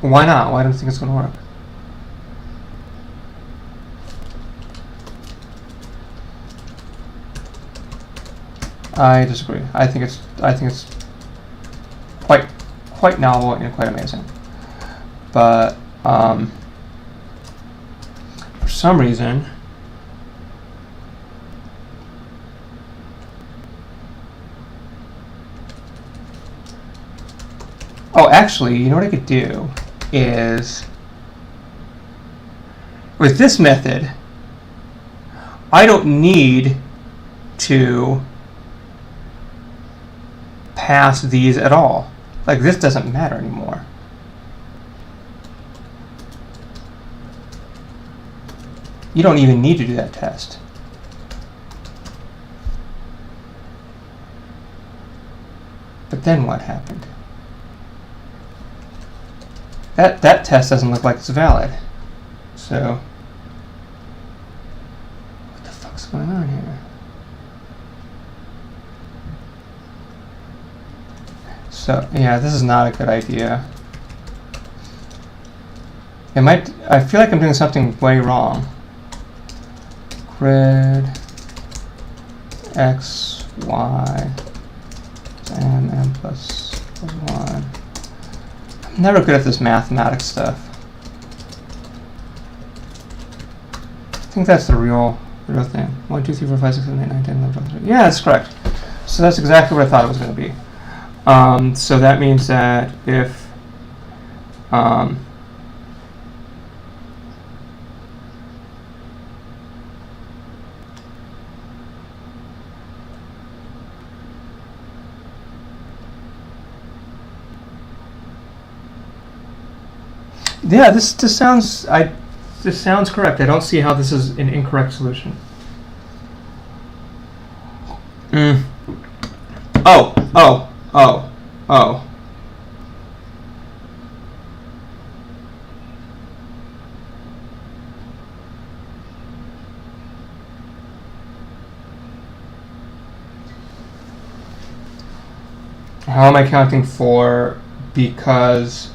Speaker 1: Why not? Why don't you think it's going to work? I disagree. I think it's quite novel and quite amazing. But for some reason, oh, actually, you know what I could do is with this method, I don't need to pass these at all. Like, this doesn't matter anymore. You don't even need to do that test. But then what happened? That test doesn't look like it's valid. So what the fuck's going on here? So yeah, this is not a good idea. It might. I feel like I'm doing something way wrong. Grid x y and n plus 1. I'm never good at this mathematics stuff. I think that's the real thing. 1, 2, 3, 4, 5, 6, 7, 8, 9, 10, 11, 12, 13. Yeah, that's correct. So that's exactly what I thought it was going to be. So that means that if yeah, this sounds correct. I don't see how this is an incorrect solution. Oh. How am I counting 4? Because...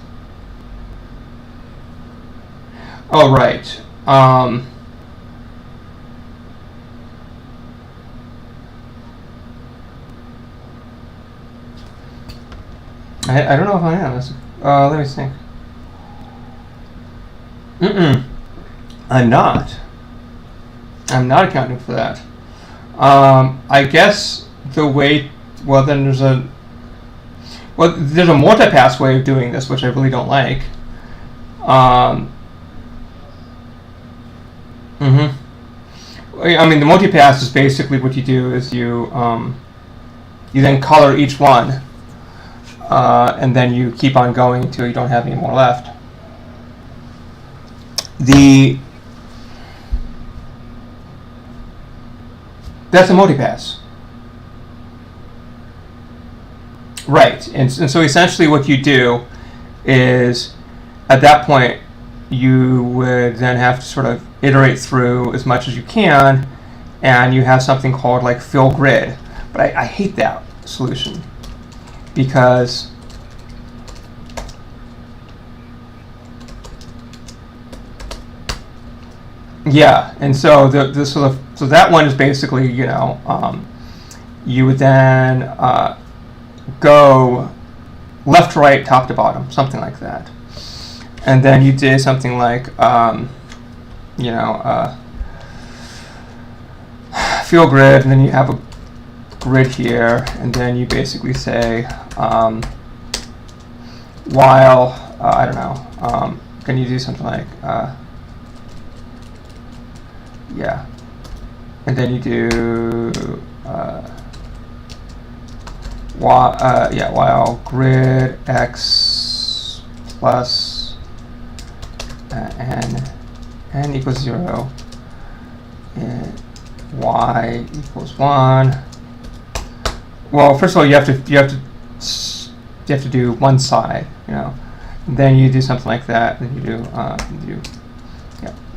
Speaker 1: Oh, right. I don't know if I am. Let me think. I'm not. I'm not accounting for that. I guess the way... Well, then there's a multipass way of doing this, which I really don't like. I mean, the multipass is basically what you do is you then color each one, and then you keep on going until you don't have any more left. That's a multipass. Right, and so essentially what you do is, at that point, you would then have to sort of iterate through as much as you can, and you have something called like fill grid. But I hate that solution because yeah, and so so that one is basically, you know, you would then go left to right, top to bottom, something like that. and then you did something like, field grid, and then you have a grid here, and then you basically say, while, I don't know, can you do something like, yeah, and then you do, while grid x plus n equals 0, y equals 1. Well, first of all, you have to do one side, And then you do something like that. Then you do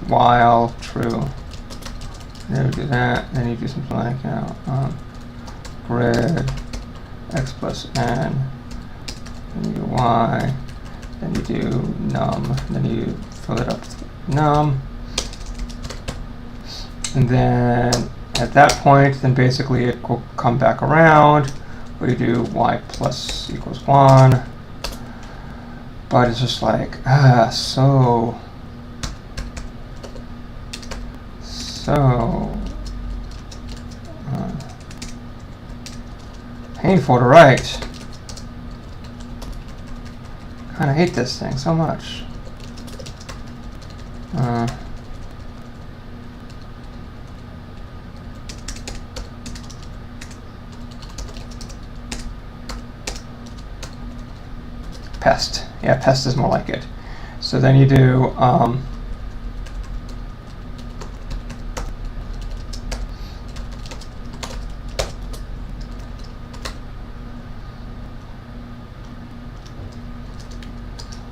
Speaker 1: while true. Then you do that. Then you do something like grid x plus n. Then you do y. Then you do num. Then you fill it up with num. And then at that point, then basically it will come back around where you do y plus equals 1. But it's just like, so painful to write. Kind of hate this thing so much. Pest. Yeah, pest is more like it. So then you do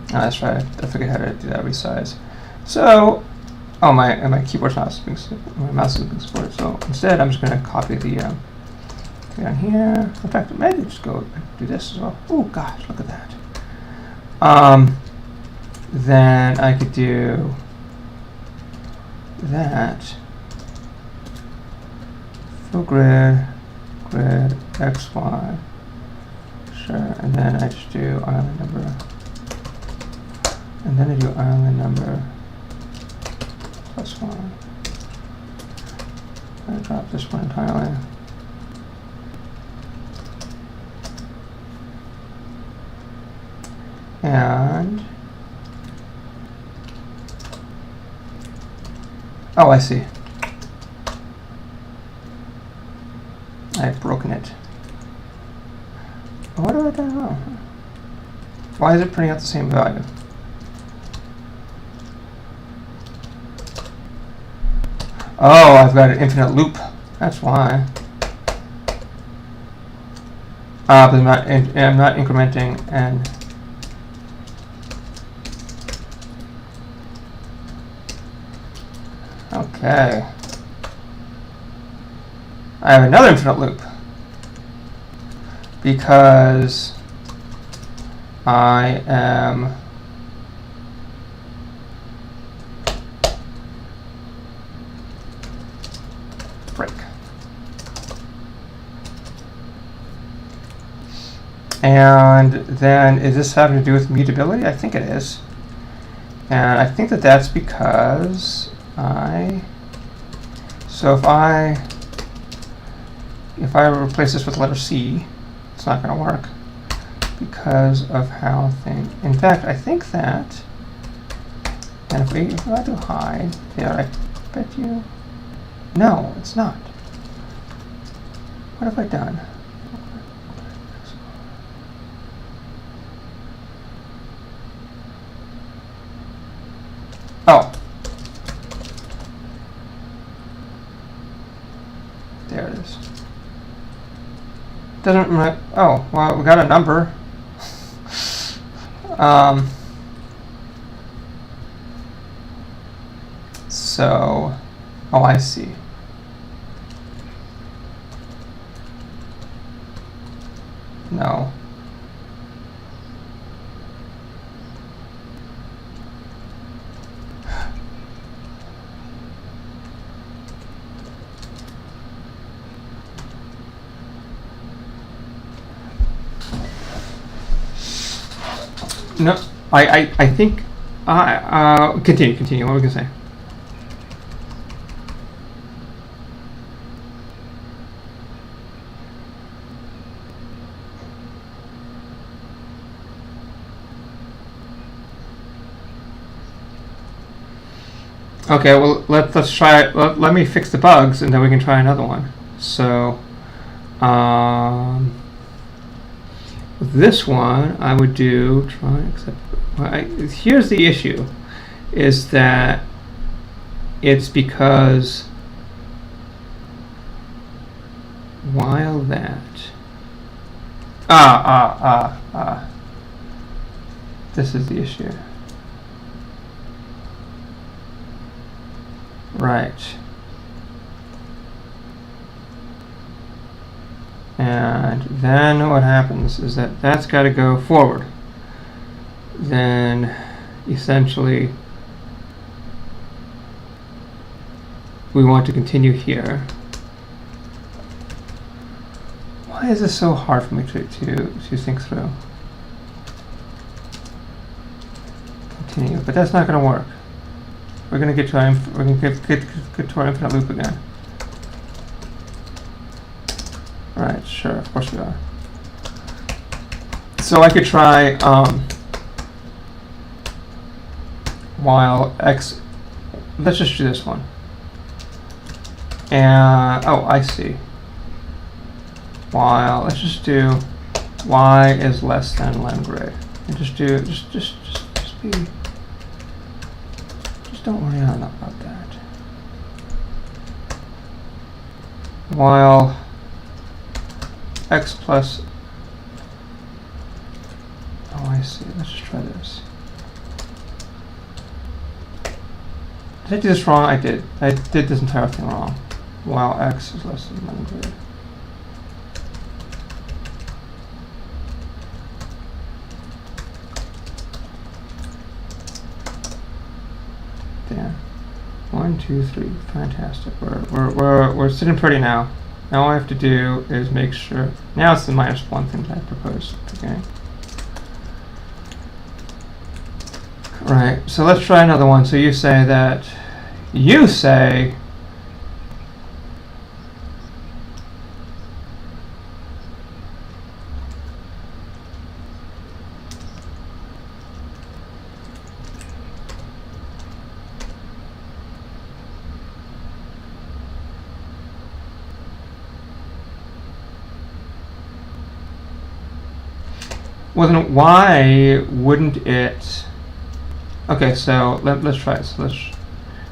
Speaker 1: that's right. I forget how to do that resize. So, my keyboard's not being, my mouse is being supported. So instead, I'm just going to copy the down here. In fact, maybe just go do this as well. Oh gosh, look at that. Then I could do that. Fill grid x, y. Sure, and then I just do island number. And then I do island number plus 1. I drop this one entirely. And oh, I see. I've broken it. What have I done wrong? Why is it printing out the same value? Oh, I've got an infinite loop. That's why. But I'm not incrementing and. Okay. I have another infinite loop because I am break. And then is this having to do with mutability? I think it is. And I think that that's because so if I replace this with letter C, it's not going to work because of how things. In fact, I think that, and if I do hide there, I bet you, no, it's not. What have I done? Oh. There it is. Doesn't matter. Oh, well, we got a number. So, oh, I see. No. No, I think Continue. What were we gonna say? Okay, well let's try it. Let me fix the bugs, and then we can try another one. So, this one I would do try accept. Here's the issue: is that it's because while that this is the issue. Right. And then what happens is that that's got to go forward. Then essentially we want to continue here. Why is this so hard for me to think through? Continue, but that's not going to work. We're going to get to our infinite loop again. Right, sure, of course we are. So I could try while x. Let's just do this one. And oh, I see. While let's just do y is less than lambda grid, and just do just be. Don't worry about that. While x plus, oh I see, let's just try this. Did I do this wrong? I did. I did this entire thing wrong. While x is less than lambda grid. There. 1, 2, 3. Fantastic. We're sitting pretty now. Now all I have to do is make sure. Now it's the -1 thing that I proposed. Okay. Right. So let's try another one. So you say that. You say. Well, then why wouldn't it? Okay, so let's try it.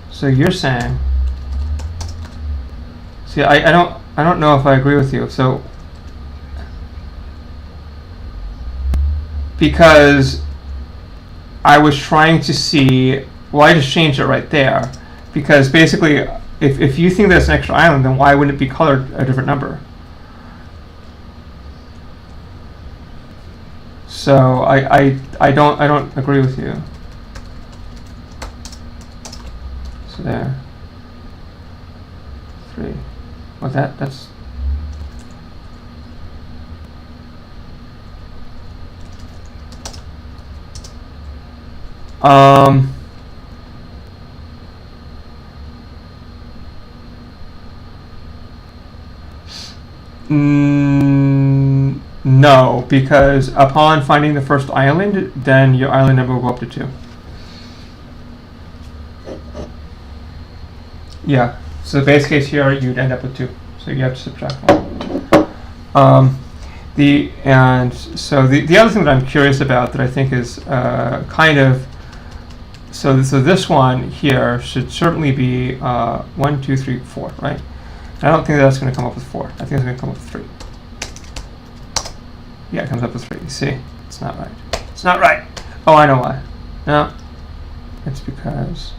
Speaker 1: So you're saying. See, I don't know if I agree with you. So because I was trying to see. Well, I just changed it right there because basically, if you think that's an extra island, then why wouldn't it be colored a different number? So I don't agree with you. So there. 3. Well that's no, because upon finding the first island, then your island number will go up to 2. Yeah. So the base case here, you'd end up with 2. So you have to subtract 1. The other thing that I'm curious about that I think is kind of so this one here should certainly be 1, 2, 3, 4, right? I don't think that's going to come up with 4. I think it's going to come up with 3. Yeah, it comes up with 3. You see? It's not right. It's not right. Oh, I know why. No. It's because...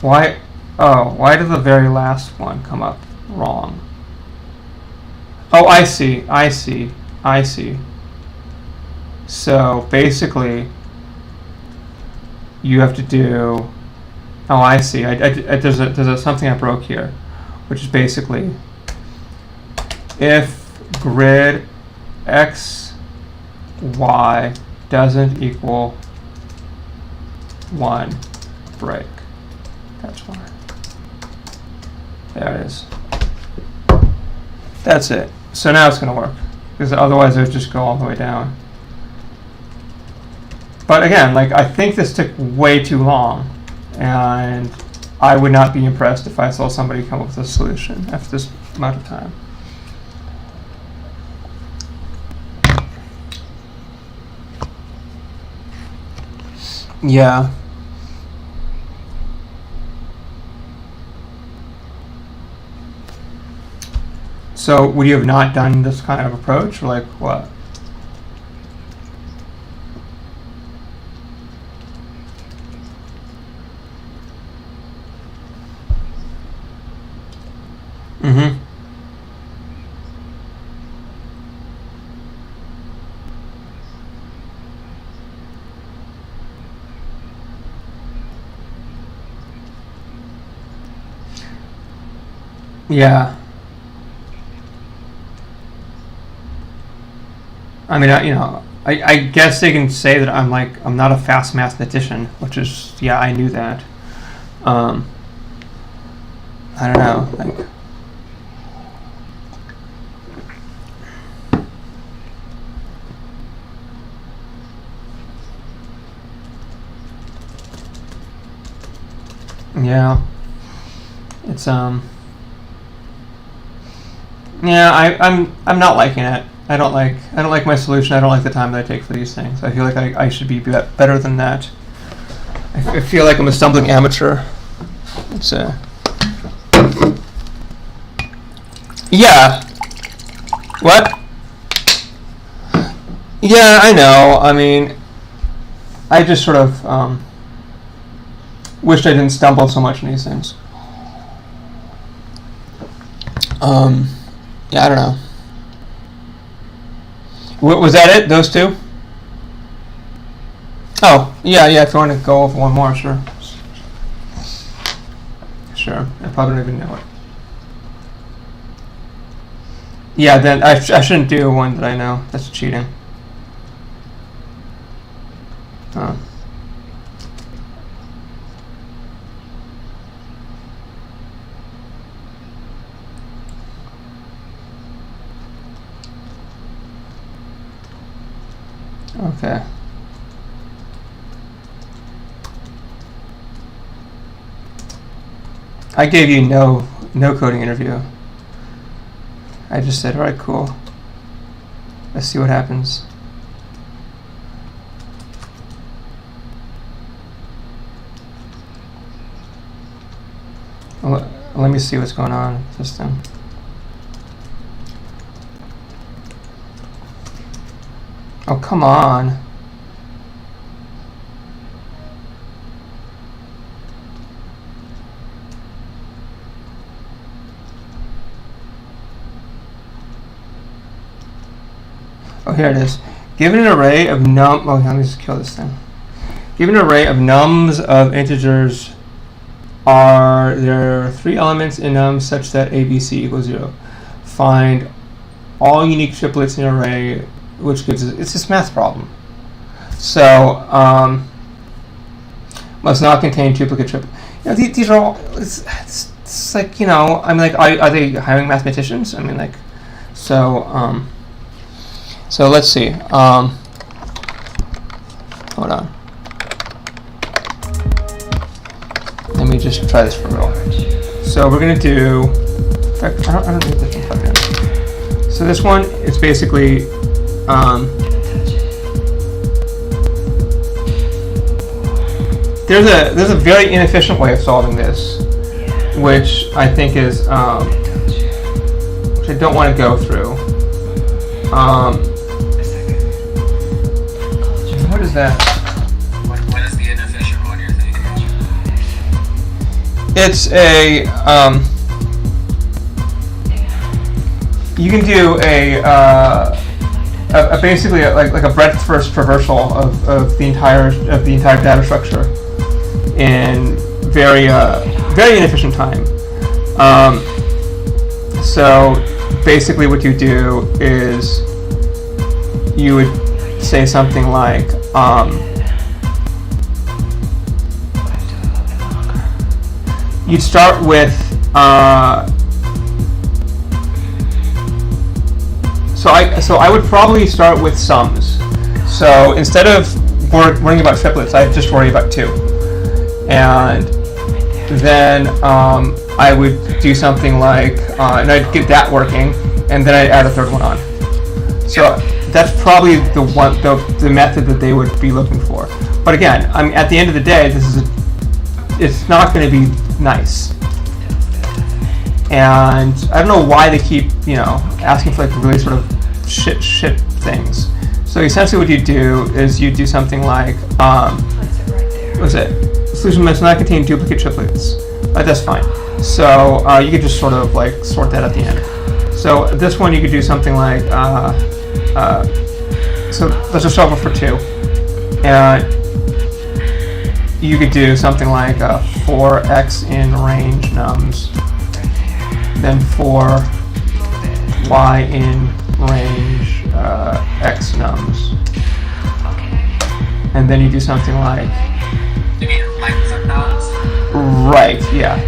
Speaker 1: Why? Oh, why did the very last one come up wrong? Oh, I see. I see. I see. So basically, you have to do. Oh, I see. There's something I broke here, which is basically if grid x, y doesn't equal 1 break. That's why. There it is. That's it. So now it's going to work, because otherwise it would just go all the way down. But again, like, I think this took way too long, and I would not be impressed if I saw somebody come up with a solution after this amount of time. Yeah. So would you have not done this kind of approach, or like what? Mm-hmm. Yeah. I mean, I guess they can say that I'm not a fast mathematician, which is, yeah, I knew that. I don't know, like. Yeah. It's yeah, I'm not liking it. I don't like my solution. I don't like the time that I take for these things. I feel like I should be better than that. I feel like I'm a stumbling amateur. It's yeah. What? Yeah, I know. I mean, I just sort of wished I didn't stumble so much in these things. Yeah, I don't know. Was that it? Those two? Oh, yeah. If you want to go over one more, sure. Sure. I probably don't even know it. Yeah, then I shouldn't do one that I know. That's cheating. Okay. I gave you no coding interview. I just said, all right, cool. Let's see what happens. Let me see what's going on with this thing. Oh, come on. Oh, here it is. Given an array of num... Oh, let me just kill this thing. Given an array of nums of integers, are there 3 elements in num such that ABC equals 0? Find all unique triplets in an array, which gives us... It's this math problem. So, must not contain duplicate triplets. You know, these are all... It's like, you know... I mean, like, are they hiring mathematicians? I mean, like... So, so let's see. Hold on. Let me just try this for real. So we're gonna do. In fact, I don't need this one plugged in. So this one is basically. There's a very inefficient way of solving this, which I think is which I don't want to go through. What is that?
Speaker 4: What is the inefficient one you're thinking?
Speaker 1: It's a you can do a basically like a breadth first traversal of the entire data structure in very inefficient time. So basically what you do is you would say something like, you'd start with, so I would probably start with sums. So instead of worrying about triplets, I'd just worry about 2. And then I would do something like, and I'd get that working, and then I'd add a third one on. So that's probably the method that they would be looking for. But again, I mean, at the end of the day, it's not going to be nice. And I don't know why they keep, asking for like really sort of shit things. So essentially what you do is you do something like, what was it? Solution must not contain duplicate triplets. That's fine. So you could just sort of like sort that at the end. So this one you could do something like, so let's just solve it for 2. And you could do something like 4x in range nums, then 4y in range x nums, and then you do something like.
Speaker 4: You mean length of nums?
Speaker 1: Right. Yeah.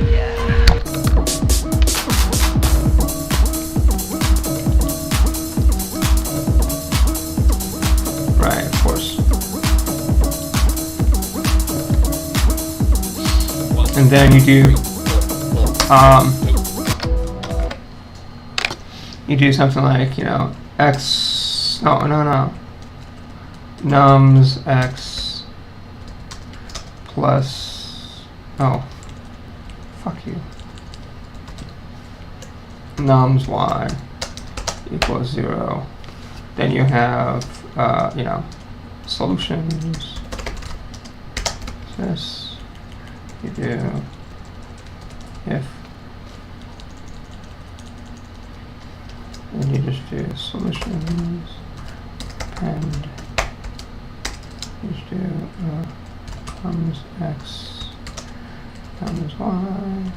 Speaker 1: Right. Of course. And then you do something like, x, no, nums x plus, oh, fuck you, nums y equals 0. Then you have, solutions. This you do if, and you just do solutions, and you just do nums x, nums y.